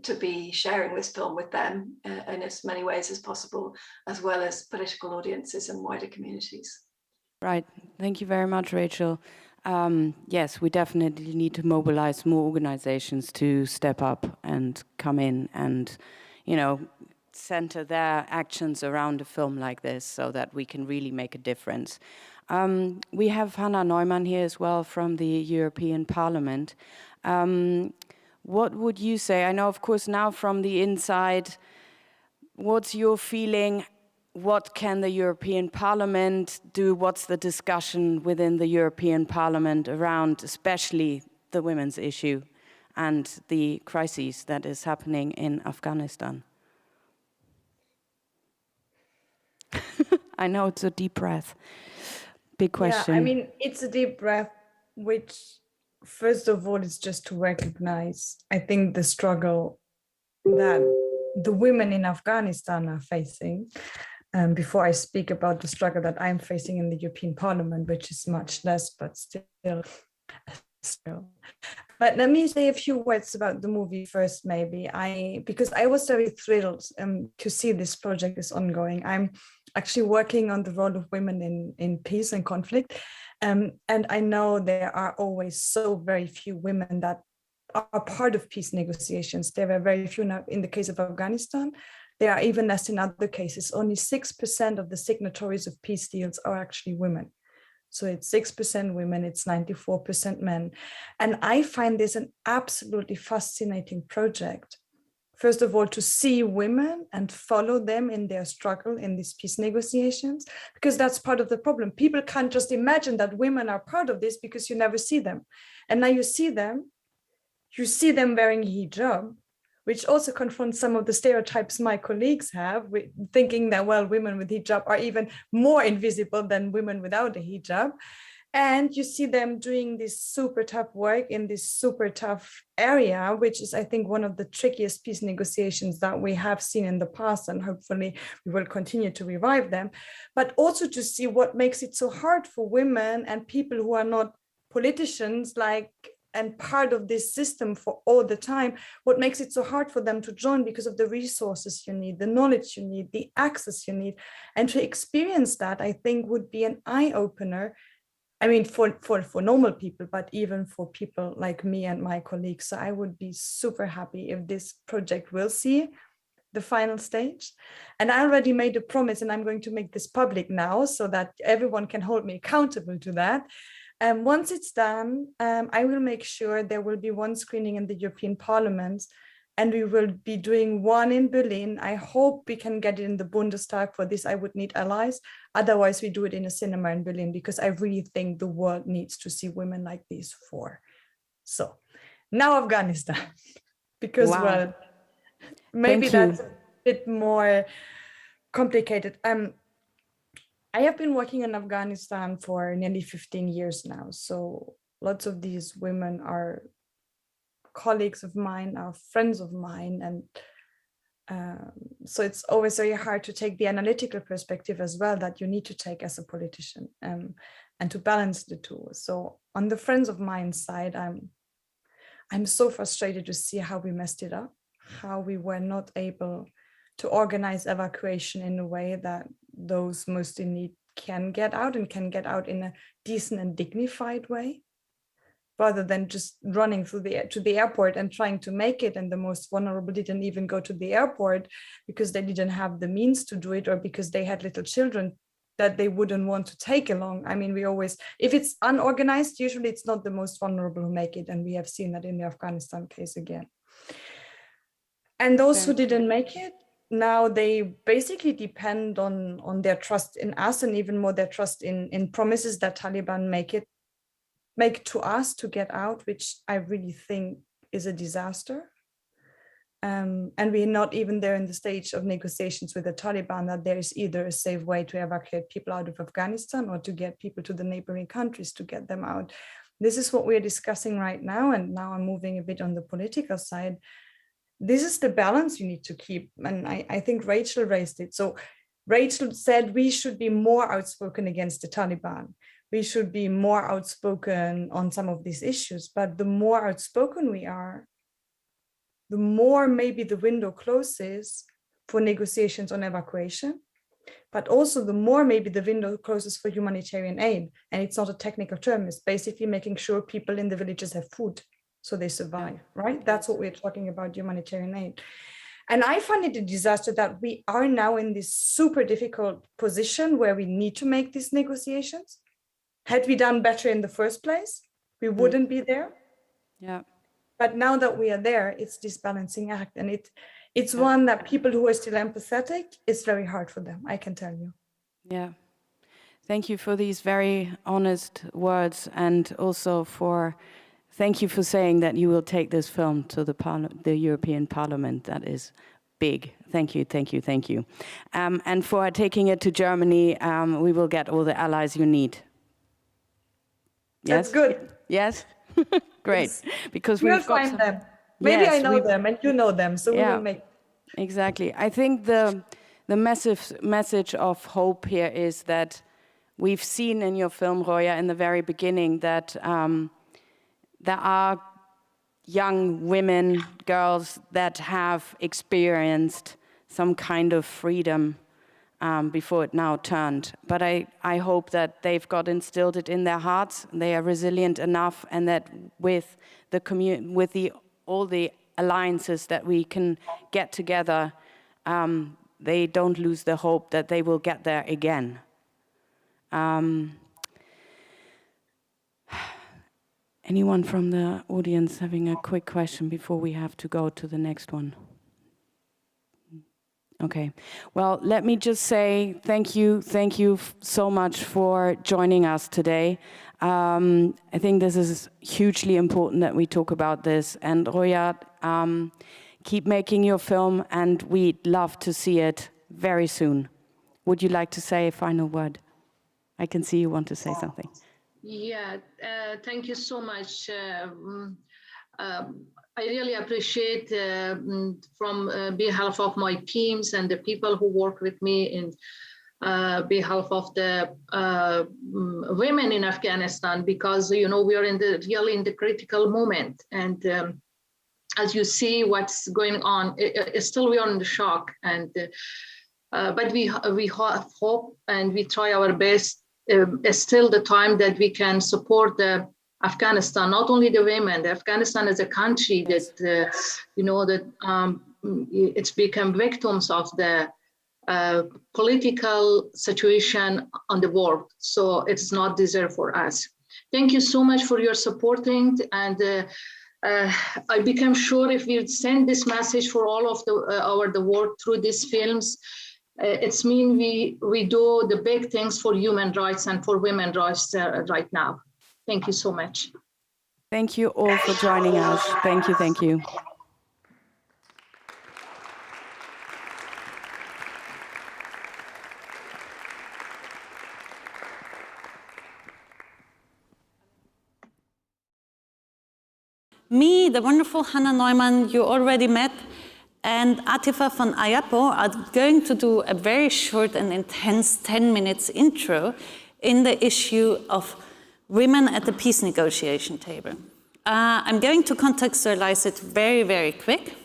to be sharing this film with them in as many ways as possible, as well as political audiences and wider communities. Right, thank you very much, Rachel. Yes, we definitely need to mobilize more organizations to step up and come in and, you know, center their actions around a film like this so that we can really make a difference. We have Hannah Neumann here as well from the European Parliament. What would you say? I know, of course, now from the inside, what's your feeling? What can the European Parliament do? What's the discussion within the European Parliament around especially the women's issue and the crises that is happening in Afghanistan? I know it's a deep breath. Big question. Yeah, I mean, it's a deep breath, which first of all is just to recognize, I think, the struggle that the women in Afghanistan are facing. Before I speak about the struggle that I'm facing in the European Parliament, which is much less, but still. But let me say a few words about the movie first, maybe. Because I was very thrilled to see this project is ongoing. I'm actually working on the role of women in peace and conflict. And I know there are always so very few women that are part of peace negotiations. There were very few now in the case of Afghanistan. There are even less in other cases. Only 6% of the signatories of peace deals are actually women. So it's 6% women, it's 94% men. And I find this an absolutely fascinating project. First of all, to see women and follow them in their struggle in these peace negotiations, because that's part of the problem. People can't just imagine that women are part of this because you never see them. And now you see them wearing hijab, which also confronts some of the stereotypes my colleagues have, thinking that, well, women with hijab are even more invisible than women without a hijab. And you see them doing this super tough work in this super tough area, which is, I think, one of the trickiest peace negotiations that we have seen in the past, and hopefully we will continue to revive them. But also to see what makes it so hard for women and people who are not politicians, and part of this system for all the time, what makes it so hard for them to join because of the resources you need, the knowledge you need, the access you need. And to experience that, I think, would be an eye-opener. I mean, for normal people, but even for people like me and my colleagues. So I would be super happy if this project will see the final stage. And I already made a promise, and I'm going to make this public now so that everyone can hold me accountable to that. Once it's done, I will make sure there will be one screening in the European Parliament, and we will be doing one in Berlin. I hope we can get it in the Bundestag. For this, I would need allies. Otherwise, we do it in a cinema in Berlin, because I really think the world needs to see women like these four. So now Afghanistan, because, wow. Well, maybe that's a bit more complicated. I have been working in Afghanistan for nearly 15 years now. So lots of these women are colleagues of mine, are friends of mine. And so it's always very hard to take the analytical perspective as well that you need to take as a politician, and to balance the two. So on the friends of mine side, I'm so frustrated to see how we messed it up, how we were not able to organize evacuation in a way that those most in need can get out, and can get out in a decent and dignified way, rather than just running to the airport and trying to make it. And the most vulnerable didn't even go to the airport because they didn't have the means to do it, or because they had little children that they wouldn't want to take along. I mean, we always, if it's unorganized, usually it's not the most vulnerable who make it. And we have seen that in the Afghanistan case again. And those who didn't make it, now they basically depend on their trust in us, and even more their trust in promises that Taliban make to us to get out, which I really think is a disaster. And we're not even there in the stage of negotiations with the Taliban that there is either a safe way to evacuate people out of Afghanistan or to get people to the neighboring countries to get them out. This is what we're discussing right now. And now I'm moving a bit on the political side. This is the balance you need to keep. And I think Rachel raised it. So Rachel said we should be more outspoken against the Taliban. We should be more outspoken on some of these issues. But the more outspoken we are, the more maybe the window closes for negotiations on evacuation, but also the more maybe the window closes for humanitarian aid. And it's not a technical term, it's basically making sure people in the villages have food so they survive, right? That's what we're talking about, humanitarian aid. And I find it a disaster that we are now in this super difficult position where we need to make these negotiations. Had we done better in the first place, we wouldn't be there. Yeah. But now that we are there, it's this balancing act. And it's one that people who are still empathetic, it's very hard for them, I can tell you. Yeah. Thank you for these very honest words, and also thank you for saying that you will take this film to the European Parliament. That is big. Thank you, thank you, thank you. And for taking it to Germany, we will get all the allies you need. Yes? That's good. Yes? Great. Yes. Because we'll we've got find them. Maybe I know them and you know them, so we will make. Exactly. I think the message of hope here is that we've seen in your film, Roya, in the very beginning that there are young women, girls that have experienced some kind of freedom before it now turned. But I hope that they've got instilled it in their hearts, they are resilient enough, and that with all the alliances that we can get together, they don't lose the hope that they will get there again. Anyone from the audience having a quick question before we have to go to the next one? Okay, well, let me just say thank you so much for joining us today. I think this is hugely important that we talk about this. And Roya, keep making your film, and we'd love to see it very soon. Would you like to say a final word? I can see you want to say something. Yeah, thank you so much. I really appreciate from behalf of my teams and the people who work with me in behalf of the women in Afghanistan, because we are really in the critical moment, and as you see what's going on, still we are in the shock, and but we have hope, and we try our best. Still the time that we can support the Afghanistan, not only the women. The Afghanistan is a country that it's become victims of the political situation on the world. So it's not deserved for us. Thank you so much for your supporting, and I become sure if we send this message for all of the world through these films, it's mean we do the big things for human rights and for women's rights right now. Thank you so much. Thank you all for joining us. Thank you, thank you. Me, the wonderful Hannah Neumann you already met, and Atifa von Ayapo are going to do a very short and intense 10 minutes intro in the issue of women at the peace negotiation table. I'm going to contextualize it very, very quick.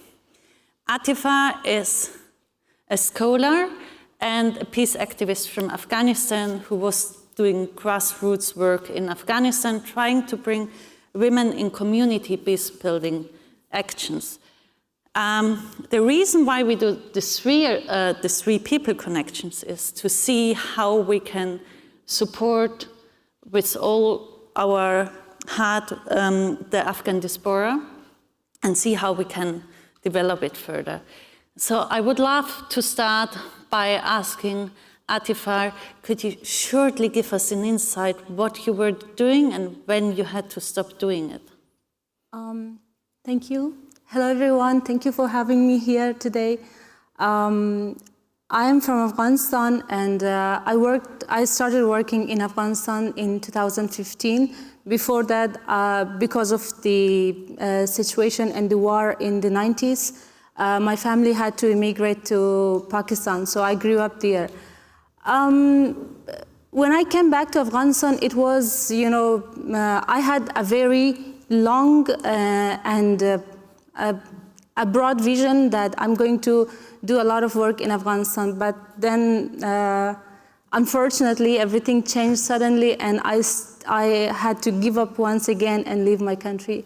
Atifa is a scholar and a peace activist from Afghanistan who was doing grassroots work in Afghanistan, trying to bring women in community peace building actions. The reason why we do the three people connections is to see how we can support with all our heart the Afghan diaspora and see how we can develop it further. So I would love to start by asking Atifar, could you shortly give us an insight what you were doing and when you had to stop doing it? Thank you. Hello, everyone. Thank you for having me here today. I am from Afghanistan, and I started working in Afghanistan in 2015. Before that, because of the situation and the war in the 90s, my family had to immigrate to Pakistan, so I grew up there. When I came back to Afghanistan, it was, I had a very long and a broad vision that I'm going to do a lot of work in Afghanistan, but then unfortunately everything changed suddenly, and I had to give up once again and leave my country.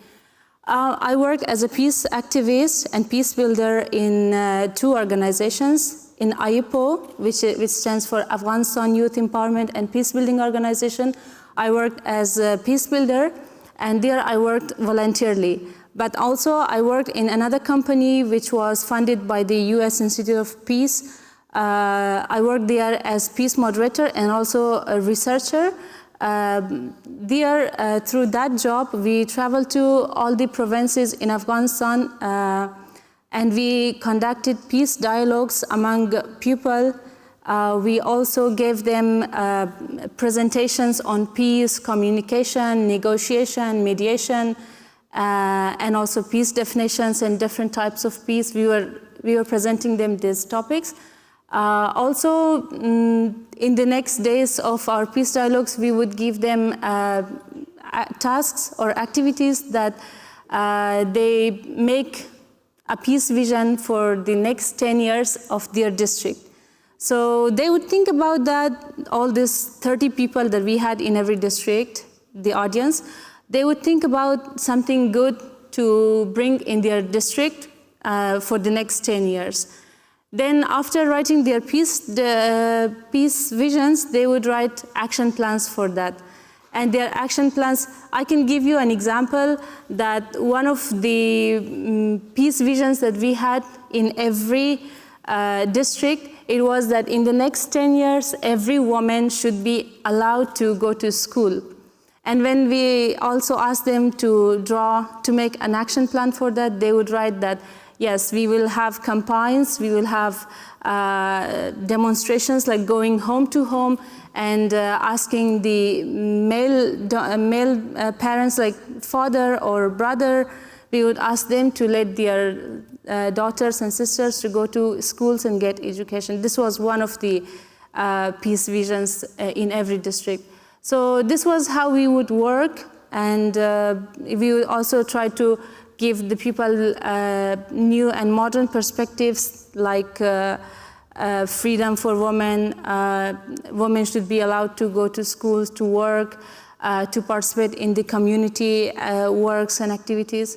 I work as a peace activist and peace builder in two organizations. In AYPO, which stands for Afghanistan Youth Empowerment and Peace Building Organization, I worked as a peace builder, and there I worked voluntarily. But also I worked in another company which was funded by the US Institute of Peace. I worked there as peace moderator and also a researcher. There, through that job, we traveled to all the provinces in Afghanistan and we conducted peace dialogues among people. We also gave them presentations on peace, communication, negotiation, mediation, and also peace definitions and different types of peace. We were presenting them these topics. Also, in the next days of our peace dialogues, we would give them tasks or activities that they make a peace vision for the next 10 years of their district. So they would think about that, all these 30 people that we had in every district, the audience, they would think about something good to bring in their district for the next 10 years. Then after writing their peace visions, they would write action plans for that. And their action plans, I can give you an example that one of the peace visions that we had in every district, it was that in the next 10 years, every woman should be allowed to go to school. And when we also asked them to make an action plan for that, they would write that, yes, we will have campaigns, we will have demonstrations like going home to home and asking the male parents like father or brother, we would ask them to let their daughters and sisters to go to schools and get education. This was one of the peace visions in every district. So this was how we would work, and we would also try to give the people new and modern perspectives like freedom for women. Women should be allowed to go to schools, to work, to participate in the community works and activities.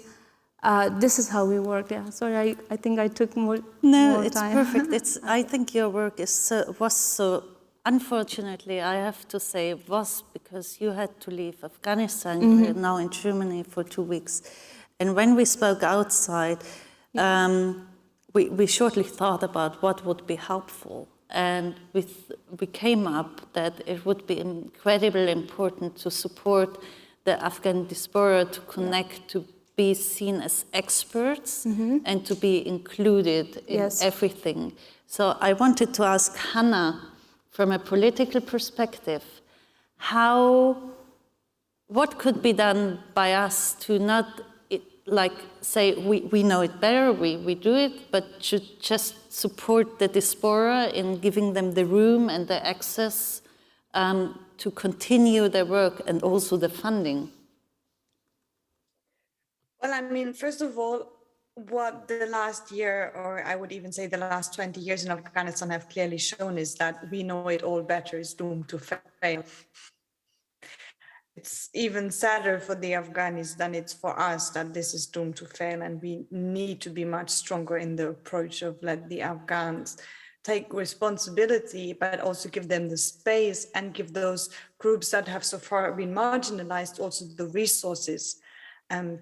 This is how we work. Yeah, sorry, I think I took more time. No, it's perfect. I think your work was so, unfortunately, I have to say, was because you had to leave Afghanistan. Mm-hmm. You're now in Germany for 2 weeks. And when we spoke outside, we shortly thought about what would be helpful. And we came up that it would be incredibly important to support the Afghan diaspora to connect, to be seen as experts, mm-hmm. and to be included in everything. So I wanted to ask Hannah, from a political perspective, what could be done by us to not say we know it better, we do it, but should just support the diaspora in giving them the room and the access to continue their work and also the funding? Well, I mean, first of all, what the last year, or I would even say the last 20 years in Afghanistan have clearly shown is that we know it all better is doomed to fail. it's even sadder for the Afghanis than it's for us that this is doomed to fail, and we need to be much stronger in the approach of let the Afghans take responsibility, but also give them the space and give those groups that have so far been marginalized also the resources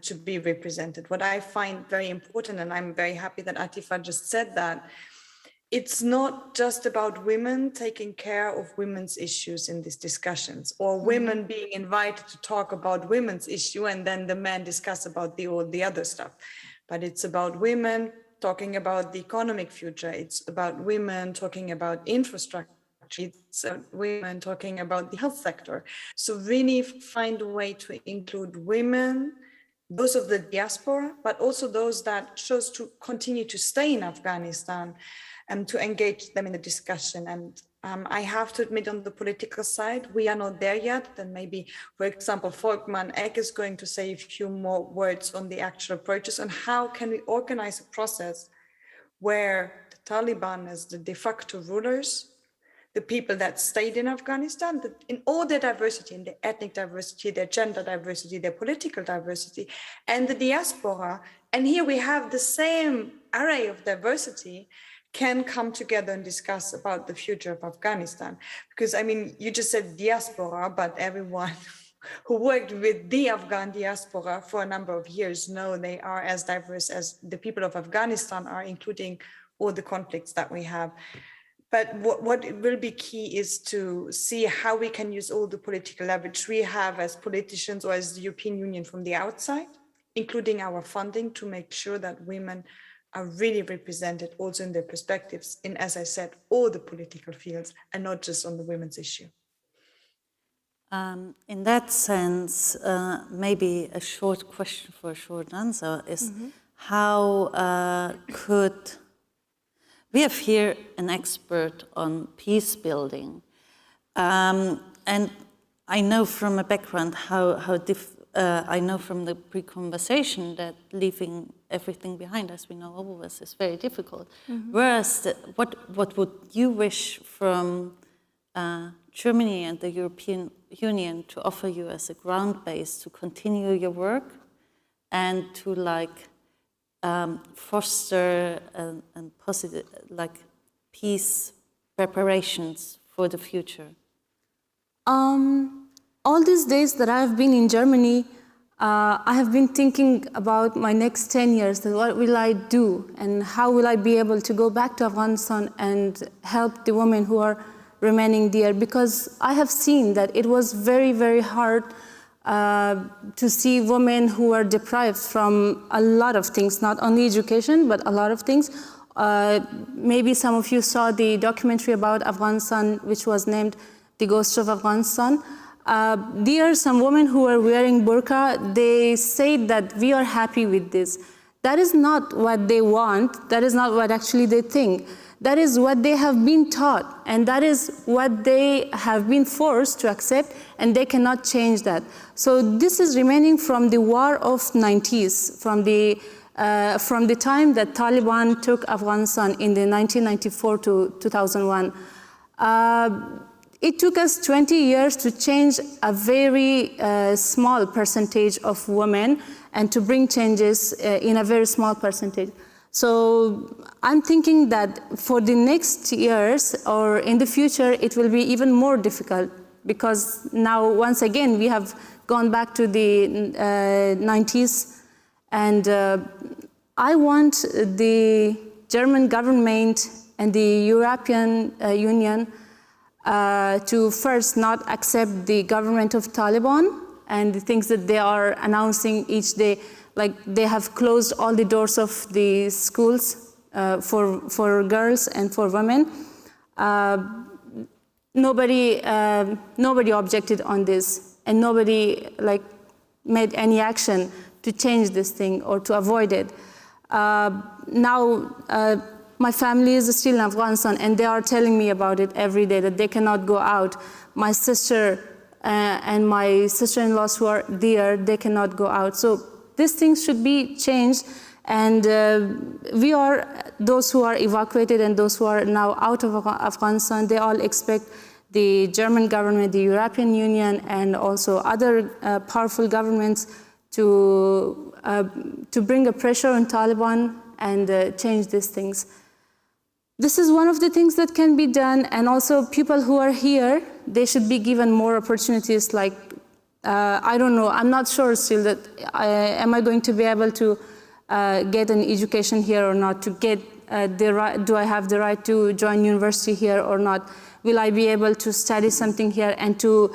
to be represented. What I find very important, and I'm very happy that Atifa just said that, it's not just about women taking care of women's issues in these discussions, or women being invited to talk about women's issue and then the men discuss about all the other stuff. But it's about women talking about the economic future. It's about women talking about infrastructure. It's women talking about the health sector. So really find a way to include women, those of the diaspora, but also those that chose to continue to stay in Afghanistan, and to engage them in the discussion. And I have to admit, on the political side, we are not there yet. Then maybe, for example, Volkmann Eck is going to say a few more words on the actual approaches on how can we organize a process where the Taliban as the de facto rulers, the people that stayed in Afghanistan, that in all their diversity, in their ethnic diversity, their gender diversity, their political diversity, and the diaspora, and here we have the same array of diversity, can come together and discuss about the future of Afghanistan. Because, I mean, you just said diaspora, but everyone who worked with the Afghan diaspora for a number of years know they are as diverse as the people of Afghanistan are, including all the conflicts that we have. But what will be key is to see how we can use all the political leverage we have as politicians or as the European Union from the outside, including our funding, to make sure that women are really represented also in their perspectives in, as I said, all the political fields and not just on the women's issue. In that sense, maybe a short question for a short answer is how could, we have here an expert on peace building, and I know from a background I know from the pre-conversation that leaving everything behind, as we know all of us, is very difficult. Whereas, what would you wish from Germany and the European Union to offer you as a ground base to continue your work and to foster and positive peace preparations for the future? All these days that I've been in Germany, I have been thinking about my next 10 years, that what will I do and how will I be able to go back to Afghanistan and help the women who are remaining there, because I have seen that it was very, very hard to see women who are deprived from a lot of things, not only education, but a lot of things. Maybe some of you saw the documentary about Afghanistan, which was named The Ghost of Afghanistan. There are some women who are wearing burqa. They say that we are happy with this. That is not what they want. That is not what actually they think. That is what they have been taught, and that is what they have been forced to accept, and they cannot change that. So this is remaining from the war of 90s, from the time that Taliban took Afghanistan in the 1994 to 2001. It took us 20 years to change a very small percentage of women and to bring changes in a very small percentage. So I'm thinking that for the next years or in the future, it will be even more difficult, because now, once again, we have gone back to the 90s. And I want the German government and the European Union to first not accept the government of Taliban and the things that they are announcing each day. Like, they have closed all the doors of the schools for girls and for women. Nobody objected on this, and nobody made any action to change this thing or to avoid it. Now, my family is still in Afghanistan, and they are telling me about it every day, that they cannot go out. My sister and my sister-in-laws who are there, they cannot go out. So these things should be changed, and we are, those who are evacuated and those who are now out of Afghanistan, they all expect the German government, the European Union, and also other powerful governments to bring a pressure on Taliban and change these things. This is one of the things that can be done, and also people who are here, they should be given more opportunities. Like, I don't know, I'm not sure still that am I going to be able to get an education here or not, to get the right, do I have the right to join university here or not? Will I be able to study something here and to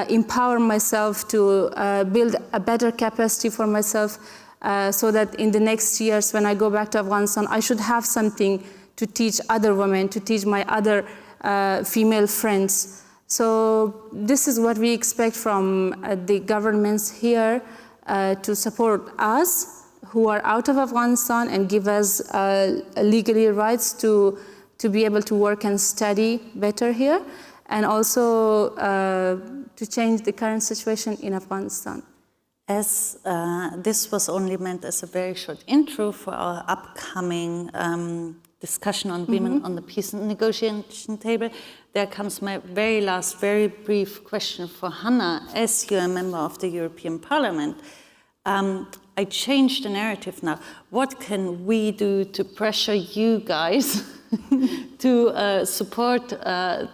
empower myself to build a better capacity for myself so that in the next years when I go back to Afghanistan, I should have something to teach other women, to teach my other female friends. So this is what we expect from the governments here to support us who are out of Afghanistan and give us legally rights to be able to work and study better here, and also to change the current situation in Afghanistan. As this was only meant as a very short intro for our upcoming discussion on women on the peace negotiation table, there comes my very last, very brief question for Hannah. As you're a member of the European Parliament, I changed the narrative now. What can we do to pressure you guys to support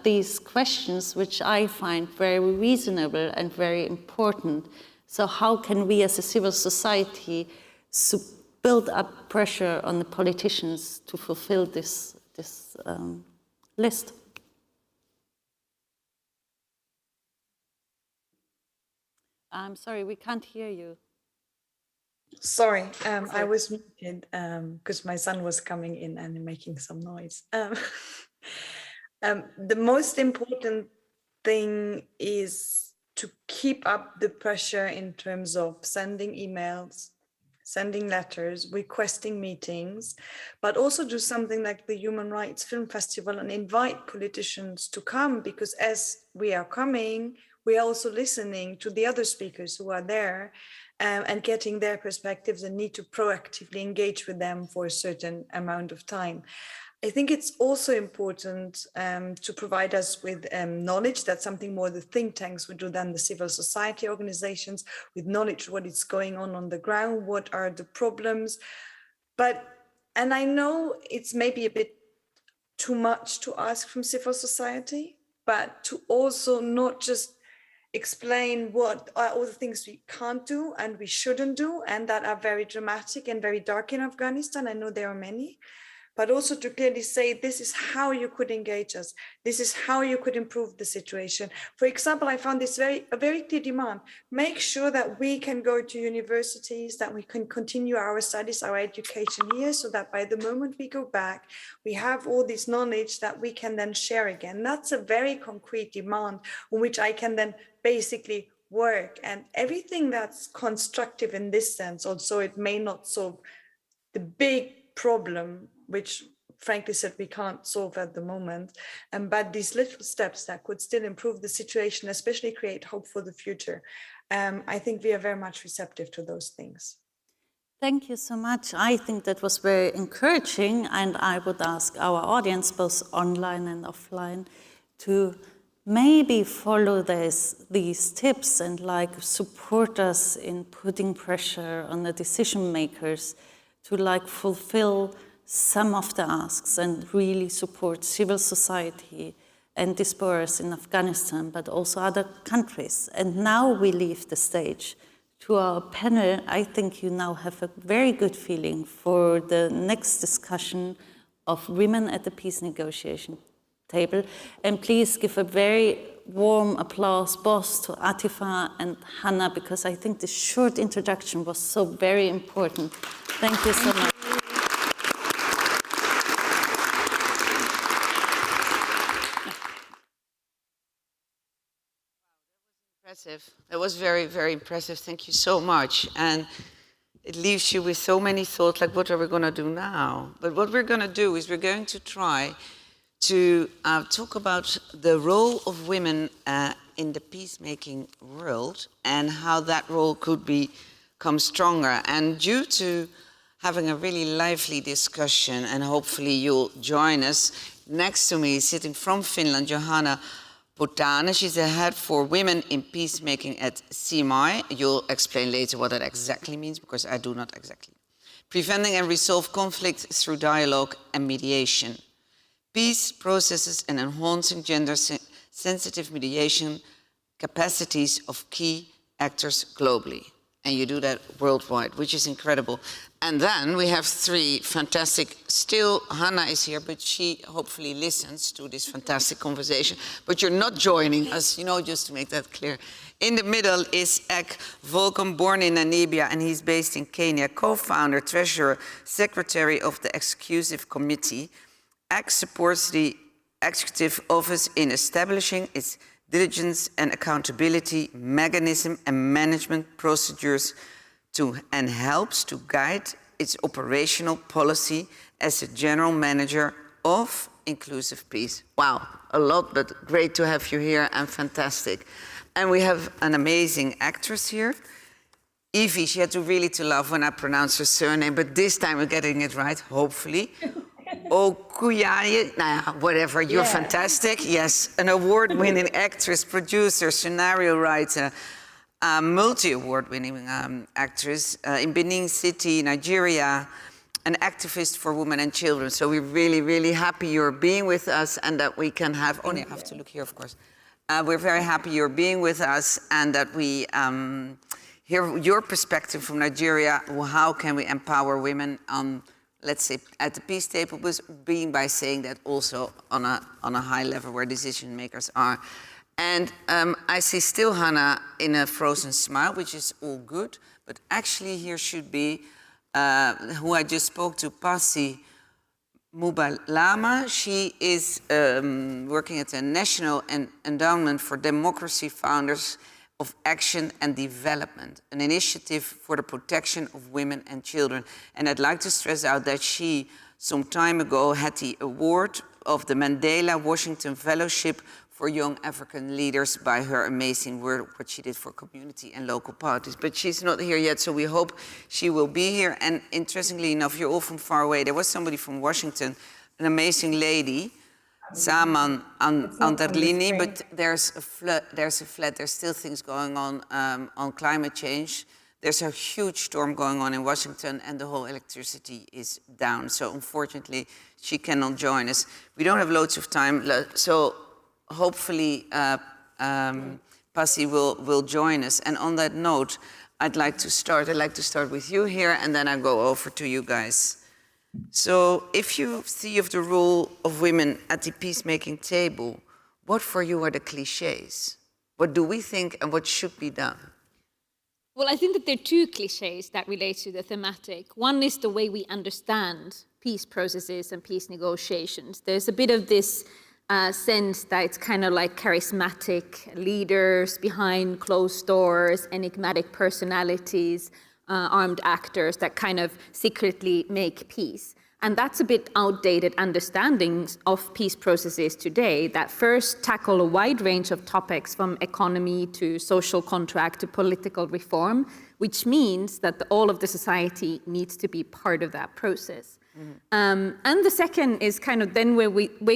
these questions, which I find very reasonable and very important? So how can we as a civil society build up pressure on the politicians to fulfill this list? I'm sorry, we can't hear you. Sorry, I was muted because my son was coming in and making some noise. The most important thing is to keep up the pressure in terms of sending emails, sending letters, requesting meetings, but also do something like the Human Rights Film Festival and invite politicians to come, because as we are coming, we are also listening to the other speakers who are there and getting their perspectives, and need to proactively engage with them for a certain amount of time. I think it's also important to provide us with knowledge. That's something more the think tanks would do than the civil society organizations, with knowledge what is going on the ground, what are the problems. And I know it's maybe a bit too much to ask from civil society, but to also not just explain what are all the things we can't do and we shouldn't do, and that are very dramatic and very dark in Afghanistan. I know there are many, but also to clearly say, this is how you could engage us. This is how you could improve the situation. For example, I found this a very clear demand. Make sure that we can go to universities, that we can continue our studies, our education here, so that by the moment we go back, we have all this knowledge that we can then share again. That's a very concrete demand on which I can then basically work. And everything that's constructive in this sense, also it may not solve the big problem, which frankly said we can't solve at the moment, but these little steps that could still improve the situation, especially create hope for the future. I think we are very much receptive to those things. Thank you so much. I think that was very encouraging, and I would ask our audience, both online and offline, to maybe follow these tips and support us in putting pressure on the decision makers to fulfill some of the asks and really support civil society and diasporas in Afghanistan, but also other countries. And now we leave the stage to our panel. I think you now have a very good feeling for the next discussion of women at the peace negotiation table. And please give a very warm applause both to Atifa and Hannah, because I think the short introduction was so very important. Thank you so much. That was very, very impressive. Thank you so much. And it leaves you with so many thoughts, like what are we going to do now? But what we're going to do is we're going to try to talk about the role of women in the peacemaking world and how that role could become stronger. And due to having a really lively discussion, and hopefully you'll join us, next to me, sitting from Finland, Johanna Botane. She's the head for Women in Peacemaking at CMI. You'll explain later what that exactly means, because I do not exactly. Preventing and resolve conflict through dialogue and mediation. Peace processes and enhancing gender-sensitive mediation capacities of key actors globally. And you do that worldwide, which is incredible. And then we have three fantastic, still Hannah is here, but she hopefully listens to this fantastic conversation. But you're not joining us, you know, just to make that clear. In the middle is Wolfgang, born in Namibia, and he's based in Kenya, co-founder, treasurer, secretary of the executive committee. Supports the executive office in establishing its diligence and accountability mechanism and management procedures and helps to guide its operational policy as a general manager of inclusive peace. Wow, a lot, but great to have you here and fantastic. And we have an amazing actress here. Evie, she had to really laugh when I pronounced her surname, but this time we're getting it right, hopefully. Okuyaye, whatever, you're fantastic. Yes, an award-winning actress, producer, scenario writer, multi-award-winning actress in Benin City, Nigeria, an activist for women and children. So we're really, really happy you're being with us and that we can have, only I have to look here, of course. We're very happy you're being with us and that we hear your perspective from Nigeria. How can we empower women on, let's say, at the peace table, but being by saying that also on a high level where decision makers are. And I see still Hannah in a frozen smile, which is all good, but actually here should be, who I just spoke to, Pasi Mubalama. She is working at the National Endowment for Democracy Founders of Action and Development, an initiative for the protection of women and children. And I'd like to stress out that she, some time ago, had the award of the Mandela Washington Fellowship for Young African Leaders by her amazing work, what she did for community and local parties. But she's not here yet, so we hope she will be here. And interestingly enough, you're all from far away. There was somebody from Washington, an amazing lady, Saman Antarlini, but there's a flood, there's still things going on climate change. There's a huge storm going on in Washington and the whole electricity is down. So unfortunately, she cannot join us. We don't have loads of time, so hopefully Pasi will join us. And on that note, I'd like to start with you here and then I go over to you guys. So if you see of the role of women at the peacemaking table, what for you are the cliches? What do we think and what should be done? Well, I think that there are two cliches that relate to the thematic. One is the way we understand peace processes and peace negotiations. There's a bit of this sense that it's kind of like charismatic leaders behind closed doors, enigmatic personalities, armed actors that kind of secretly make peace. And that's a bit outdated understandings of peace processes today that first tackle a wide range of topics from economy to social contract to political reform, which means that all of the society needs to be part of that process. Mm-hmm. And the second is kind of then way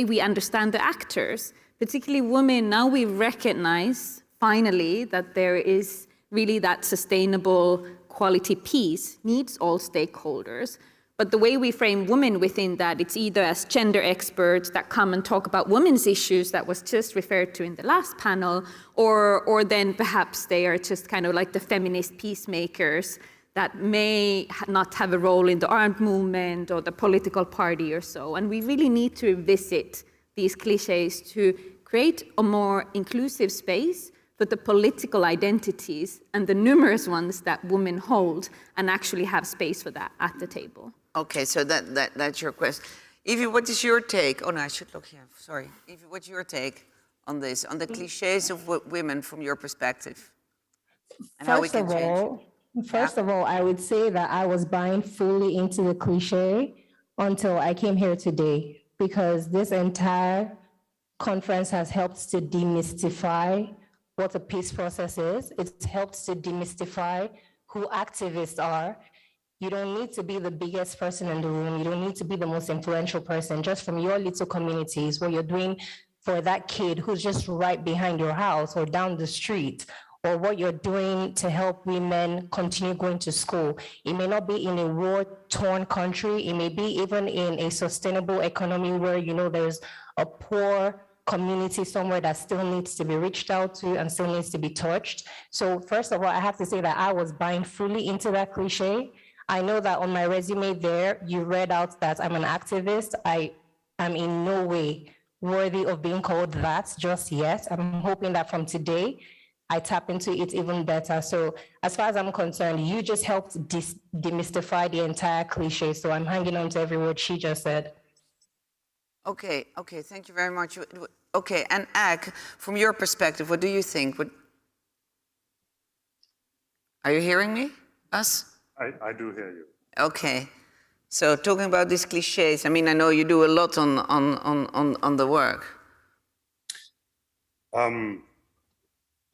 we understand the actors, particularly women. Now we recognize finally that there is really that sustainable quality peace needs all stakeholders. But the way we frame women within that, it's either as gender experts that come and talk about women's issues that was just referred to in the last panel, or then perhaps they are just kind of like the feminist peacemakers that may not have a role in the armed movement or the political party or so. And we really need to revisit these cliches to create a more inclusive space for the political identities and the numerous ones that women hold and actually have space for that at the table. Okay, so that's your question. Evie, what is your take? Oh no, I should look here, sorry. Evie, what's your take on this, on the cliches of women from your perspective? And how we can change? First of all, I would say that I was buying fully into the cliche until I came here today, because this entire conference has helped to demystify what a peace process is. It's helped to demystify who activists are. You don't need to be the biggest person in the room. You don't need to be the most influential person. Just from your little communities where you're doing for that kid who's just right behind your house or down the street, or what you're doing to help women continue going to school. It may not be in a war-torn country. It may be even in a sustainable economy where, you know, there's a poor community somewhere that still needs to be reached out to and still needs to be touched. So first of all, I have to say that I was buying fully into that cliche. I know that on my resume there, you read out that I'm an activist. I am in no way worthy of being called that just yet. I'm hoping that from today, I tap into it even better. So as far as I'm concerned, you just helped demystify the entire cliche. So I'm hanging on to every word she just said. Okay, thank you very much. Okay, and Ak, from your perspective, what do you think? Are you hearing me? Us? I do hear you. Okay, so talking about these cliches, I mean, I know you do a lot on the work.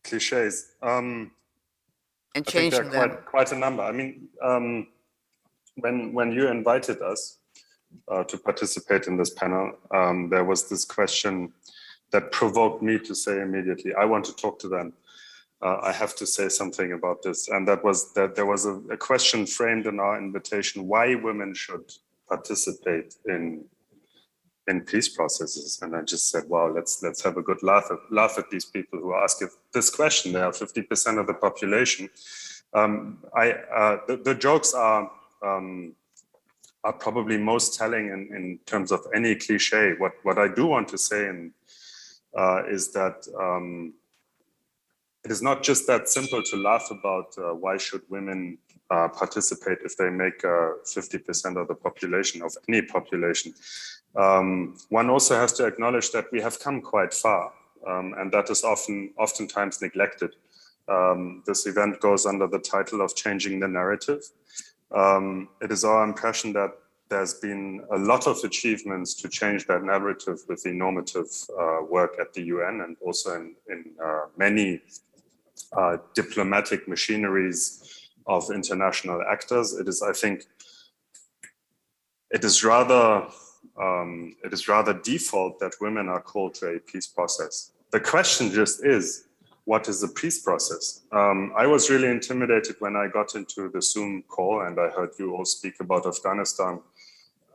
Cliches. And I think changing there are them. quite a number. I mean, when you invited us to participate in this panel, there was this question that provoked me to say immediately, I want to talk to them. I have to say something about this. And that was that there was a question framed in our invitation, why women should participate in peace processes. And I just said, wow, let's have a good laugh at these people who ask this question. They are 50% of the population. The jokes are probably most telling in terms of any cliche. What I do want to say is that it is not just that simple to laugh about why should women participate if they make 50% of the population, of any population. One also has to acknowledge that we have come quite far, and that is oftentimes neglected. This event goes under the title of Changing the Narrative. It is our impression that there's been a lot of achievements to change that narrative with the normative work at the UN and also in many diplomatic machineries of international actors. It is, I think, it is rather default that women are called to a peace process. The question just is, what is a peace process? I was really intimidated when I got into the Zoom call and I heard you all speak about Afghanistan.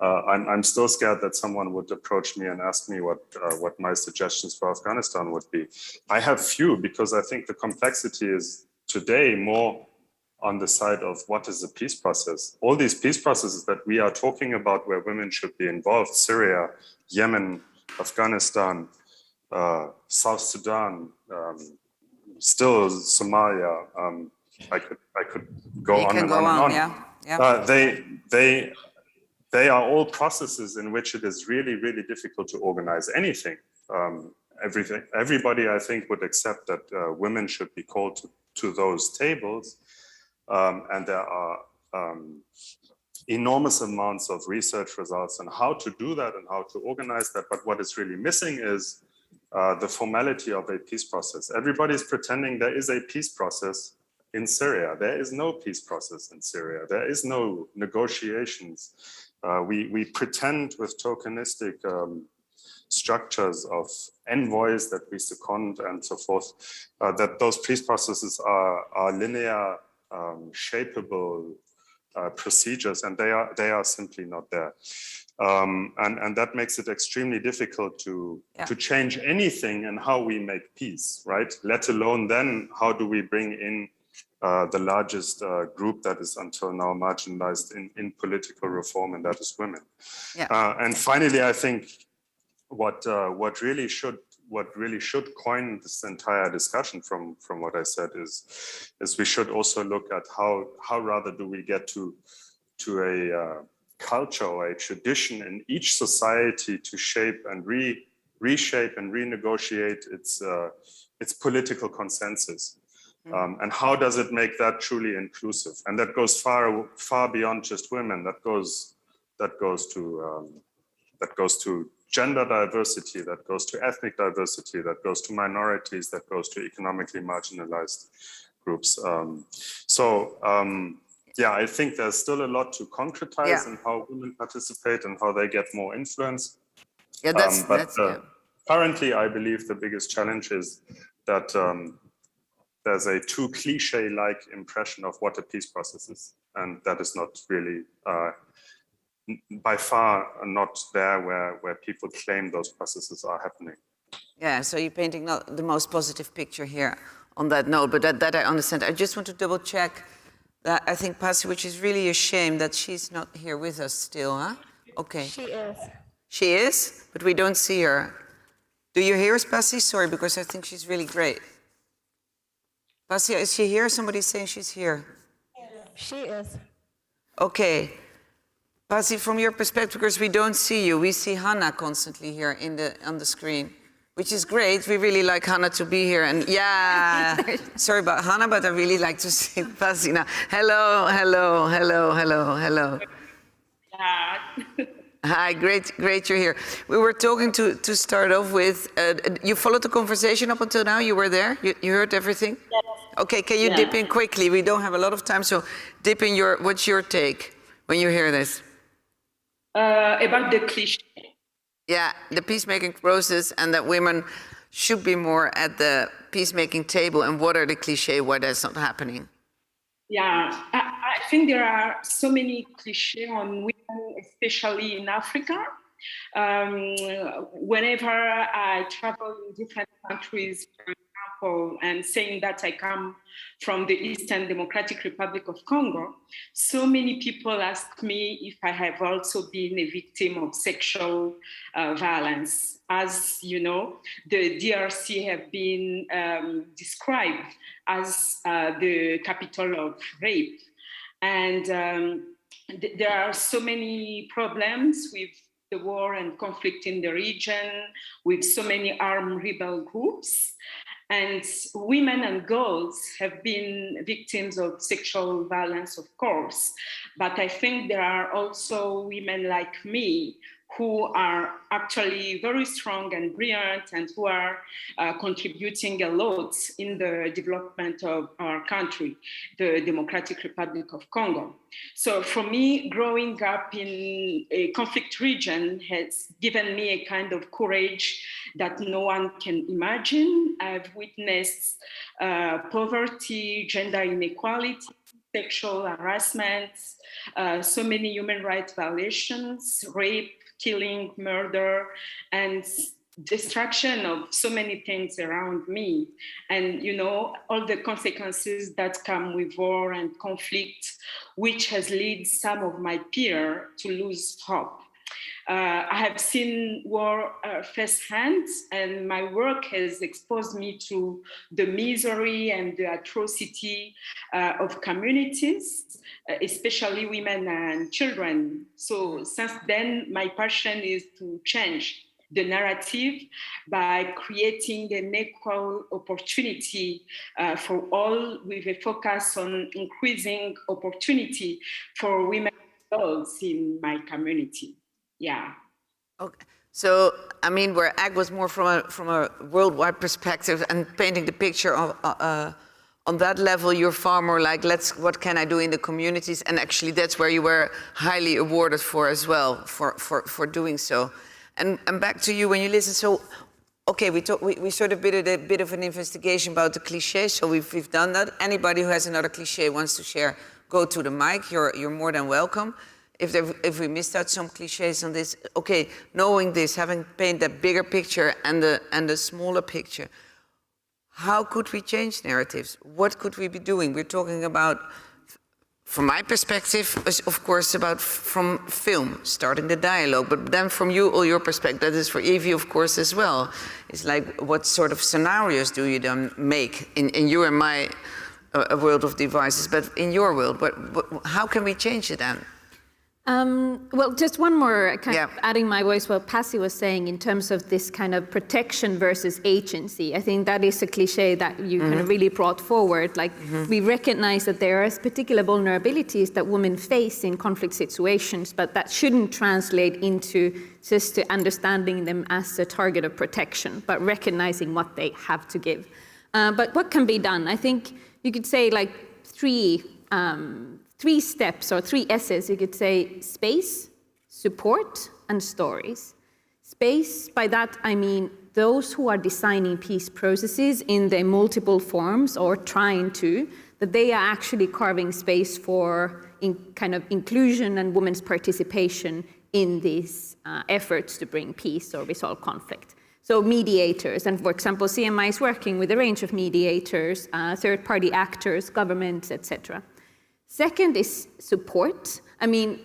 I'm still scared that someone would approach me and ask me what my suggestions for Afghanistan would be. I have few, because I think the complexity is today more on the side of what is a peace process. All these peace processes that we are talking about where women should be involved, Syria, Yemen, Afghanistan, South Sudan, still Somalia. I could go on and on. Yeah. They are all processes in which it is really, really difficult to organize anything. Everybody, I think, would accept that women should be called to those tables. And there are enormous amounts of research results on how to do that and how to organize that. But what is really missing is the formality of a peace process. Everybody is pretending there is a peace process in Syria. There is no peace process in Syria. There is no negotiations. We pretend with tokenistic structures of envoys that we second and so forth, that those peace processes are linear, shapeable procedures, and they are simply not there. And that makes it extremely difficult to change anything in how we make peace, right? Let alone then, how do we bring in the largest group that is until now marginalized in political reform, and that is women. Yeah. And finally, I think what really should coin this entire discussion from what I said is we should also look at how rather do we get to a culture or a tradition in each society to shape and reshape and renegotiate its political consensus. And how does it make that truly inclusive? And that goes far beyond just women. That goes to gender diversity, that goes to ethnic diversity, that goes to minorities, that goes to economically marginalized groups. Yeah, I think there's still a lot to concretize in how women participate and how they get more influence. Yeah, currently, I believe the biggest challenge is that there's a too cliche-like impression of what a peace process is. And that is not really, by far not there where people claim those processes are happening. Yeah, so you're painting not the most positive picture here on that note, but that I understand. I just want to double check that I think Pasi, which is really a shame that she's not here with us still, huh? Okay. She is. She is, but we don't see her. Do you hear us, Pasi? Sorry, because I think she's really great. Pasi, is she here? Somebody's saying she's here. She is. Okay. Pasi, from your perspective, because we don't see you, we see Hannah constantly here on the screen, which is great. We really like Hannah to be here. And yeah, sorry about Hannah, but I really like to see Pasi now. Hello, hello, hello, hello, hello. Hi, great you're here. We were talking to start off with, you followed the conversation up until now? You were there? You heard everything? Yes. Okay, can you dip in quickly? We don't have a lot of time, so dip in what's your take when you hear this? About the cliche. Yeah, the peacemaking process and that women should be more at the peacemaking table, and what are the cliches, why that's not happening? Yeah, I think there are so many cliches on women, especially in Africa. Whenever I travel in different countries, for example, and saying that I come from the Eastern Democratic Republic of Congo, so many people ask me if I have also been a victim of sexual violence. As you know, the DRC have been described as the capital of rape. And there are so many problems with the war and conflict in the region, with so many armed rebel groups. And women and girls have been victims of sexual violence, of course. But I think there are also women like me who are actually very strong and brilliant and who are contributing a lot in the development of our country, the Democratic Republic of Congo. So for me, growing up in a conflict region has given me a kind of courage that no one can imagine. I've witnessed poverty, gender inequality, sexual harassment, so many human rights violations, rape, killing, murder, and destruction of so many things around me. And, you know, all the consequences that come with war and conflict, which has led some of my peers to lose hope. I have seen war firsthand, and my work has exposed me to the misery and the atrocity of communities, especially women and children. So since then, my passion is to change the narrative by creating an equal opportunity for all, with a focus on increasing opportunity for women and girls in my community. Yeah. Okay. So, I mean, where ACT was more from a worldwide perspective and painting the picture of, on that level, you're far more like, what can I do in the communities? And actually, that's where you were highly awarded for as well, for doing so. And back to you when you listen. So, okay, we sort of did a bit of an investigation about the cliches. So we've done that. Anybody who has another cliche wants to share, go to the mic. You're more than welcome. If we missed out some cliches on this, okay, knowing this, having painted that bigger picture and the smaller picture, how could we change narratives? What could we be doing? We're talking about, from my perspective, of course, about from film, starting the dialogue, but then from you, all your perspective, that is for Evie, of course, as well. It's like, what sort of scenarios do you then make in your and my world of devices, but in your world, how can we change it then? Well, just one more kind of adding my voice what Pasi was saying in terms of this kind of protection versus agency. I think that is a cliche that you kind of really brought forward. Like we recognize that there are particular vulnerabilities that women face in conflict situations, but that shouldn't translate into just understanding them as a target of protection, but recognizing what they have to give. But what can be done? I think you could say like three steps or 3 S's. You could say space, support, and stories. Space, by that I mean those who are designing peace processes in their multiple forms or trying to, that they are actually carving space for kind of inclusion and women's participation in these efforts to bring peace or resolve conflict. So mediators, and for example, CMI is working with a range of mediators, third-party actors, governments, etc. Second is support. I mean,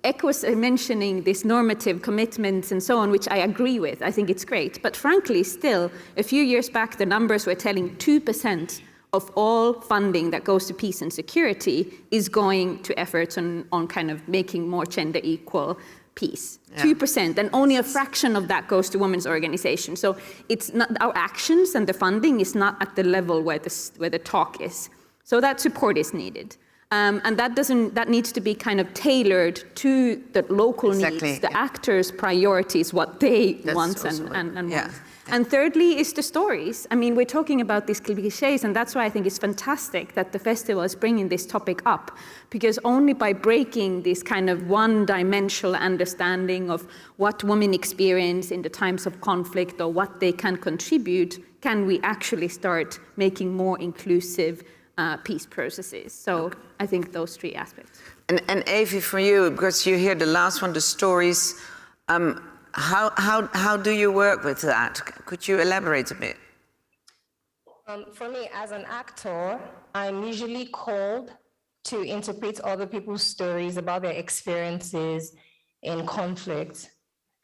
Echo was mentioning these normative commitments and so on, which I agree with. I think it's great. But frankly, still, a few years back, the numbers were telling 2% of all funding that goes to peace and security is going to efforts on kind of making more gender equal peace. 2%, and only a fraction of that goes to women's organizations. So it's not, our actions and the funding is not at the level where the talk is. So that support is needed. And that needs to be kind of tailored to the local needs, the actors' priorities, what they want and want. And thirdly is the stories. I mean, we're talking about these cliches, and that's why I think it's fantastic that the festival is bringing this topic up, because only by breaking this kind of one-dimensional understanding of what women experience in the times of conflict or what they can contribute, can we actually start making more inclusive peace processes. So I think those three aspects. And Avi, for you, because you hear the last one, the stories, how do you work with that? Could you elaborate a bit? For me, as an actor, I'm usually called to interpret other people's stories about their experiences in conflict.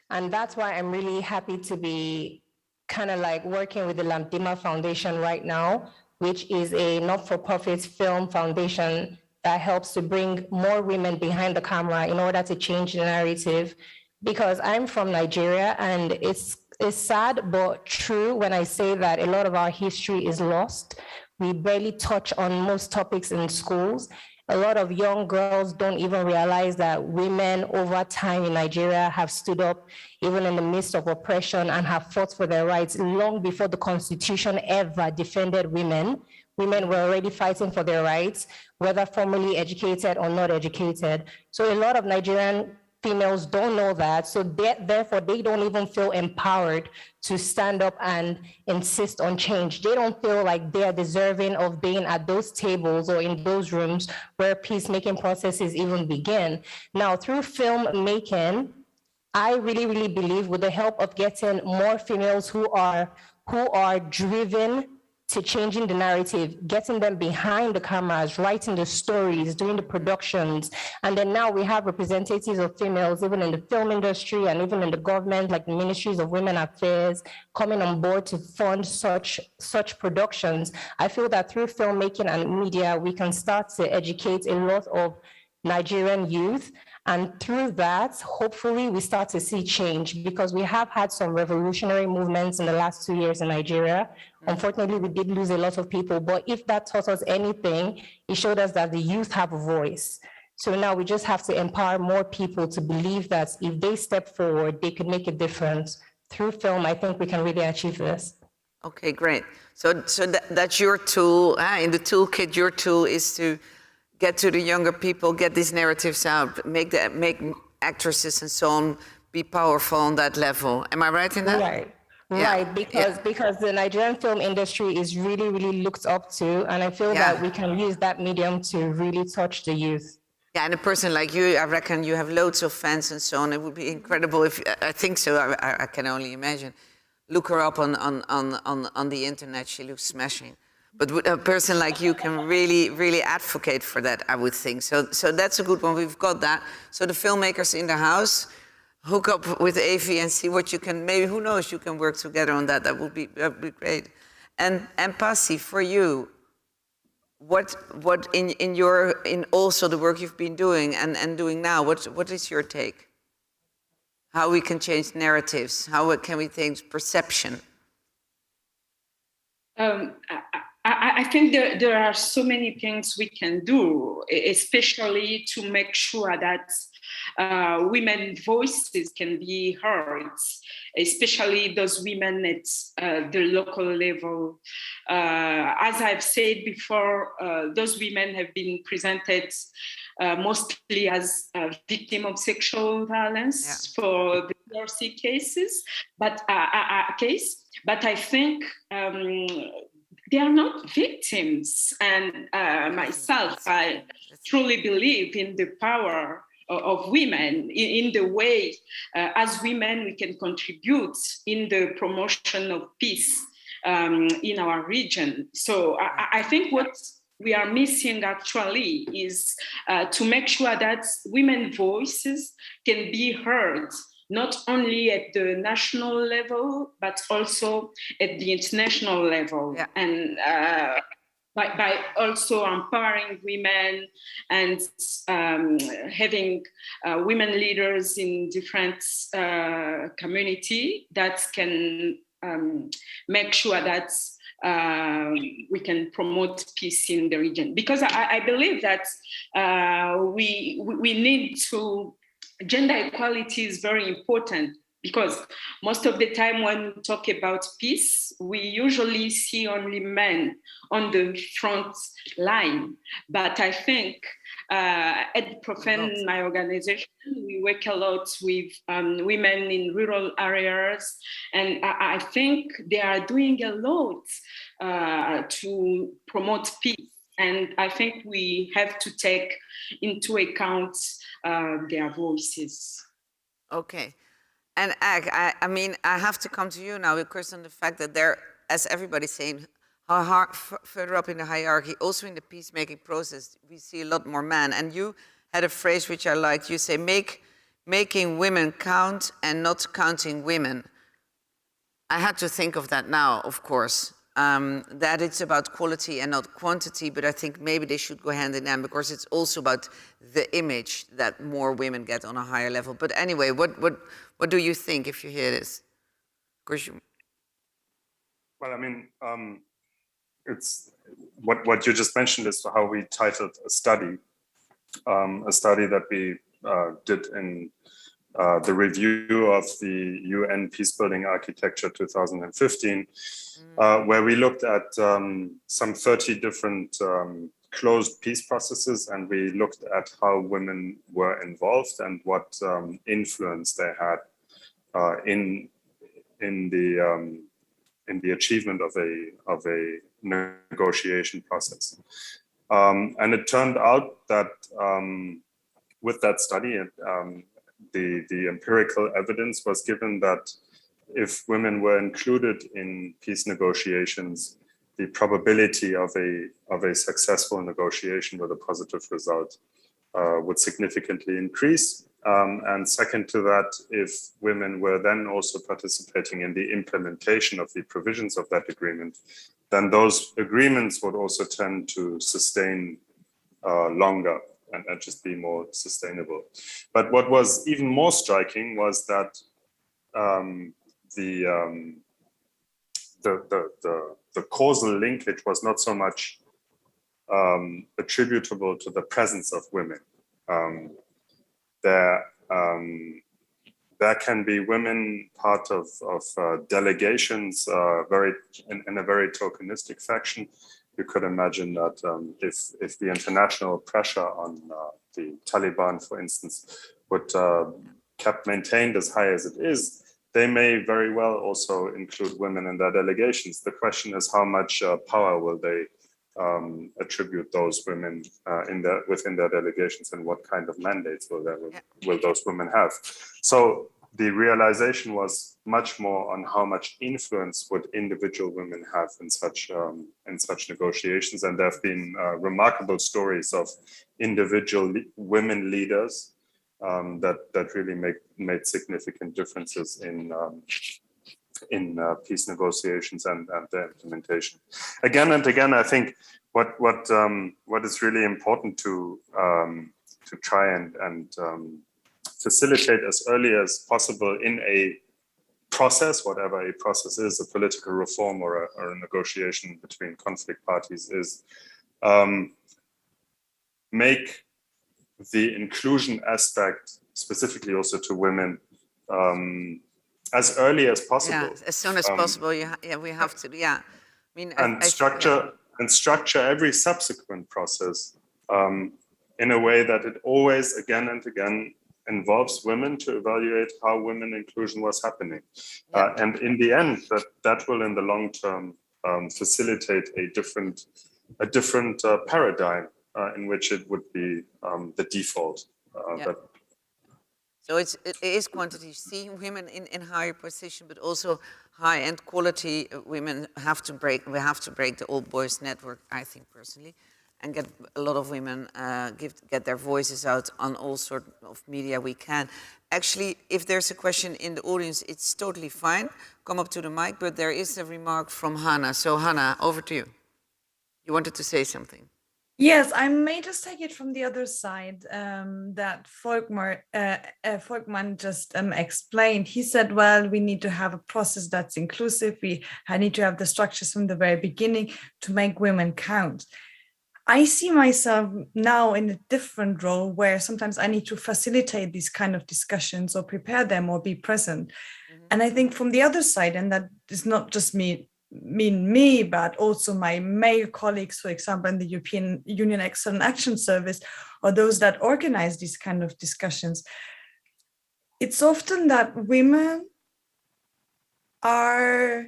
And that's why I'm really happy to be kind of like working with the Ladima Foundation right now, which is a not-for-profit film foundation that helps to bring more women behind the camera in order to change the narrative. Because I'm from Nigeria, and it's sad but true when I say that a lot of our history is lost. We barely touch on most topics in schools. A lot of young girls don't even realize that women over time in Nigeria have stood up even in the midst of oppression and have fought for their rights long before the Constitution ever defended women. Women were already fighting for their rights, whether formally educated or not educated. So a lot of Nigerian females don't know that, so therefore they don't even feel empowered to stand up and insist on change. They don't feel like they are deserving of being at those tables or in those rooms where peacemaking processes even begin. Now, through filmmaking, I really, really believe with the help of getting more females who are driven to changing the narrative, getting them behind the cameras, writing the stories, doing the productions. And then now we have representatives of females, even in the film industry and even in the government, like the Ministries of Women Affairs, coming on board to fund such productions. I feel that through filmmaking and media, we can start to educate a lot of Nigerian youth. And through that, hopefully we start to see change, because we have had some revolutionary movements in the last 2 years in Nigeria. Unfortunately, we did lose a lot of people, but if that taught us anything, it showed us that the youth have a voice. So now we just have to empower more people to believe that if they step forward, they could make a difference. Through film, I think we can really achieve this. Okay, great. So that's your tool. In the toolkit, your tool is to get to the younger people, get these narratives out, make actresses and so on be powerful on that level. Am I right in that? Right, because the Nigerian film industry is really, really looked up to, and I feel that we can use that medium to really touch the youth. Yeah, and a person like you, I reckon you have loads of fans and so on. It would be incredible if, I think so, I can only imagine. Look her up on the internet, she looks smashing. But a person like you can really, really advocate for that, I would think. So that's a good one. We've got that. So the filmmakers in the house, hook up with Avi and see what you can. Maybe, who knows, you can work together on that. That would be great. And Pasi, for you, what in also the work you've been doing and doing now, what is your take? How we can change narratives? How can we change perception? I think there are so many things we can do, especially to make sure that women's voices can be heard, especially those women at the local level. As I've said before, those women have been presented mostly as victims of sexual violence for the DRC cases, but I think they are not victims. And myself, I truly believe in the power of women, in the way as women we can contribute in the promotion of peace in our region. So I think what we are missing actually is to make sure that women's voices can be heard, not only at the national level, but also at the international level. And by also empowering women and having women leaders in different community that can make sure that we can promote peace in the region. Because I believe that we need to, gender equality is very important, because most of the time when we talk about peace, we usually see only men on the front line. But I think at Profen, my organization, we work a lot with women in rural areas, and I think they are doing a lot to promote peace. And I think we have to take into account their voices. Okay. And I mean, I have to come to you now, because on the fact that there, as everybody's saying, further up in the hierarchy, also in the peacemaking process, we see a lot more men. And you had a phrase which I liked. You say, making women count and not counting women. I had to think of that now, of course, that it's about quality and not quantity, but I think maybe they should go hand in hand, because it's also about the image that more women get on a higher level. But anyway, what do you think if you hear this? Well, I mean, it's what you just mentioned is how we titled a study that we did in the review of the UN Peacebuilding Architecture 2015, where we looked at some 30 different closed peace processes, and we looked at how women were involved and what influence they had in the achievement of a negotiation process. And it turned out that with that study, the empirical evidence was given that if women were included in peace negotiations, the probability of a successful negotiation with a positive result would significantly increase. And second to that, if women were then also participating in the implementation of the provisions of that agreement, then those agreements would also tend to sustain longer and just be more sustainable. But what was even more striking was that the causal linkage was not so much attributable to the presence of women. There can be women part of delegations in a very tokenistic fashion. You could imagine that if the international pressure on the Taliban, for instance, would kept maintained as high as it is, they may very well also include women in their delegations. The question is, how much power will they attribute those women within their delegations, and what kind of mandates will those women have? So the realization was much more on how much influence would individual women have in such negotiations, and there have been remarkable stories of individual women leaders that really made significant differences in peace negotiations and their implementation. Again and again, I think what is really important to try and facilitate as early as possible in a process, whatever a process is, a political reform or a negotiation between conflict parties, is make the inclusion aspect specifically also to women, as early as possible. Yeah, as soon as possible. We have to. Yeah, I mean, and structure every subsequent process in a way that it always, again and again, involves women to evaluate how women inclusion was happening, and in the end, that will, in the long term, facilitate a different paradigm in which it would be the default. So it is quantity. See women in higher position, but also high-end quality women have to break. We have to break the old boys network, I think personally, and get a lot of women get their voices out on all sorts of media we can. Actually, if there's a question in the audience, it's totally fine. Come up to the mic, but there is a remark from Hannah. So Hannah, over to you. You wanted to say something. Yes, I may just take it from the other side that Volkmann just explained. He said, well, we need to have a process that's inclusive. We need to have the structures from the very beginning to make women count. I see myself now in a different role where sometimes I need to facilitate these kind of discussions or prepare them or be present. And I think from the other side, and that is not just me, but also my male colleagues, for example, in the European Union External Action Service, or those that organize these kind of discussions, it's often that women are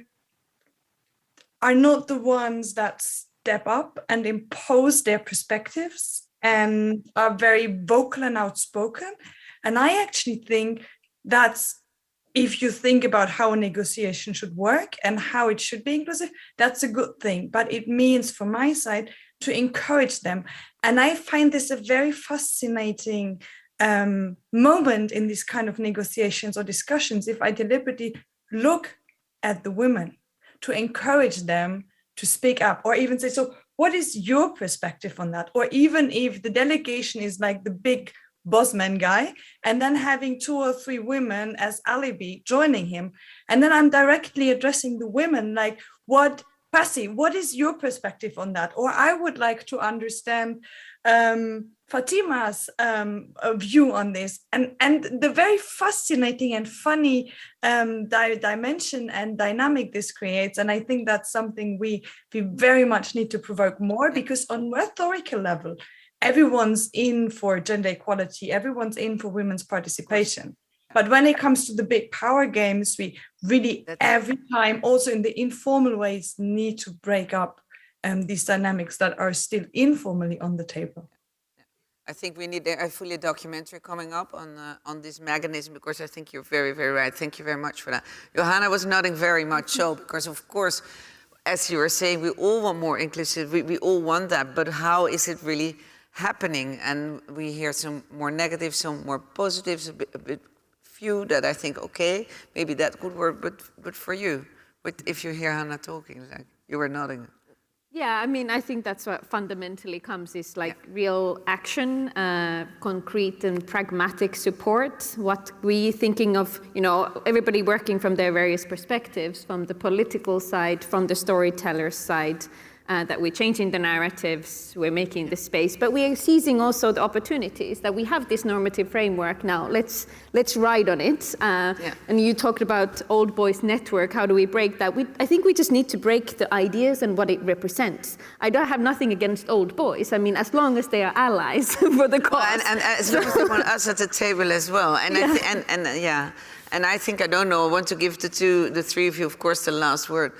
not the ones that step up and impose their perspectives and are very vocal and outspoken. And I actually think that's, if you think about how a negotiation should work and how it should be inclusive, that's a good thing. But it means, from my side, to encourage them. And I find this a very fascinating moment in these kind of negotiations or discussions, if I deliberately look at the women, to encourage them to speak up, or even say, so what is your perspective on that? Or even if the delegation is like the big bossman guy, and then having 2 or 3 women as alibi joining him. And then I'm directly addressing the women, like, what is your perspective on that? Or I would like to understand Fatima's view on this. And the very fascinating and funny dimension and dynamic this creates. And I think that's something we very much need to provoke more, because on a rhetorical level, everyone's in for gender equality, everyone's in for women's participation. But when it comes to the big power games, we really every time, also in the informal ways, need to break up these dynamics that are still informally on the table. I think we need a fully documentary coming up on this mechanism, because I think you're very, very right. Thank you very much for that. Johanna was nodding very much so, because of course, as you were saying, we all want more inclusive, we all want that, but how is it really happening? And we hear some more negatives, some more positives, a bit few that I think, okay, maybe that could work, but for you, if you hear Hannah talking, like you were nodding. Yeah, I mean, I think that's what fundamentally comes is like real action, concrete and pragmatic support. What we thinking of, everybody working from their various perspectives, from the political side, from the storyteller's side, that we're changing the narratives, we're making the space, but we are seizing also the opportunities that we have this normative framework now. Let's ride on it. And you talked about old boys network. How do we break that? I think we just need to break the ideas and what it represents. I don't have nothing against old boys. I mean, as long as they are allies for the cause. And as long as they want us at the table as well. And and I think, I don't know, I want to give the three of you, of course, the last word.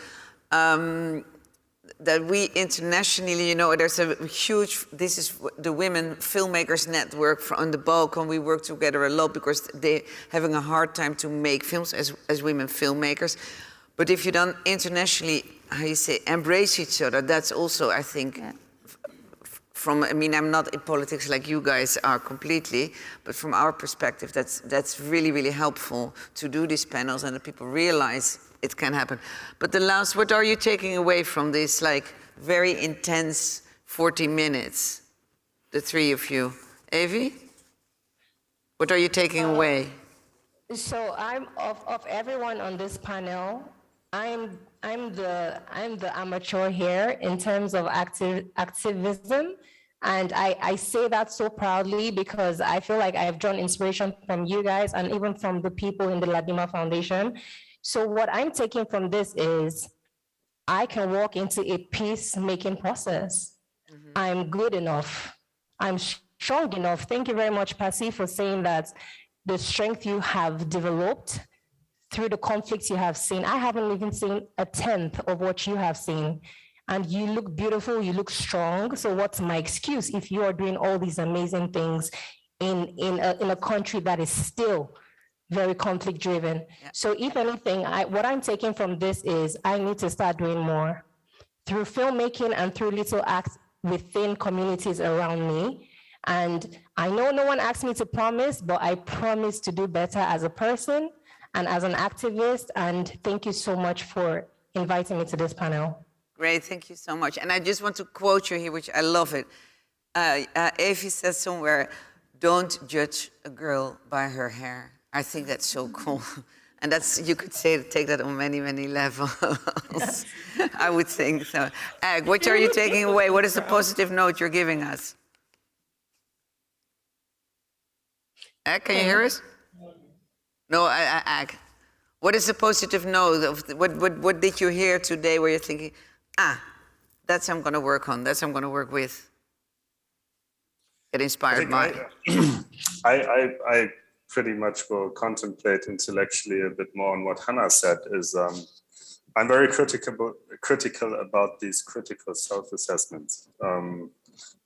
That we internationally, there's a huge, this is the Women Filmmakers Network on the Balkan. We work together a lot because they're having a hard time to make films as women filmmakers. But if you don't internationally, embrace each other, that's also, I think, I'm not in politics like you guys are completely, but from our perspective, that's really, really helpful to do these panels and that people realize it can happen. But the last, what are you taking away from this, very intense 40 minutes, the three of you? Avi? What are you taking away? So I'm of everyone on this panel, I'm the amateur here in terms of activism, And I say that so proudly because I feel like I've drawn inspiration from you guys and even from the people in the Ladima Foundation. So what I'm taking from this is I can walk into a peacemaking process. I'm good enough. I'm strong enough. Thank you very much, Pasi, for saying that the strength you have developed through the conflicts you have seen. I haven't even seen a 1/10 of what you have seen. And you look beautiful, you look strong. So what's my excuse if you are doing all these amazing things in a country that is still very conflict driven? Yeah. So if anything, what I'm taking from this is I need to start doing more through filmmaking and through little acts within communities around me. And I know no one asked me to promise, but I promise to do better as a person and as an activist. And thank you so much for inviting me to this panel. Great, thank you so much. And I just want to quote you here, which I love it. Evie says somewhere, don't judge a girl by her hair. I think that's so cool. And that's, you could say, take that on many, many levels. Yes. I would think so. Ag, what are you taking away? What is the positive note you're giving us? Ag, can you hear us? No, Ag. What is the positive note of what did you hear today where you're thinking, that's what I'm going to work on, that's what I'm going to work with? Get inspired by. I pretty much will contemplate intellectually a bit more on what Hannah said. Is I'm very critical about these critical self-assessments.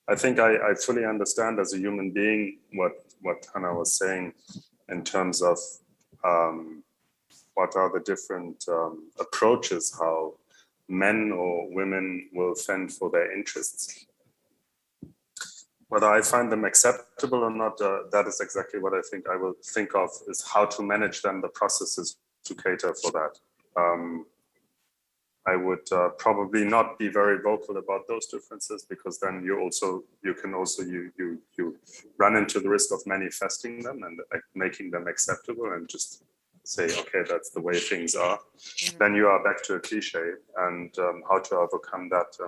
I think I fully understand as a human being what Hannah was saying in terms of what are the different approaches how men or women will fend for their interests. Whether I find them acceptable or not, that is exactly what I think I will think of is how to manage them, the processes to cater for that. I would probably not be very vocal about those differences because then you can also run into the risk of manifesting them and making them acceptable and just say, okay, that's the way things are. Then you are back to a cliche, and how to overcome that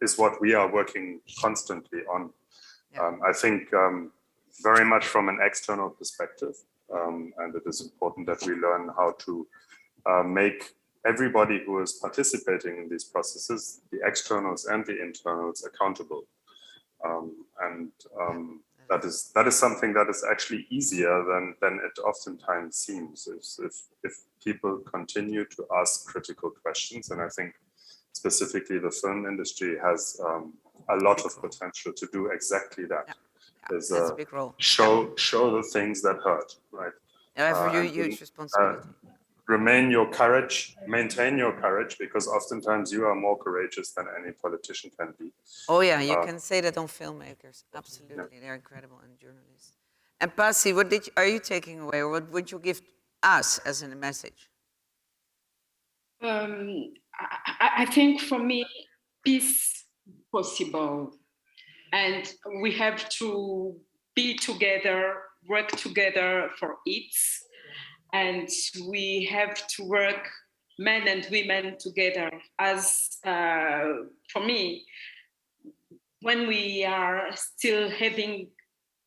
is what we are working constantly on. I think very much from an external perspective, and it is important that we learn how to make everybody who is participating in these processes, the externals and the internals, accountable. That is something that is actually easier than it oftentimes seems if people continue to ask critical questions. And I think specifically the film industry has a lot of potential to do exactly that. There's that's a big role. Show the things that hurt, right? Yeah, for you, huge responsibility. Maintain your courage, because oftentimes you are more courageous than any politician can be. Oh yeah, you can say that on filmmakers. Absolutely, they're incredible, and journalists. And Pasi, what are you taking away, or what would you give us as a message? I think for me, peace possible, and we have to be together, work together for it. And we have to work, men and women, together. As for me, when we are still having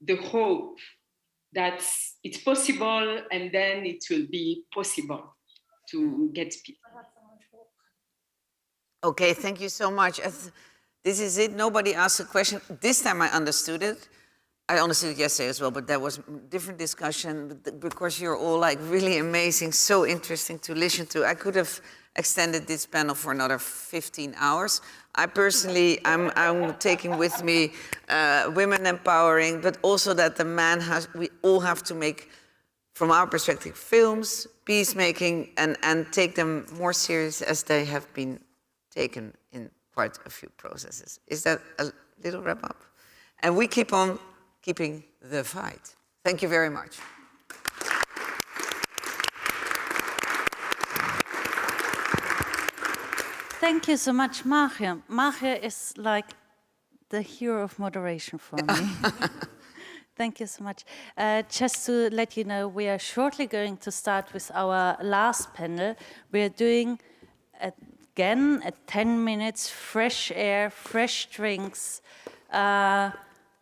the hope that it's possible, and then it will be possible to get peace. Okay, thank you so much. This is it. Nobody asked a question. This time I understood it. I understood it yesterday as well, but that was a different discussion because you're all like really amazing, so interesting to listen to. I could have extended this panel for another 15 hours. I personally, I'm taking with me women empowering, but also that we all have to make, from our perspective, films, peacemaking, and take them more serious as they have been taken in quite a few processes. Is that a little wrap up? And we keep on keeping the fight. Thank you very much. Thank you so much, Marja. Marja is like the hero of moderation for me. Thank you so much. Just to let you know, we are shortly going to start with our last panel. We are doing, again, at 10 minutes, fresh air, fresh drinks,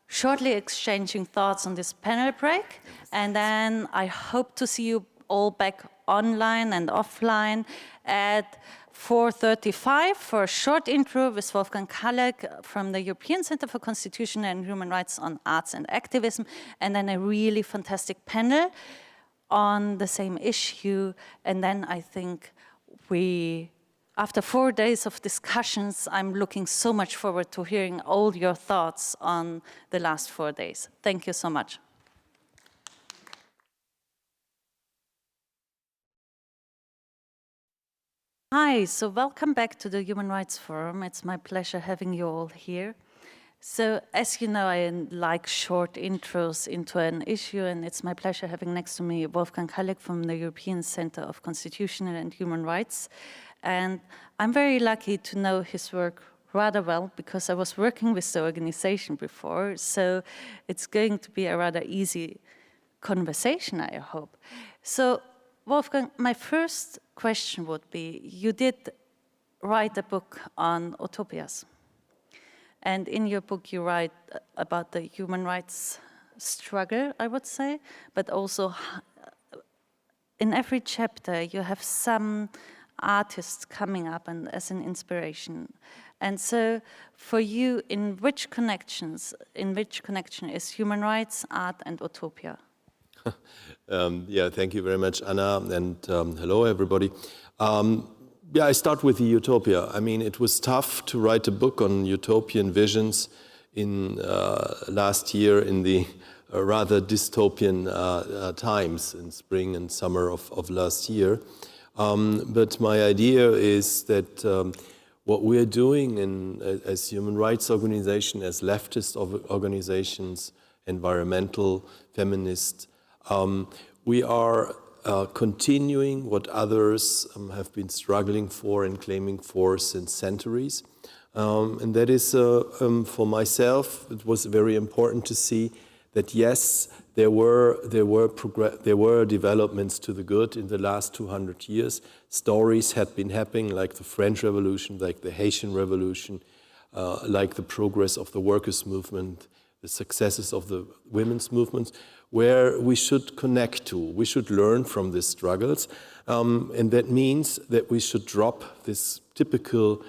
shortly exchanging thoughts on this panel break. And then I hope to see you all back online and offline at 4:35 for a short intro with Wolfgang Kaleck from the European Center for Constitutional and Human Rights on Arts and Activism, and then a really fantastic panel on the same issue. And then I think after 4 days of discussions, I'm looking so much forward to hearing all your thoughts on the last 4 days. Thank you so much. Hi, so welcome back to the Human Rights Forum. It's my pleasure having you all here. So as you know, I like short intros into an issue, and it's my pleasure having next to me Wolfgang Kaleck from the European Center of Constitutional and Human Rights. And I'm very lucky to know his work rather well because I was working with the organization before, so it's going to be a rather easy conversation, I hope. So Wolfgang, my first question would be, you did write a book on Utopias. And in your book, you write about the human rights struggle, I would say, but also in every chapter, you have some artists coming up and as an inspiration. And so for you, in which connection is human rights, art, and utopia? Yeah, thank you very much, Anna, and hello, everybody. Yeah, I start with the utopia. I mean, it was tough to write a book on utopian visions in last year in the rather dystopian times in spring and summer of last year. But my idea is that what we are doing as human rights organizations, as leftist organizations, environmental, feminist, we are continuing what others have been struggling for and claiming for since centuries. And that is, for myself, it was very important to see that yes, there were developments to the good in the last 200 years. Stories had been happening, like the French Revolution, like the Haitian Revolution, like the progress of the workers' movement, the successes of the women's movements, where we should connect to. We should learn from these struggles. And that means that we should drop this typical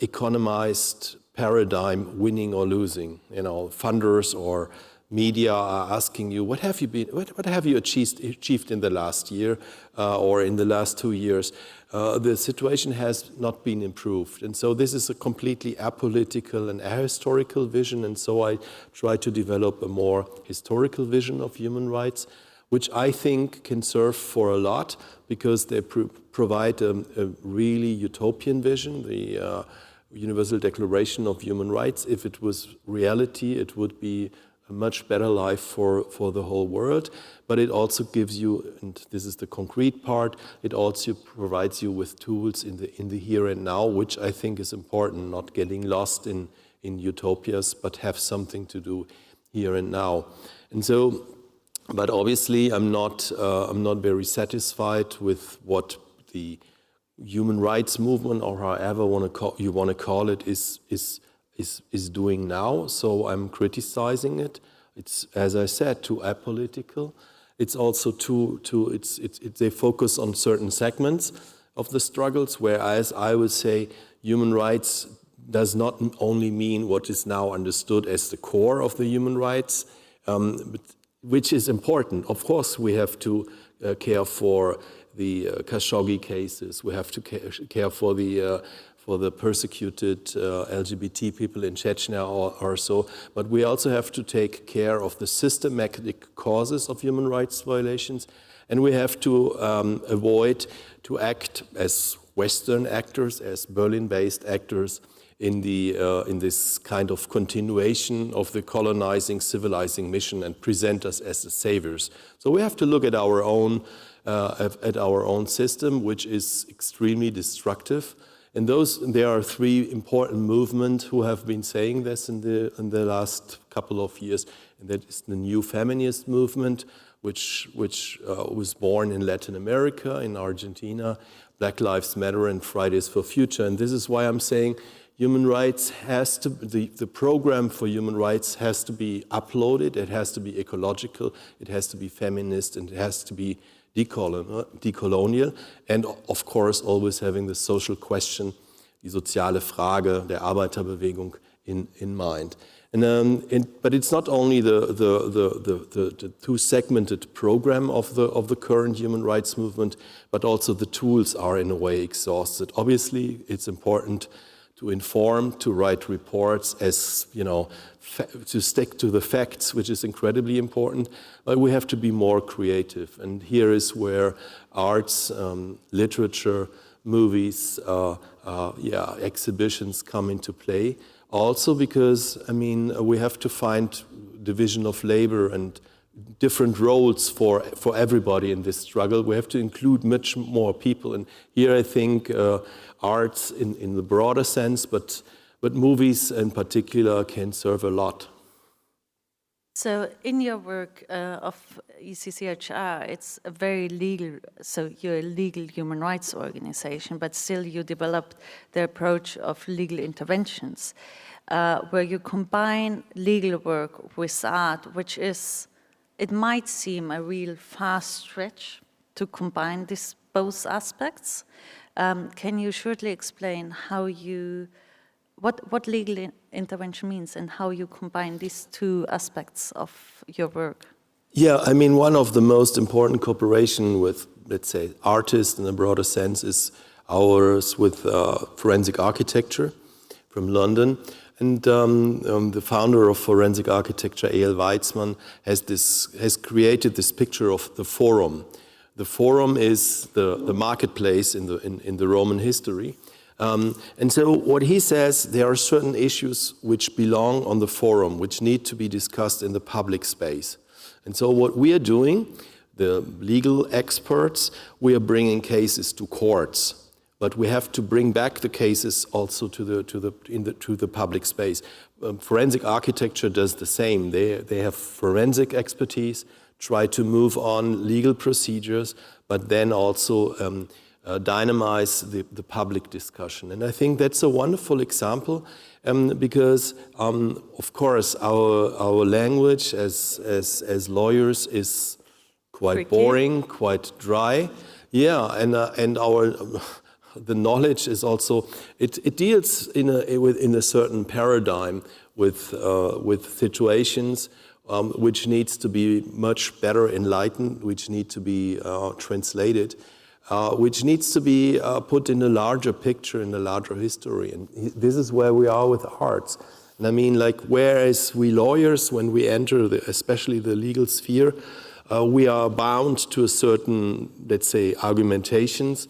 economized paradigm, winning or losing. You know, funders or media are asking you, what have you achieved in the last year or in the last 2 years? The situation has not been improved. And so this is a completely apolitical and ahistorical vision. And so I try to develop a more historical vision of human rights, which I think can serve for a lot because they provide a really utopian vision. The Universal Declaration of Human Rights, if it was reality, it would be a much better life for the whole world. But it also gives you, and this is the concrete part, it also provides you with tools in the here and now, which I think is important, not getting lost in utopias, but have something to do here and now. And so, but obviously I'm not very satisfied with what the human rights movement, or however you want to call it, is doing now. So I'm criticizing it. It's, as I said, too apolitical. It's also they focus on certain segments of the struggles, whereas I would say human rights does not only mean what is now understood as the core of the human rights, which is important. Of course, we have to care for the Khashoggi cases. We have to care for the persecuted LGBT people in Chechnya or so. But we also have to take care of the systematic causes of human rights violations. And we have to avoid to act as Western actors, as Berlin-based actors in this kind of continuation of the colonizing, civilizing mission and present us as the saviors. So we have to look at our own system, which is extremely destructive. And there are three important movements who have been saying this in the last couple of years, and that is the new feminist movement, which was born in Latin America, in Argentina, Black Lives Matter and Fridays for Future. And this is why I'm saying human rights has to, the program for human rights has to be uploaded, it has to be ecological, it has to be feminist, and it has to be decolonial, and of course always having the social question, die soziale Frage der Arbeiterbewegung in mind. But it's not only the two-segmented program of the current human rights movement, but also the tools are in a way exhausted. Obviously, it's important to inform, to write reports, as you know, to stick to the facts, which is incredibly important. But we have to be more creative, and here is where arts, literature, movies, exhibitions come into play. Also because, I mean, we have to find division of labor and different roles for everybody in this struggle. We have to include much more people. And here I think arts in the broader sense, but movies in particular can serve a lot. So in your work of ECCHR, it's a very legal, so you're a legal human rights organization, but still you developed the approach of legal interventions, where you combine legal work with art, which is, it might seem a real fast stretch to combine these both aspects. Can you shortly explain how you, what legal intervention means and how you combine these two aspects of your work? Yeah, I mean, one of the most important cooperation with, let's say, artists in a broader sense is ours with forensic architecture from London. And the founder of forensic architecture, A.L. Weizmann, has created this picture of the forum. The forum is the marketplace in the Roman history. And so what he says, there are certain issues which belong on the forum, which need to be discussed in the public space. And so what we are doing, the legal experts, we are bringing cases to courts. But we have to bring back the cases also to the public space. Forensic architecture does the same. They have forensic expertise, try to move on legal procedures, but then also dynamize the public discussion. And I think that's a wonderful example because, of course, our language as lawyers is quite boring, quite dry. Yeah, and our the knowledge is also, it deals in a certain paradigm with situations which needs to be much better enlightened, which need to be translated, which needs to be put in a larger picture, in a larger history. And this is where we are with arts. And I mean, like, whereas we lawyers, when we enter especially the legal sphere, we are bound to a certain, let's say, argumentations,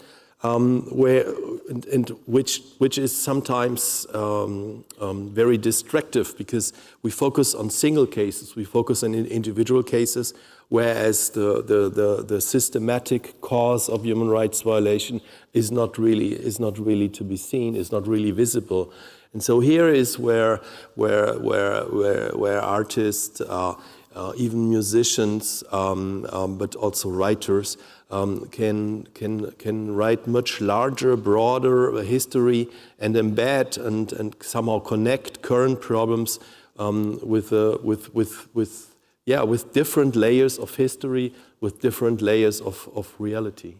which is sometimes very destructive because we focus on single cases, we focus on individual cases, whereas the systematic cause of human rights violation is not really to be seen, is not really visible. And so here is where artists, even musicians, but also writers, can write much larger, broader history and embed and somehow connect current problems with different layers of history, with different layers of reality.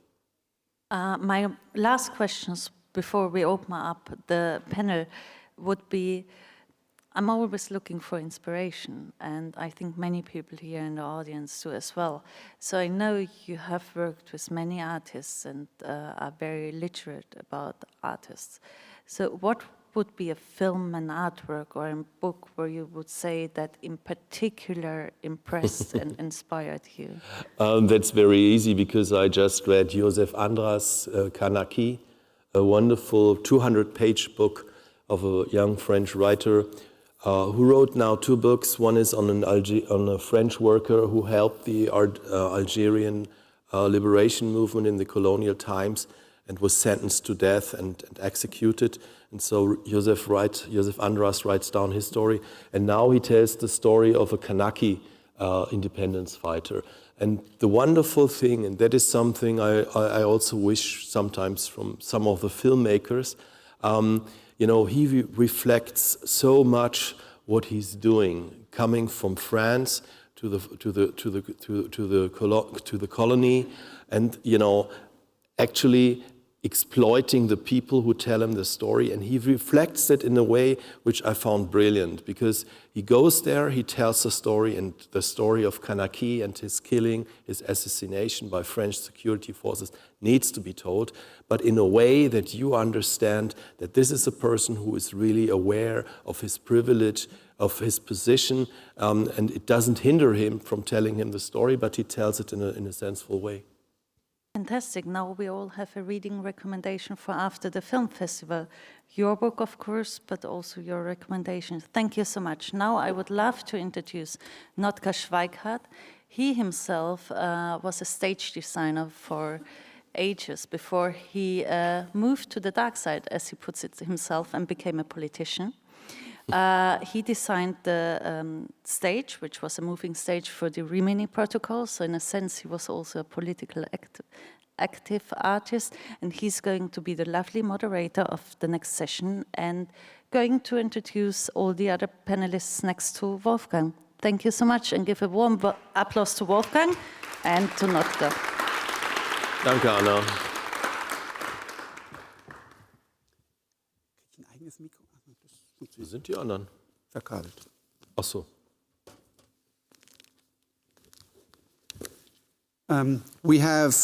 My last questions before we open up the panel would be, I'm always looking for inspiration, and I think many people here in the audience do as well. So I know you have worked with many artists and are very literate about artists. So what would be a film, an artwork, or a book where you would say that in particular impressed and inspired you? That's very easy because I just read Joseph Andras' Kanaki, a wonderful 200-page book of a young French writer who wrote now 2 books. One is on a French worker who helped the Algerian liberation movement in the colonial times and was sentenced to death and executed. And so Joseph Andras writes down his story, and now he tells the story of a Kanaki independence fighter. And the wonderful thing, and that is something I also wish sometimes from some of the filmmakers, you know, he reflects so much what he's doing, coming from France to the colony, and you know, actually exploiting the people who tell him the story, and he reflects it in a way which I found brilliant, because he goes there, he tells the story, and the story of Kaleck and his killing, his assassination by French security forces needs to be told, but in a way that you understand that this is a person who is really aware of his privilege, of his position, and it doesn't hinder him from telling him the story, but he tells it in a sensible way. Fantastic. Now we all have a reading recommendation for after the film festival. Your book, of course, but also your recommendations. Thank you so much. Now I would love to introduce Notka Schweighardt. He himself was a stage designer for ages before he moved to the dark side, as he puts it himself, and became a politician. He designed the stage, which was a moving stage for the Rimini Protocol. So in a sense, he was also a political active artist. And he's going to be the lovely moderator of the next session and going to introduce all the other panelists next to Wolfgang. Thank you so much, and give a warm applause to Wolfgang and to Notka. Danke, Anna. Wo sind die anderen? Verkabelt. Ach so. We have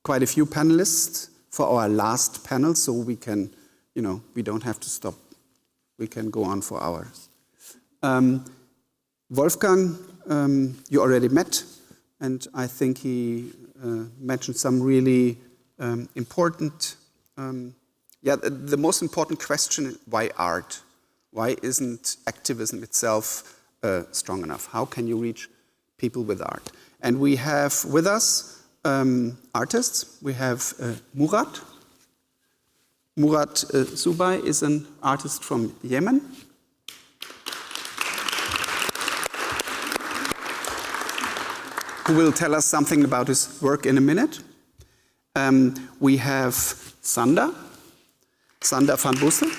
quite a few panelists for our last panel, so we can, you know, we don't have to stop. We can go on for hours. Wolfgang, you already met, and I think he mentioned some really important, the most important question: why art? Why isn't activism itself strong enough? How can you reach people with art? And we have with us artists. We have Murat. Murat Subay is an artist from Yemen. Who will tell us something about his work in a minute. We have Sander van Bussel.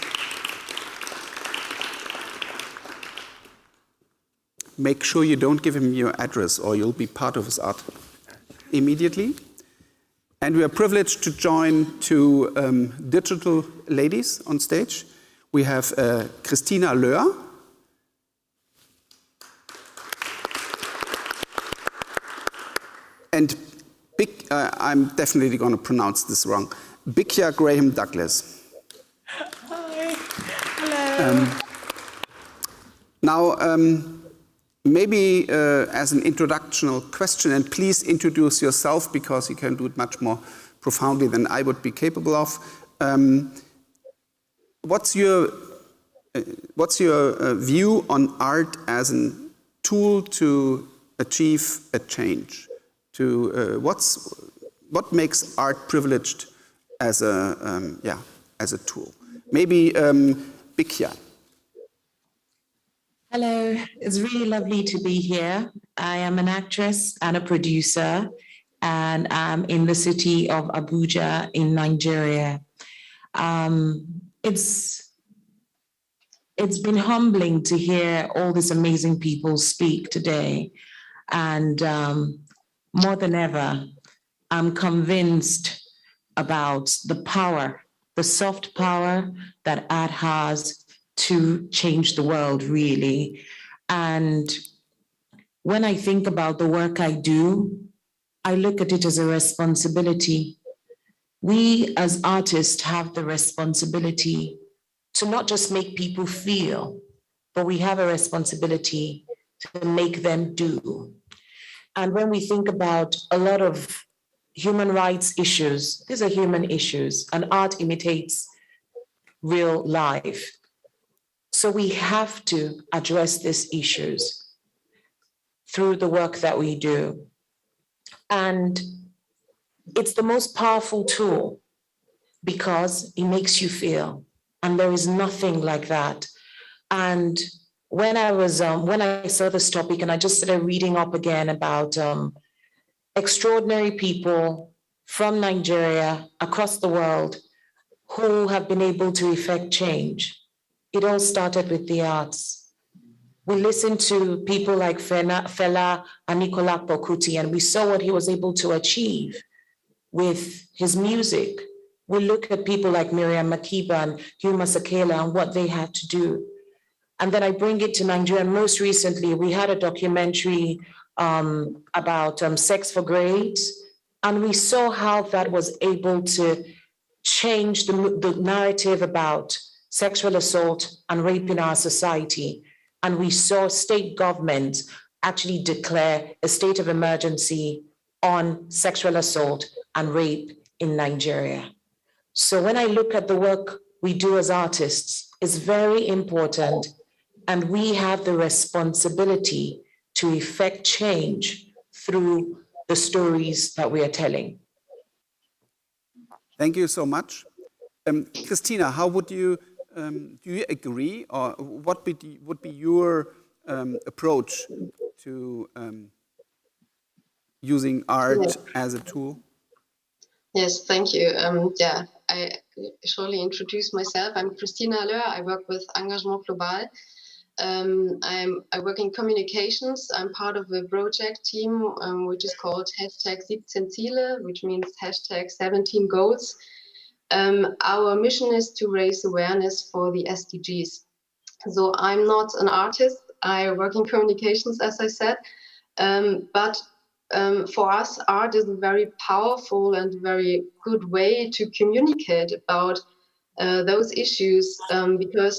Make sure you don't give him your address or you'll be part of his art immediately. And we are privileged to join two digital ladies on stage. We have Christina Löhr. And I'm definitely going to pronounce this wrong, Bikya Graham Douglas. Hi. Hello. Now, maybe as an introductional question, and please introduce yourself because you can do it much more profoundly than I would be capable of. What's your view on art as a tool to achieve a change? What makes art privileged as a tool? Maybe Bikya. Hello, it's really lovely to be here. I am an actress and a producer, and I'm in the city of Abuja in Nigeria. It's been humbling to hear all these amazing people speak today, and more than ever, I'm convinced about the power, the soft power that art has to change the world, really. And when I think about the work I do, I look at it as a responsibility. We as artists have the responsibility to not just make people feel, but we have a responsibility to make them do. And when we think about a lot of human rights issues, these are human issues, and art imitates real life. So we have to address these issues through the work that we do. And it's the most powerful tool because it makes you feel, and there is nothing like that. And when I saw this topic and I just started reading up again about extraordinary people from Nigeria across the world who have been able to effect change. It all started with the arts. We listened to people like Fela Aníkúlápó Kuti, and we saw what he was able to achieve with his music. We look at people like Miriam Makeba and Uma Sakela and what they had to do. And then I bring it to Nigeria. Most recently, we had a documentary about sex for grades, and we saw how that was able to change the narrative about sexual assault and rape in our society. And we saw state governments actually declare a state of emergency on sexual assault and rape in Nigeria. So when I look at the work we do as artists, it's very important, and we have the responsibility to effect change through the stories that we are telling. Thank you so much. Christina, how would you, do you agree, or what would be your approach to using art as a tool? Yes, thank you. Yeah, I shortly introduce myself. I'm Christina Alleur. I work with Engagement Global. I work in communications. I'm part of a project team which is called #17 Ziele, which means #17 goals. Our mission is to raise awareness for the SDGs. So I'm not an artist. I work in communications, as I said, but for us, art is a very powerful and very good way to communicate about those issues, because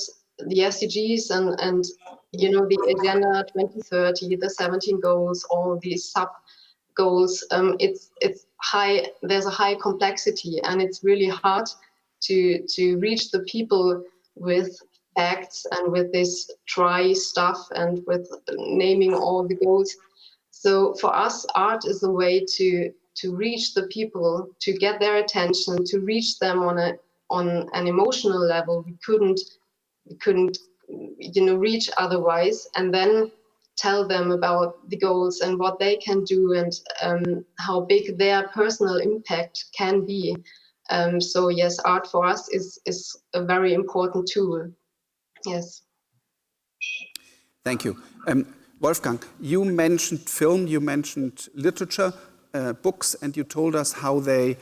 the SDGs and you know, the Agenda 2030, the 17 goals, all these sub goals, it's high. There's a high complexity, and it's really hard to reach the people with facts and with this dry stuff and with naming all the goals. So for us, art is a way to reach the people, to get their attention, to reach them on an emotional level we couldn't you know, reach otherwise, and then tell them about the goals and what they can do, and how big their personal impact can be. So yes, art for us is a very important tool. Yes. Thank you. Wolfgang, you mentioned film, you mentioned literature, books, and you told us how they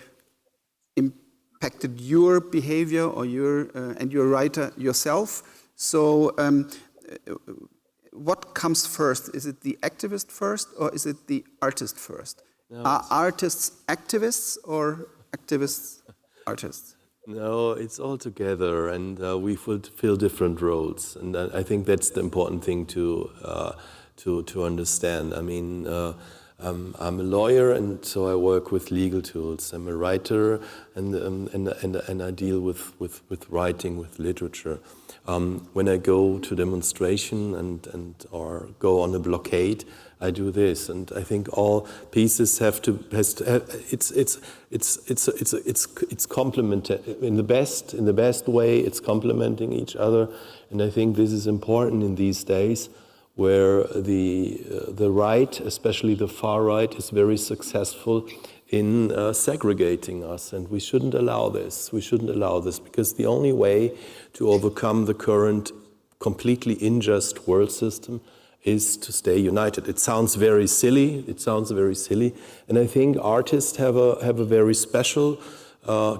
impacted your behavior or and your writer yourself. So what comes first? Is it the activist first, or is it the artist first? No, are artists activists or activists artists? No, it's all together, and we fulfill different roles, and I think that's the important thing to understand. I mean, I'm a lawyer, and so I work with legal tools. I'm a writer, and I deal with writing, with literature. When I go to demonstration or go on a blockade, I do this, and I think all pieces have to it's complemented in the best way. It's complementing each other, and I think this is important in these days, where the right, especially the far right, is very successful in segregating us, and we shouldn't allow this. We shouldn't allow this, because the only way to overcome the current completely unjust world system is to stay united. It sounds very silly. And I think artists have a very special,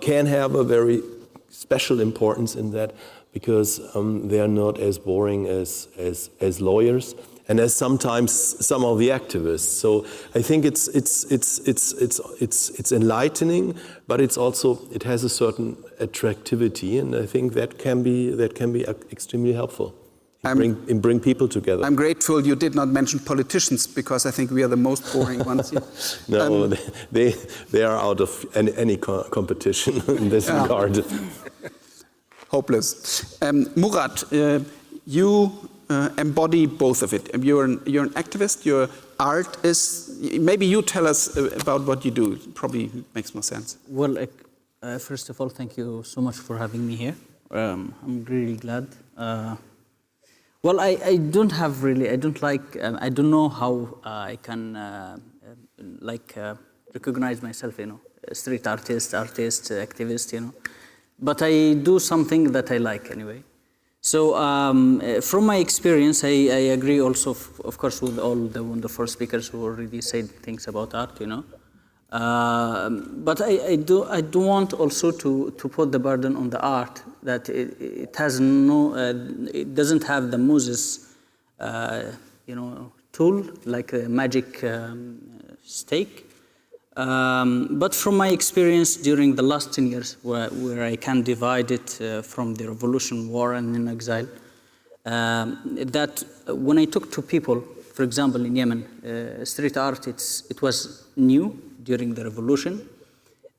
can have a very special importance in that, because they are not as boring as lawyers and as sometimes some of the activists. So I think it's enlightening, but it has a certain attractivity, and I think that can be extremely helpful. Bring people together. I'm grateful you did not mention politicians, because I think we are the most boring ones here. No, they are out of any competition in this regard. Hopeless. Murat, you embody both of it. You're an activist. Your art is. Maybe you tell us about what you do. It probably makes more sense. Well, first of all, thank you so much for having me here. I'm really glad. Well, I don't know how I can like recognize myself, street artist, activist, But I do something that I like anyway. So from my experience, I agree also, of course, with all the wonderful speakers who already said things about art, But I do want also to put the burden on the art that it has it doesn't have the Moses, tool like a magic stake. But from my experience during the last 10 years, where I can divide it from the revolution, war, and in exile, that when I talk to people, for example, in Yemen, street art, it was new during the revolution,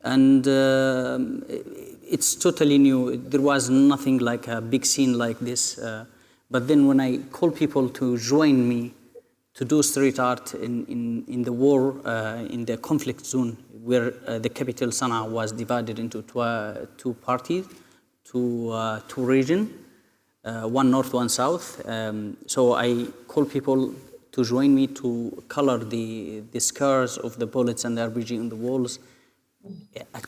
and it's totally new. There was nothing like a big scene like this. But then when I call people to join me to do street art in the war, in the conflict zone, where the capital Sana'a was divided into two parties, two regions, one north, one south. So I call people to join me to color the scars of the bullets and the RPG on the walls.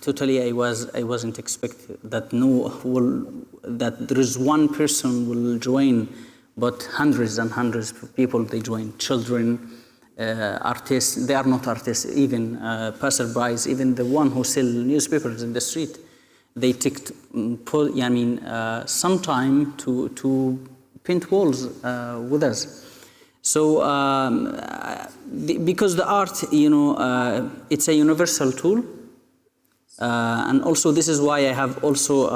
Totally, I wasn't expecting that that there is one person will join, but hundreds and hundreds of people they join. Children, artists. They are not artists. Even passerbys, even the one who sell newspapers in the street, they take some time to paint walls with us. So because the art, it's a universal tool. And also this is why I have also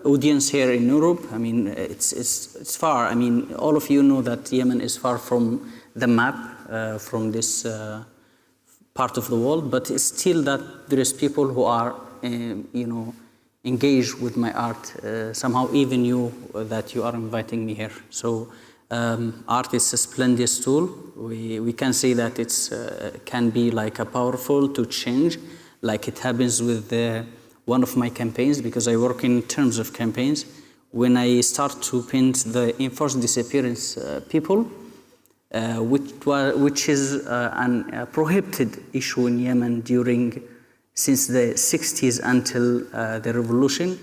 audience here in Europe. I mean, it's far. I mean, all of you know that Yemen is far from the map, from this part of the world, but it's still that there is people who are, engaged with my art. Somehow even you, that you are inviting me here. So art is a splendid tool. We can say that it's can be like a powerful to change, like it happens with one of my campaigns, because I work in terms of campaigns. When I start to paint the enforced disappearance people, which is a prohibited issue in Yemen since the 60s until the revolution.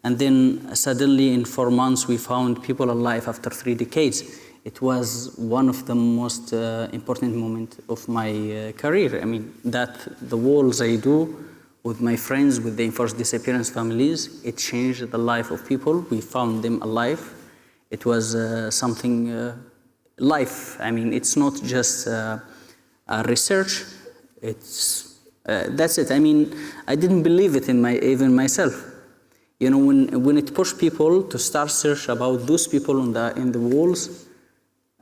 And then suddenly in 4 months, we found people alive after 3 decades. It was one of the most important moments of my career. I mean, that the walls I do with my friends, with the enforced disappearance families, it changed the life of people. We found them alive. It was something life. I mean, it's not just a research. That's it. I mean, I didn't believe it even myself. When it pushed people to start search about those people in the walls,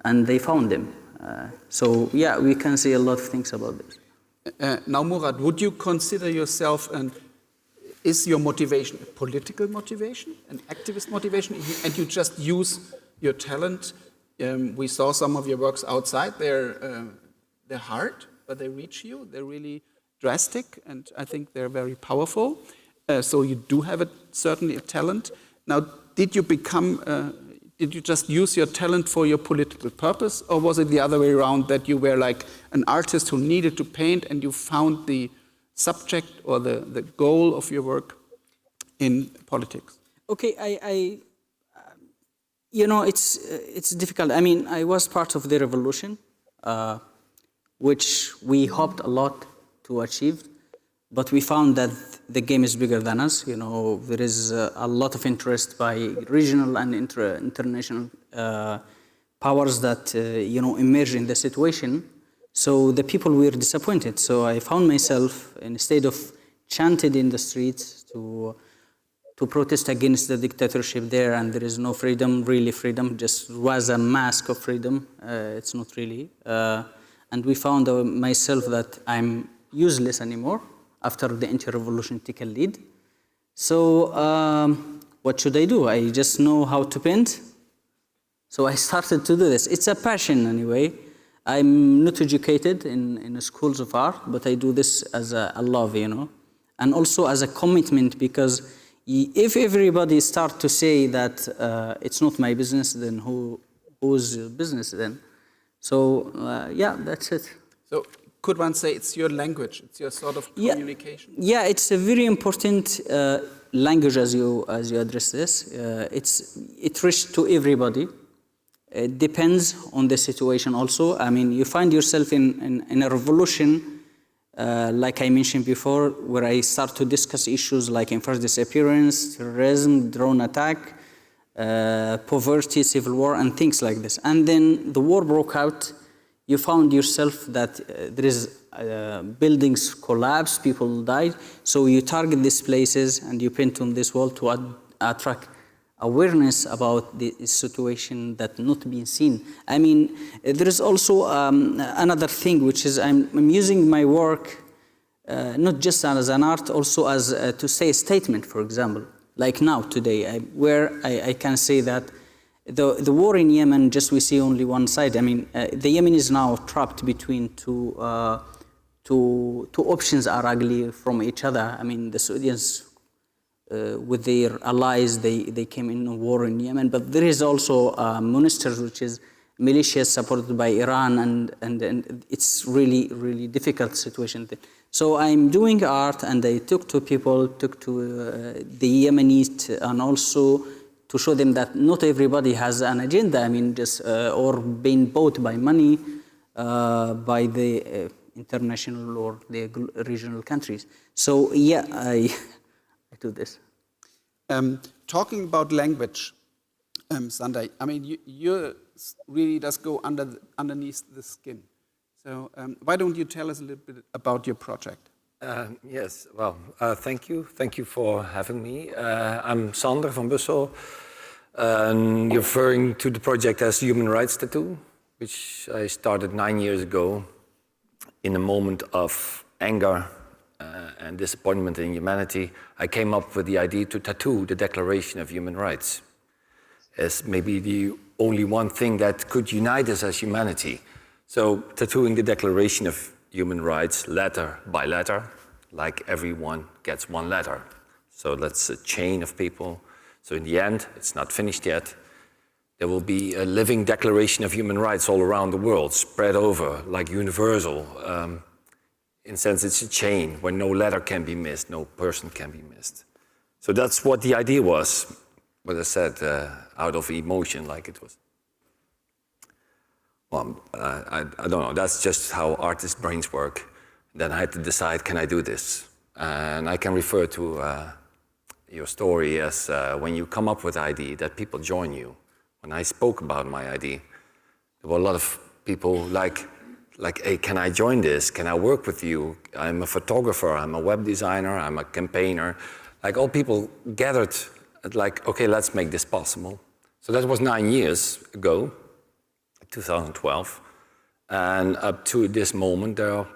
and they found them. So yeah, we can say a lot of things about this. Now, Murad, would you consider yourself, is your motivation a political motivation, an activist motivation, and you just use your talent? We saw some of your works outside. They're hard, but they reach you. They're really drastic, and I think they're very powerful. So you do have certainly a talent. Now, did you just use your talent for your political purpose, or was it the other way around, that you were like an artist who needed to paint and you found the subject or the goal of your work in politics? Okay, it's difficult. I mean, I was part of the revolution, which we hoped a lot to achieve, but we found that the game is bigger than us. There is a lot of interest by regional and international powers that emerge in the situation. So the people were disappointed. So I found myself, instead of chanted in the streets to protest against the dictatorship there, and there is no freedom, really freedom, just was a mask of freedom. It's not really. And we found myself that I'm useless anymore after the anti-revolution took a lead. So what should I do? I just know how to paint. So I started to do this. It's a passion anyway. I'm not educated in schools of art, but I do this as a love, and also as a commitment, because if everybody start to say that it's not my business, then whose business then? So yeah, that's it. So could one say it's your language, it's your sort of communication? Yeah, it's a very important language as you address this. It reaches to everybody. It depends on the situation also. I mean, you find yourself in a revolution, like I mentioned before, where I start to discuss issues like enforced disappearance, terrorism, drone attack, poverty, civil war, and things like this. And then the war broke out. You found yourself that there is buildings collapsed, people died. So you target these places and you paint on this wall to attract awareness about the situation that not being seen. I mean, there is also another thing, which is I'm using my work not just as an art, also as to say a statement, for example. Like now, today, where I can say that the war in Yemen, just we see only one side. I mean, the Yemen is now trapped between two options are ugly from each other. I mean, the Saudis, with their allies, they came in a war in Yemen. But there is also ministers, which is militias supported by Iran, and it's really, really difficult situation. So I'm doing art, and I talk to people, talk to the Yemenis, and also to show them that not everybody has an agenda. I mean, just or being bought by money by the international or the regional countries. So yeah, I do this. Talking about language, Sunday, I mean, you really does go underneath the skin. So why don't you tell us a little bit about your project? Yes, well, thank you. Thank you for having me. I'm Sander van Bussel. You're referring to the project as Human Rights Tattoo, which I started 9 years ago in a moment of anger and disappointment in humanity. I came up with the idea to tattoo the Declaration of Human Rights as maybe the only one thing that could unite us as humanity. So tattooing the Declaration of Human Rights letter by letter, like everyone gets one letter. So that's a chain of people. So in the end, it's not finished yet. There will be a living Declaration of Human Rights all around the world, spread over, like universal. In a sense, it's a chain where no letter can be missed, no person can be missed. So that's what the idea was, what I said, out of emotion, like it was. Well, I don't know, that's just how artists' brains work. Then I had to decide, can I do this? And I can refer to your story as when you come up with an idea, that people join you. When I spoke about my idea, there were a lot of people like, hey, can I join this? Can I work with you? I'm a photographer, I'm a web designer, I'm a campaigner. Like all people gathered, like, okay, let's make this possible. So that was 9 years ago, 2012. And up to this moment, there are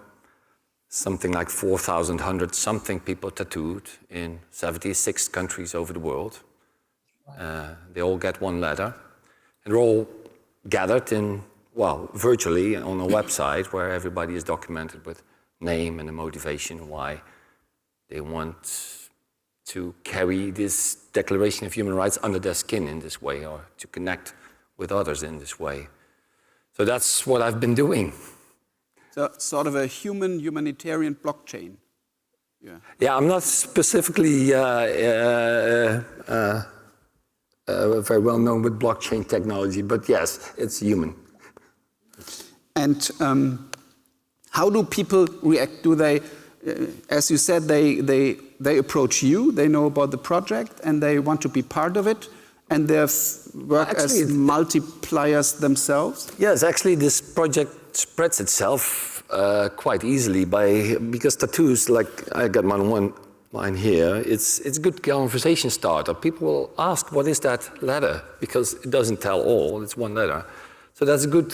something like 4,100 something people tattooed in 76 countries over the world. They all get one letter. And they're all gathered in, well, virtually on a website where everybody is documented with name and the motivation why they want to carry this Declaration of Human Rights under their skin in this way, or to connect with others in this way. So that's what I've been doing. So sort of a humanitarian blockchain. Yeah, I'm not specifically very well known with blockchain technology, but yes, it's human. And how do people react? Do they, as you said, they approach you, they know about the project, and they want to be part of it, and they work as multipliers themselves? Yes, actually this project spreads itself quite easily because tattoos, like I got mine here, it's a good conversation starter. People will ask, what is that letter? Because it doesn't tell all, it's one letter. So that's a good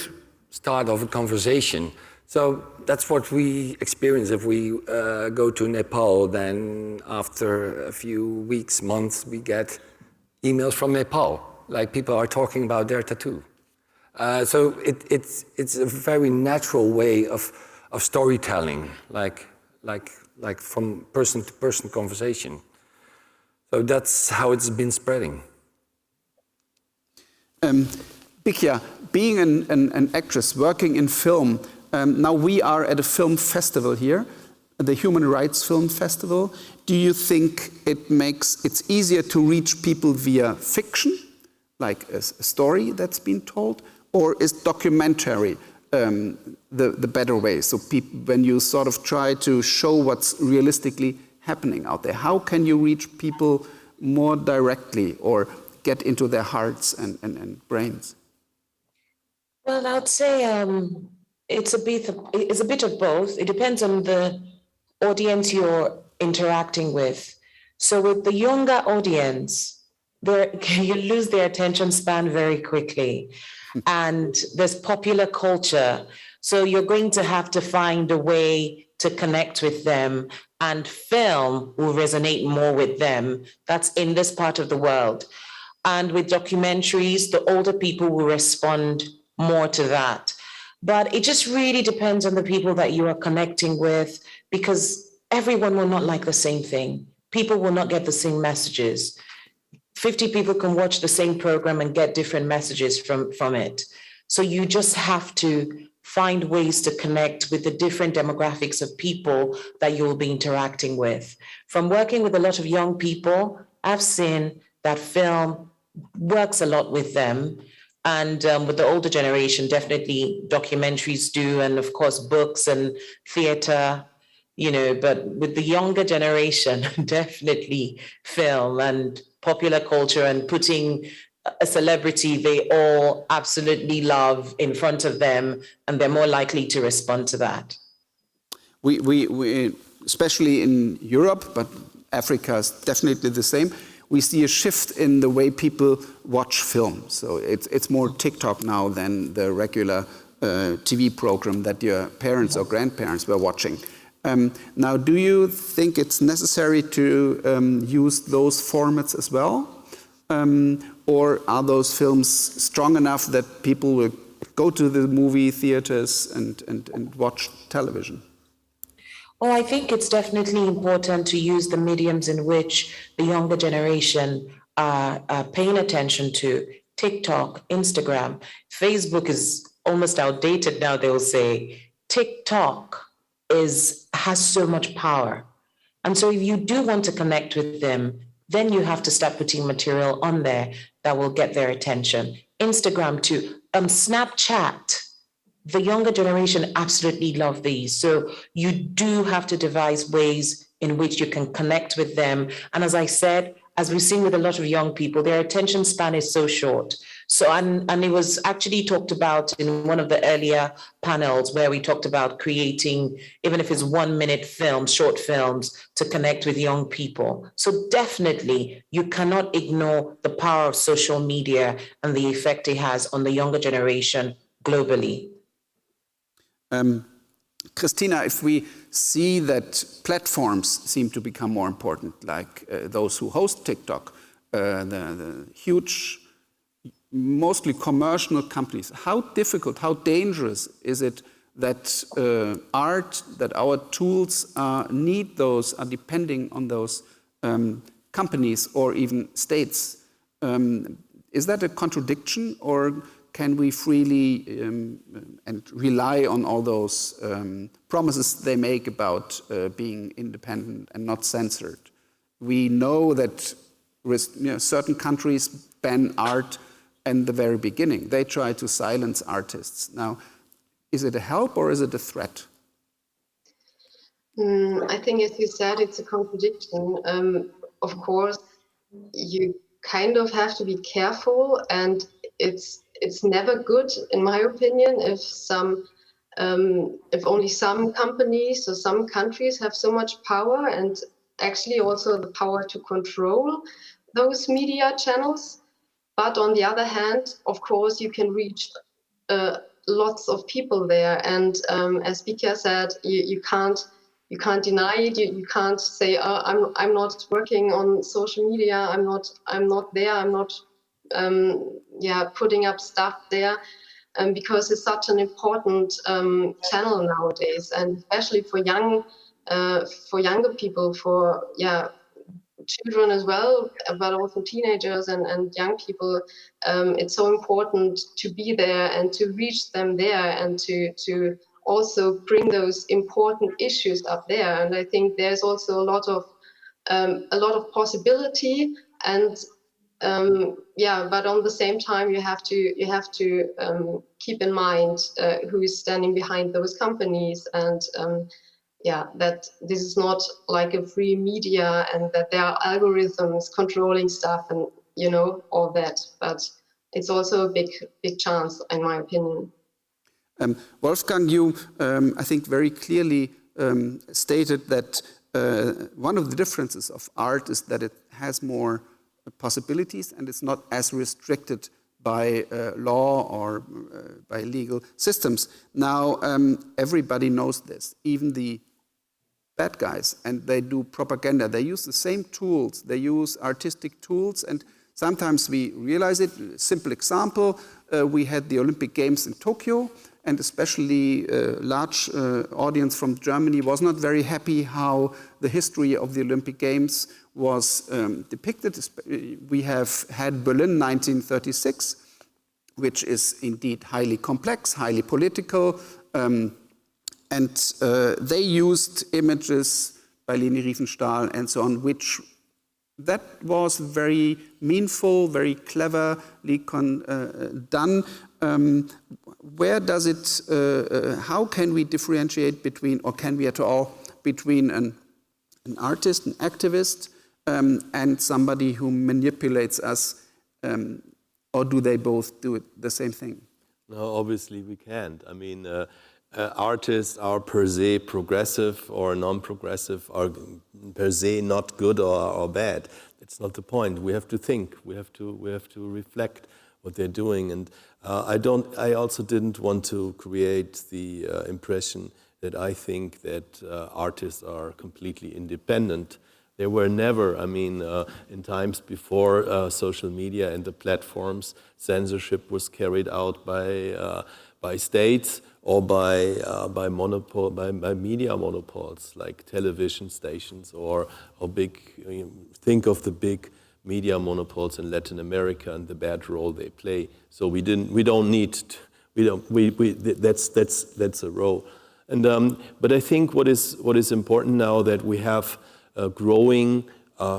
start of a conversation. So that's what we experience if we go to Nepal. Then after a few weeks, months, we get emails from Nepal, like people are talking about their tattoo. So it's a very natural way of storytelling, like from person to person conversation. So that's how it's been spreading. Beeko, being an actress working in film, Now we are at a film festival here, the Human Rights Film Festival. Do you think it's easier to reach people via fiction, like a story that's been told, or is documentary the better way? So when you sort of try to show what's realistically happening out there, how can you reach people more directly or get into their hearts and brains? Well, I would say it's a bit of both. It depends on the audience you're interacting with. So with the younger audience, you lose their attention span very quickly. And there's popular culture. So you're going to have to find a way to connect with them, and film will resonate more with them. That's in this part of the world. And with documentaries, the older people will respond more to that. But it just really depends on the people that you are connecting with, because everyone will not like the same thing. People will not get the same messages. 50 people can watch the same program and get different messages from it. So you just have to find ways to connect with the different demographics of people that you'll be interacting with. From working with a lot of young people, I've seen that film works a lot with them. And with the older generation, definitely documentaries do, and of course books and theater, but with the younger generation, definitely film and popular culture, and putting a celebrity they all absolutely love in front of them, and they're more likely to respond to that. We especially in Europe, but Africa is definitely the same, we see a shift in the way people watch film. So it's more TikTok now than the regular TV program that your parents or grandparents were watching. Now, do you think it's necessary to use those formats as well? Or are those films strong enough that people will go to the movie theaters and watch television? Oh, I think it's definitely important to use the mediums in which the younger generation are paying attention to. TikTok, Instagram, Facebook is almost outdated now, they'll say. TikTok has so much power. And so if you do want to connect with them, then you have to start putting material on there that will get their attention. Instagram too, Snapchat. The younger generation absolutely love these. So you do have to devise ways in which you can connect with them. And as I said, as we've seen with a lot of young people, their attention span is so short. So, and it was actually talked about in one of the earlier panels where we talked about creating, even if it's 1 minute films, short films, to connect with young people. So definitely you cannot ignore the power of social media and the effect it has on the younger generation globally. Christina, if we see that platforms seem to become more important, like those who host TikTok, the huge, mostly commercial companies, how difficult, how dangerous is it that art, that our tools need those, are depending on those companies or even states? Is that a contradiction, or can we freely and rely on all those promises they make about being independent and not censored? We know that certain countries ban art in the very beginning. They try to silence artists. Now, is it a help or is it a threat? I think, as you said, it's a contradiction. Of course, you kind of have to be careful, and it's never good, in my opinion, if only some companies or some countries have so much power, and actually also the power to control those media channels. But on the other hand, of course, you can reach lots of people there, and as Beeko said, you can't deny it. You can't say, I'm not working on social media. I'm not there. I'm not putting up stuff there, because it's such an important channel nowadays, and especially for younger people, for children as well, but also teenagers and young people. It's so important to be there and to reach them there, and to also bring those important issues up there. And I think there's also a lot of possibility, and yeah, but on the same time, you have to keep in mind who is standing behind those companies, and yeah, that this is not like a free media, and that there are algorithms controlling stuff, and you know, all that. But it's also a big chance, in my opinion. Wolfgang, you, I think, very clearly stated that one of the differences of art is that it has more possibilities and it's not as restricted by law or by legal systems. Now, everybody knows this, even the bad guys, and they do propaganda. They use the same tools, they use artistic tools, and sometimes we realize it. Simple example, we had the Olympic Games in Tokyo, and especially a large audience from Germany was not very happy how the history of the Olympic Games was depicted. We have had Berlin 1936, which is indeed highly complex, highly political, and they used images by Leni Riefenstahl and so on, which that was very meaningful, very cleverly done. Where does it, how can we differentiate between, or can we at all, between an artist, an activist, and somebody who manipulates us, or do they both do it the same thing? No, obviously we can't. I mean, artists are per se progressive or non-progressive, are per se not good or bad. That's not the point. We have to think. We have to reflect what they're doing. And I also didn't want to create the impression that I think that artists are completely independent. They were never. I mean, in times before social media and the platforms, censorship was carried out by states or by media monopoles like television stations or big. Think of the big media monopols in Latin America and the bad role they play. So that's a role. And but I think what is important now that we have a growing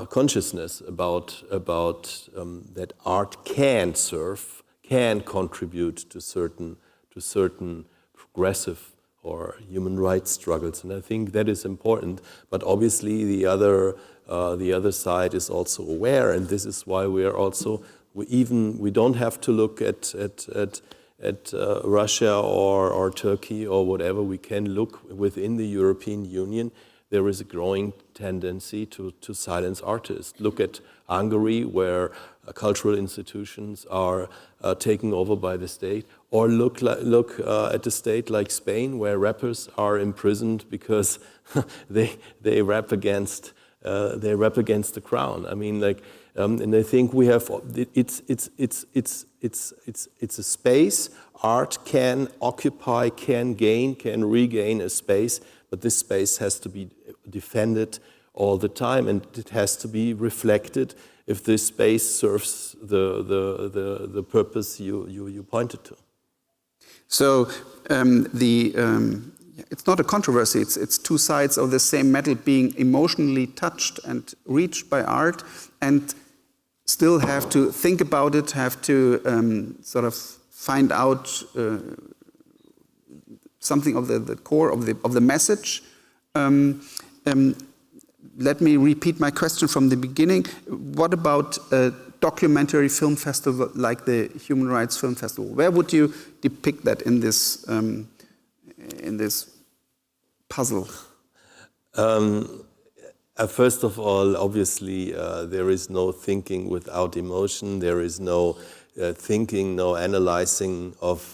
consciousness about that art can contribute to certain progressive or human rights struggles, and I think that is important. But obviously, the other side is also aware, and this is why we are also we don't have to look at Russia or Turkey or whatever. We can look within the European Union. There is a growing tendency to silence artists. Look at Hungary, where cultural institutions are taken over by the state, or look at a state like Spain, where rappers are imprisoned because they rap against the crown. I mean, like, and I think we have it's a space. Art can occupy, can regain a space, but this space has to be defended all the time, and it has to be reflected if this space serves the purpose you pointed to. So it's not a controversy. It's two sides of the same metal being emotionally touched and reached by art, and still have to think about it, have to sort of find out something of the core of the message. Let me repeat my question from the beginning. What about a documentary film festival like the Human Rights Film Festival? Where would you depict that in this puzzle? First of all, obviously, there is no thinking without emotion. There is no thinking, no analyzing of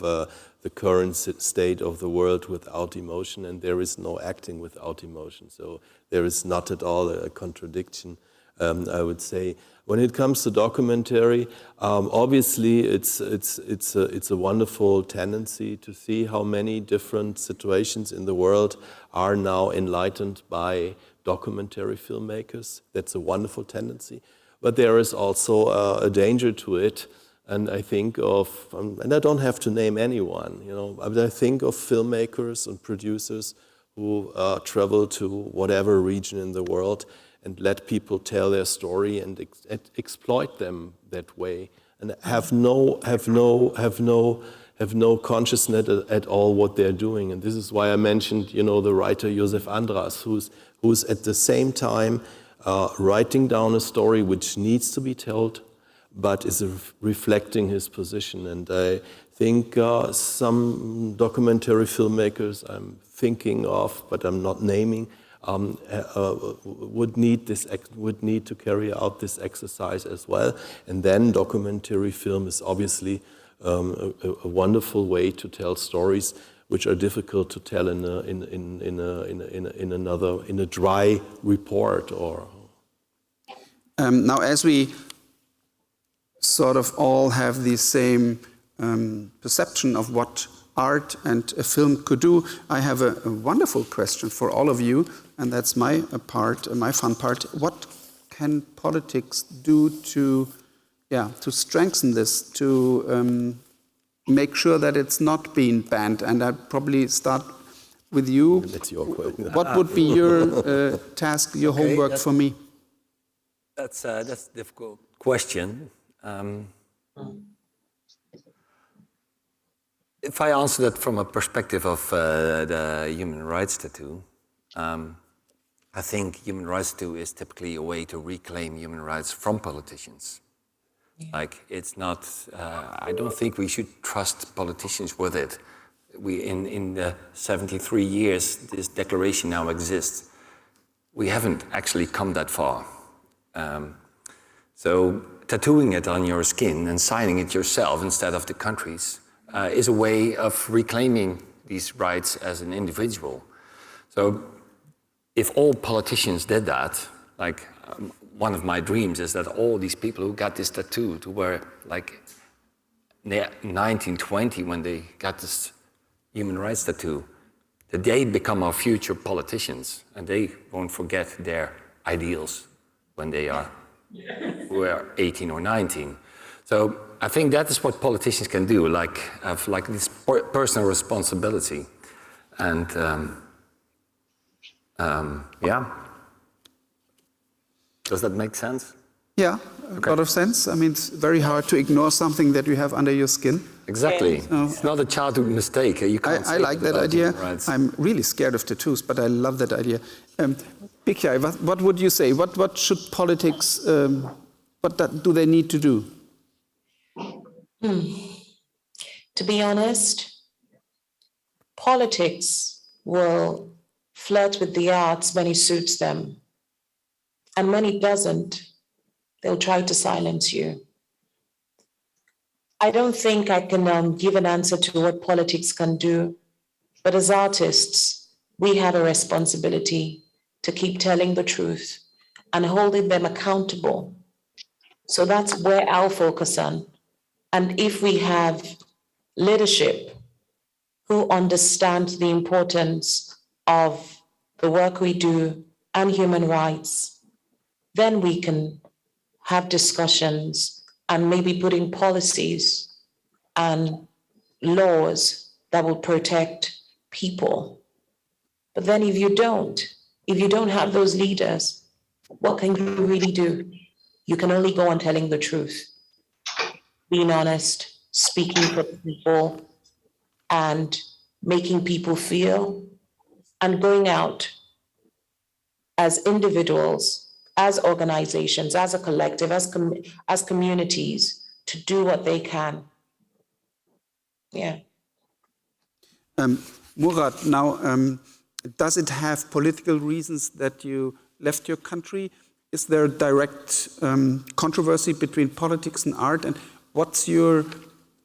the current state of the world without emotion, and there is no acting without emotion. So there is not at all a contradiction, I would say. When it comes to documentary, obviously it's a wonderful tendency to see how many different situations in the world are now enlightened by documentary filmmakers. That's a wonderful tendency. But there is also a danger to it, And I think of, and I don't have to name anyone, you know, but I think of filmmakers and producers who travel to whatever region in the world and let people tell their story and exploit them that way, and have no consciousness at all what they're doing. And this is why I mentioned, you know, the writer Josef Andras, who's at the same time writing down a story which needs to be told, but is reflecting his position. And I think some documentary filmmakers I'm thinking of, but I'm not naming, would need to carry out this exercise as well. And then documentary film is obviously a wonderful way to tell stories which are difficult to tell in a dry report. Or now, as we sort of all have the same perception of what art and a film could do, I have a wonderful question for all of you, and that's my fun part. What can politics do to strengthen this, to make sure that it's not being banned? And I'd probably start with you. That's your question. What would be your task, your homework for me? That's a difficult question. If I answer that from a perspective of the human rights tattoo, I think human rights tattoo is typically a way to reclaim human rights from politicians. Yeah. Like, it's not, I don't think we should trust politicians with it. In the 73 years this declaration now exists, we haven't actually come that far. So tattooing it on your skin and signing it yourself instead of the countries is a way of reclaiming these rights as an individual. So if all politicians did that, like one of my dreams is that all these people who got this tattoo, who were like 19, 20 when they got this human rights tattoo, that they become our future politicians and they won't forget their ideals when they were 18 or 19. So I think that is what politicians can do, like have like this personal responsibility, and yeah. Does that make sense? Yeah, a lot of sense. I mean, it's very hard to ignore something that you have under your skin. Exactly. It's not a childhood mistake. You can't I like that idea. I'm really scared of tattoos, but I love that idea. Beeko, what would you say? What should politics, do they need to do? To be honest, politics will flirt with the arts when it suits them. And when it doesn't, they'll try to silence you. I don't think I can give an answer to what politics can do, but as artists, we have a responsibility to keep telling the truth and holding them accountable. So that's where I'll focus on. And if we have leadership who understand the importance of the work we do and human rights, then we can have discussions and maybe put in policies and laws that will protect people. But then if you don't have those leaders, what can you really do? You can only go on telling the truth, being honest, speaking for people, and making people feel, and going out as individuals, as organizations, as a collective, as communities, to do what they can. Yeah. Murat, now, does it have political reasons that you left your country? Is there a direct controversy between politics and art? And what's your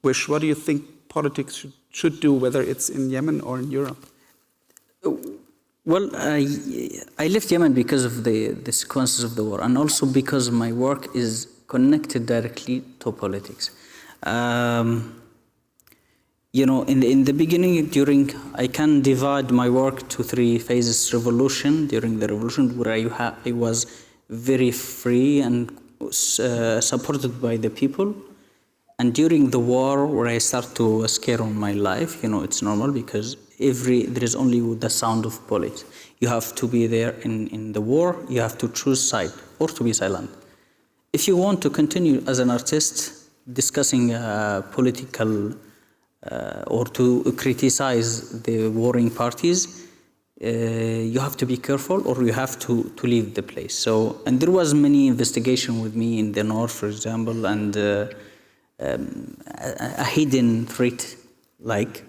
wish? What do you think politics should do, whether it's in Yemen or in Europe? Well, I left Yemen because of the consequences of the war, and also because my work is connected directly to politics. You know, in the beginning, I can divide my work to 3 phases. Revolution, during the revolution, where I was very free and supported by the people. And during the war, where I start to scare on my life, it's normal because there is only the sound of bullets. You have to be there in the war, you have to choose side or to be silent. If you want to continue as an artist discussing political or to criticize the warring parties, you have to be careful or you have to leave the place. So, and there was many investigation with me in the north, for example, and a hidden threat. Like,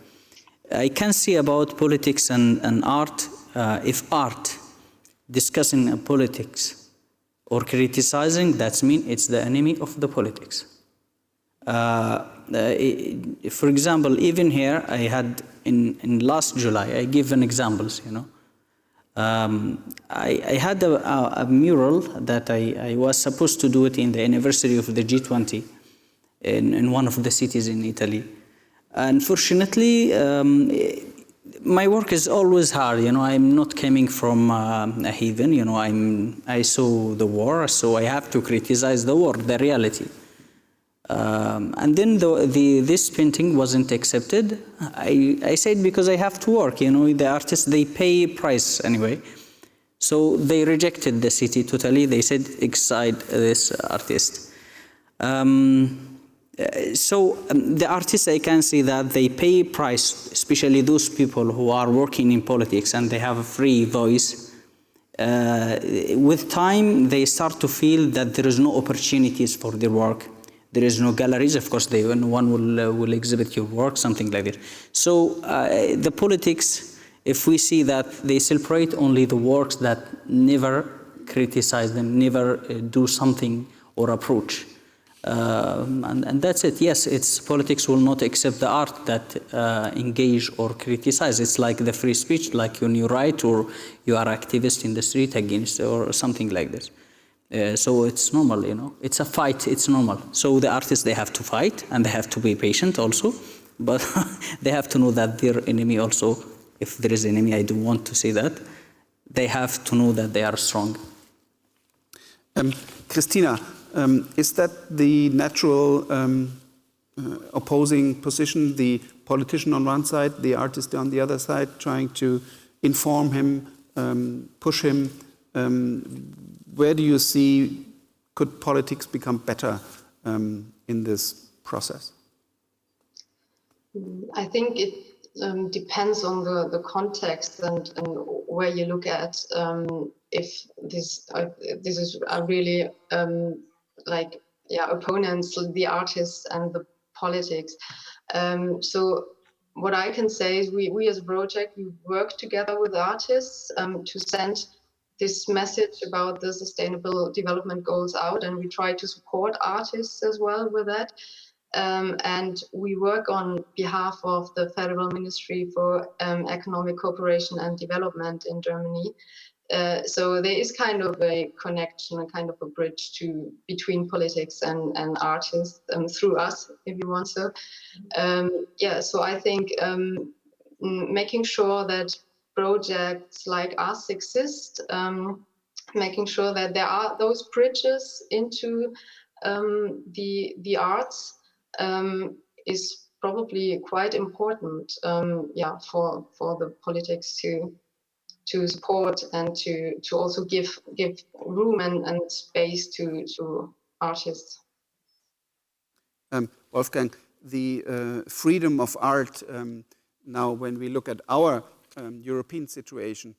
I can see about politics and art, if art discussing politics or criticizing, that means it's the enemy of the politics. For example, even here, I had in last July, I give an examples, I had a mural that I was supposed to do it in the anniversary of the G20 in one of the cities in Italy. Unfortunately, my work is always hard, I'm not coming from a heathen, I saw the war, so I have to criticize the war, the reality. And then this painting wasn't accepted. I said because I have to work, the artists, they pay price anyway. So they rejected the city totally. They said, exile this artist. The artists, I can see that they pay price, especially those people who are working in politics and they have a free voice. With time, they start to feel that there is no opportunities for their work. There is no galleries, of course, no one will exhibit your work, something like that. So the politics, if we see that they celebrate only the works that never criticize them, never do something or approach. And that's it. Yes, politics will not accept the art that engage or criticize. It's like the free speech, like when you write or you are activist in the street against or something like this. So it's normal, it's a fight, it's normal. So the artists, they have to fight and they have to be patient also, but they have to know that their enemy also, if there is an enemy, I do want to say that, they have to know that they are strong. Christina, is that the natural opposing position, the politician on one side, the artist on the other side, trying to inform him, push him? Where do you see, could politics become better in this process? I think it depends on the context and where you look at. If this is really opponents, the artists and the politics. So what I can say is we as a project, we work together with artists to send this message about the sustainable development goals out, and we try to support artists as well with that. And we work on behalf of the Federal Ministry for Economic Cooperation and Development in Germany. So there is kind of a connection, a kind of a bridge between politics and artists through us, if you want so. So I think making sure that projects like us exist, making sure that there are those bridges into the arts is probably quite important, for the politics to support and to also give room and space to artists. Wolfgang, the freedom of art, now when we look at our European situation,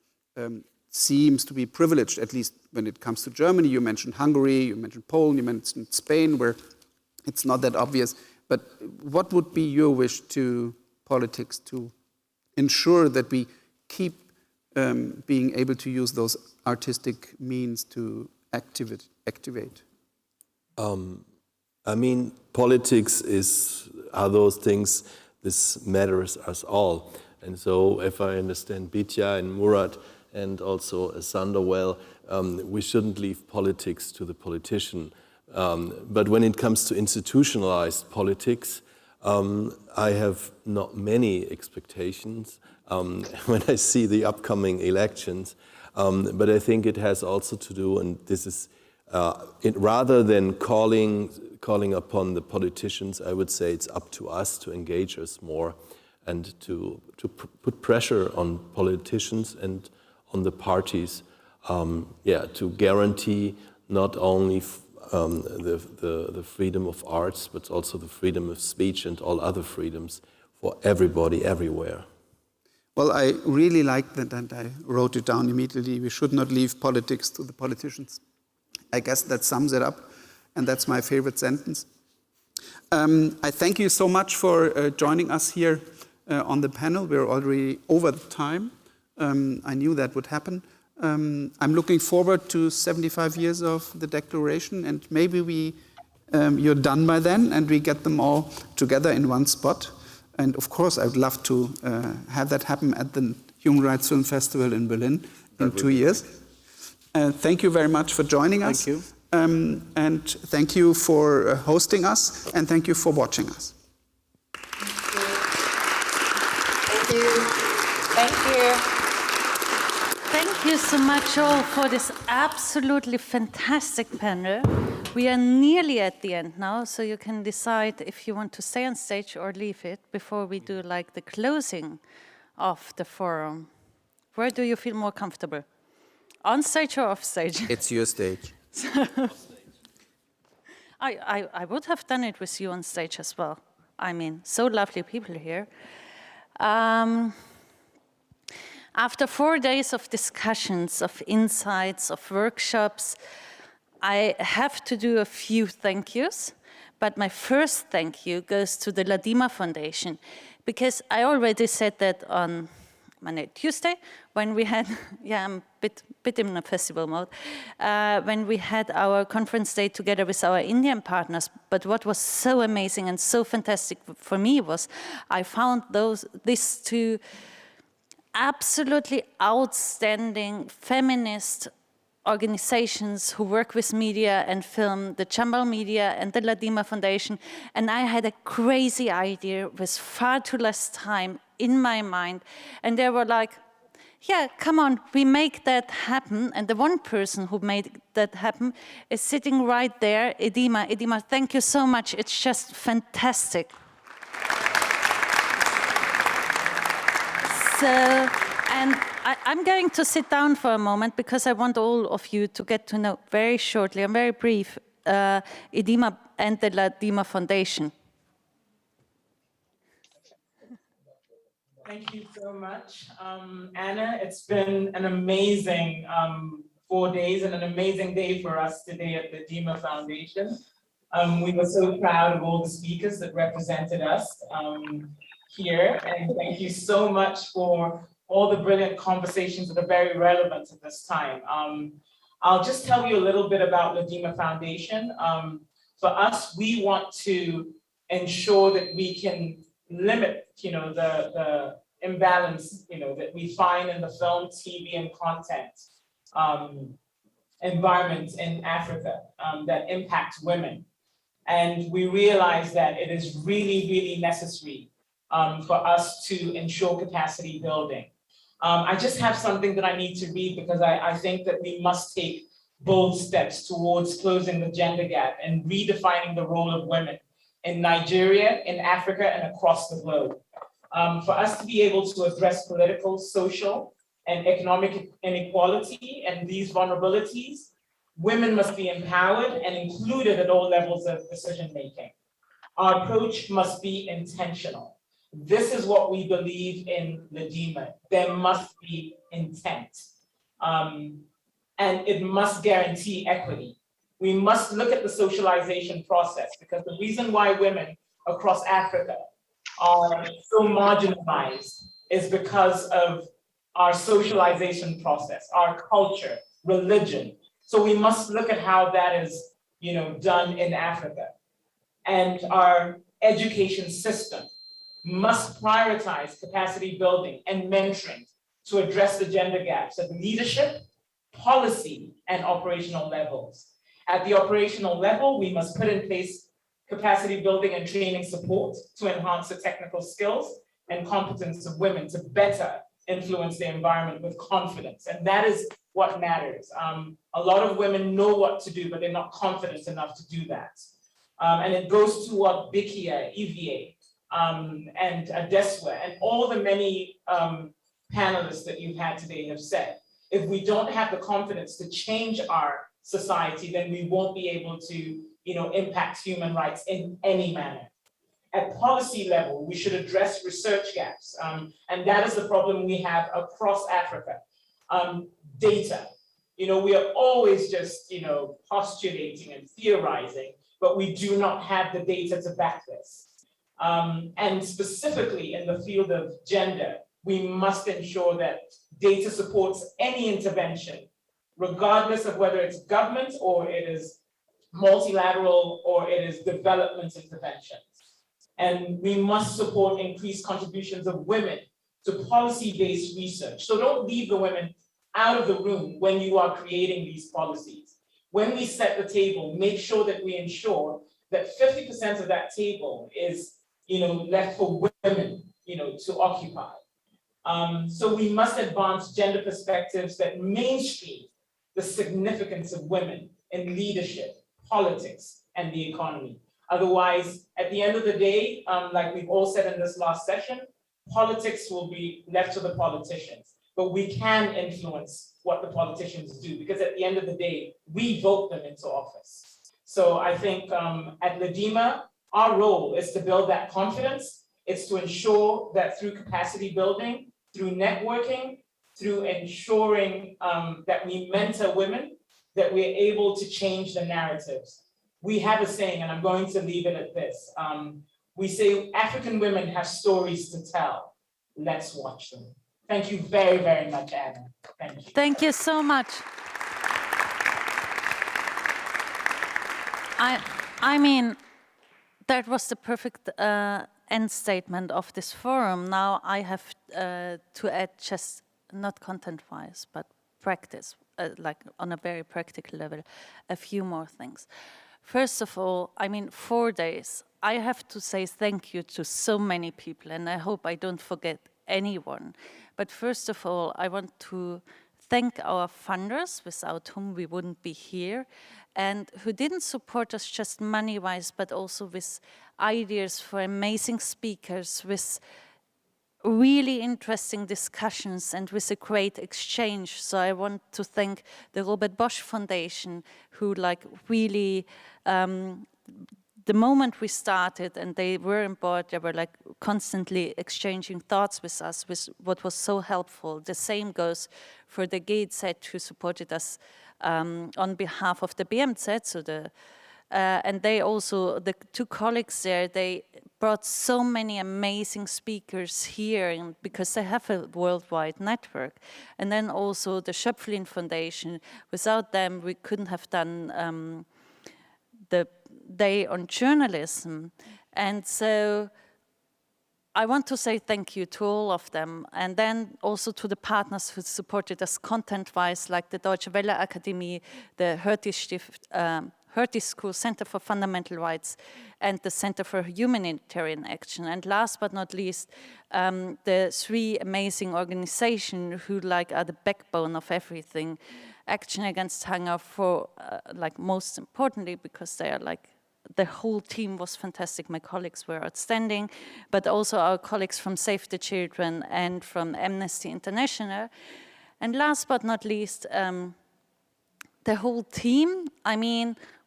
seems to be privileged, at least when it comes to Germany. You mentioned Hungary, you mentioned Poland, you mentioned Spain, where it's not that obvious. But what would be your wish to politics to ensure that we keep being able to use those artistic means to activate? I mean, politics are those things, this matters us all. And so if I understand Bitya and Murat and also Sander well, we shouldn't leave politics to the politician. But when it comes to institutionalized politics, I have not many expectations when I see the upcoming elections. But I think it has also to do, and this is, rather than calling calling upon the politicians, I would say it's up to us to engage us more and to put pressure on politicians and on the parties, to guarantee not only the freedom of arts, but also the freedom of speech and all other freedoms for everybody, everywhere. Well, I really like that, and I wrote it down immediately. We should not leave politics to the politicians. I guess that sums it up, and that's my favorite sentence. I thank you so much for joining us here on the panel. We're already over the time. I knew that would happen. I'm looking forward to 75 years of the Declaration, and maybe you're done by then, and we get them all together in one spot. And of course, I would love to have that happen at the Human Rights Film Festival in Berlin in 2 years. Thank you very much for joining us. Thank you. And thank you for hosting us, and thank you for watching us. Thank you. Thank you. Thank you so much all for this absolutely fantastic panel. We are nearly at the end now, so you can decide if you want to stay on stage or leave it before we do like the closing of the forum. Where do you feel more comfortable? On stage or off stage? It's your stage. I would have done it with you on stage as well. I mean, so lovely people here. After 4 days of discussions, of insights, of workshops, I have to do a few thank yous, but my first thank you goes to the Ladima Foundation, because I already said that on Monday, Tuesday, when we had, I'm a bit in a festival mode, when we had our conference day together with our Indian partners. But what was so amazing and so fantastic for me was I found these two absolutely outstanding feminist organizations who work with media and film, the Chambal Media and the Ladima Foundation. And I had a crazy idea with far too less time in my mind. And they were like, yeah, come on, we make that happen. And the one person who made that happen is sitting right there, Edima. Edima, thank you so much. It's just fantastic. So, and I'm going to sit down for a moment because I want all of you to get to know very shortly and very brief Edima and the Ladima Foundation. Thank you so much, Anna. It's been an amazing 4 days and an amazing day for us today at the Ladima Foundation. We were so proud of all the speakers that represented us here, and thank you so much for all the brilliant conversations that are very relevant at this time. I'll just tell you a little bit about Ladima Foundation. For us, we want to ensure that we can limit, the imbalance, that we find in the film, TV, and content environments in Africa that impact women. And we realize that it is really, really necessary for us to ensure capacity building. I just have something that I need to read because I think that we must take bold steps towards closing the gender gap and redefining the role of women in Nigeria, in Africa, and across the globe. For us to be able to address political, social, and economic inequality and these vulnerabilities, women must be empowered and included at all levels of decision-making. Our approach must be intentional. This is what we believe in Ladima. There must be intent. And it must guarantee equity. We must look at the socialization process because the reason why women across Africa are so marginalized is because of our socialization process, our culture, religion. So we must look at how that is, done in Africa. And our education system must prioritize capacity building and mentoring to address the gender gaps at leadership, policy, and operational levels. At the operational level, we must put in place capacity building and training support to enhance the technical skills and competence of women to better influence the environment with confidence. And that is what matters. A lot of women know what to do, but they're not confident enough to do that. And it goes toward Bikia, EVA, and Adeswa, and all the many panelists that you've had today have said. If we don't have the confidence to change our society, then we won't be able to, impact human rights in any manner. At policy level, we should address research gaps, and that is the problem we have across Africa. Data, we are always just, postulating and theorizing, but we do not have the data to back this. And specifically in the field of gender, we must ensure that data supports any intervention, regardless of whether it's government or it is multilateral or it is development interventions. And we must support increased contributions of women to policy-based research. So don't leave the women out of the room when you are creating these policies. When we set the table, make sure that we ensure that 50% of that table is, left for women, to occupy. So we must advance gender perspectives that mainstream the significance of women in leadership, politics, and the economy. Otherwise, at the end of the day, like we've all said in this last session, politics will be left to the politicians, but we can influence what the politicians do, because at the end of the day, we vote them into office. So I think at Ladima, our role is to build that confidence. It's to ensure that through capacity building, through networking, through ensuring that we mentor women, that we're able to change the narratives. We have a saying, and I'm going to leave it at this. We say African women have stories to tell. Let's watch them. Thank you very, very much, Anna. Thank you. Thank you so much. I mean, that was the perfect end statement of this forum. Now I have to add just not content-wise, but practice, like on a very practical level, a few more things. First of all, 4 days. I have to say thank you to so many people, and I hope I don't forget anyone. But first of all, I want to thank our funders, without whom we wouldn't be here, and who didn't support us just money-wise, but also with ideas for amazing speakers, with really interesting discussions and with a great exchange. So I want to thank the Robert Bosch Foundation, who really, the moment we started and they were on board, they were constantly exchanging thoughts with us, with what was so helpful. The same goes for the GZ, who supported us on behalf of the BMZ, so and they also, the two colleagues there, they brought so many amazing speakers here because they have a worldwide network. And then also the Schöpflin Foundation. Without them, we couldn't have done the Day on Journalism. And so I want to say thank you to all of them, and then also to the partners who supported us content-wise, like the Deutsche Welle Akademie, the Hertie School Center for Fundamental Rights, and the Center for Humanitarian Action. And last but not least, the three amazing organizations who are the backbone of everything. Action Against Hunger, for most importantly, because they are the whole team was fantastic. My colleagues were outstanding, but also our colleagues from Save the Children and from Amnesty International. And last but not least, the whole team.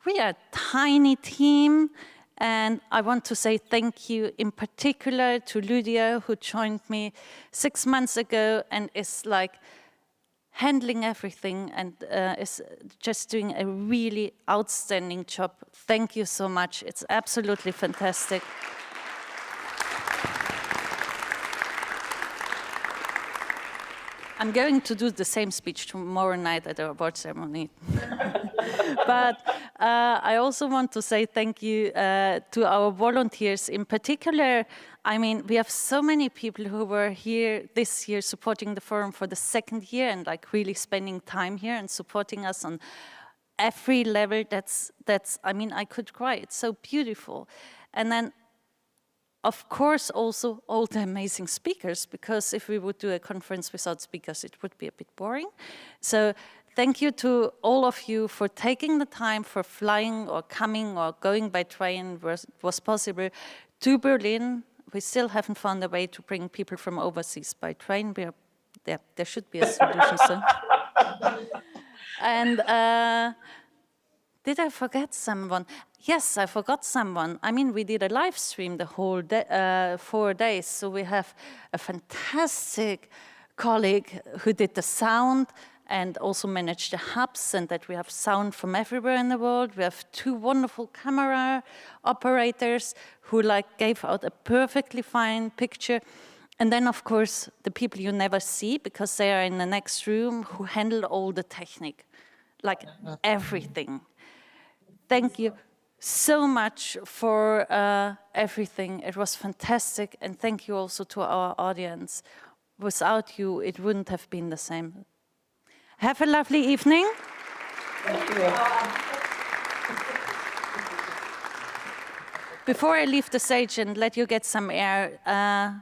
We are a tiny team, and I want to say thank you in particular to Lydia, who joined me 6 months ago and is handling everything and is just doing a really outstanding job. Thank you so much. It's absolutely fantastic. I'm going to do the same speech tomorrow night at the award ceremony. But I also want to say thank you to our volunteers. In particular, we have so many people who were here this year supporting the forum for the second year and really spending time here and supporting us on every level. That's I could cry. It's so beautiful. And then, of course, also all the amazing speakers, because if we would do a conference without speakers, it would be a bit boring. So thank you to all of you for taking the time, for flying or coming or going by train was possible to Berlin. We still haven't found a way to bring people from overseas by train. There should be a solution soon. And did I forget someone? Yes, I forgot someone. I mean, we did a live stream the whole day, 4 days. So we have a fantastic colleague who did the sound and also managed the hubs, and that we have sound from everywhere in the world. We have 2 wonderful camera operators who gave out a perfectly fine picture. And then, of course, the people you never see because they are in the next room who handle all the technique, like everything. Thank you so much for everything. It was fantastic. And thank you also to our audience. Without you, it wouldn't have been the same. Have a lovely evening. Thank you. Before I leave the stage and let you get some air,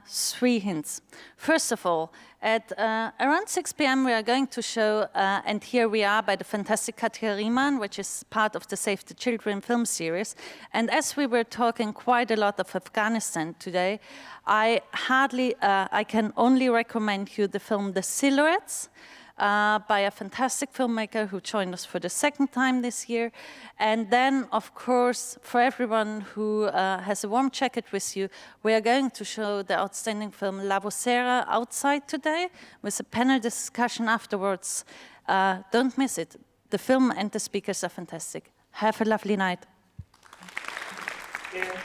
3 hints. First of all, at around 6 p.m. we are going to show, and here we are by the fantastic Katja Riemann, which is part of the Save the Children film series. And as we were talking quite a lot of Afghanistan today, I can only recommend you the film The Silhouettes, by a fantastic filmmaker who joined us for the 2nd time this year. And then, of course, for everyone who has a warm jacket with you, we are going to show the outstanding film La Vocera outside today with a panel discussion afterwards. Don't miss it. The film and the speakers are fantastic. Have a lovely night. Yeah.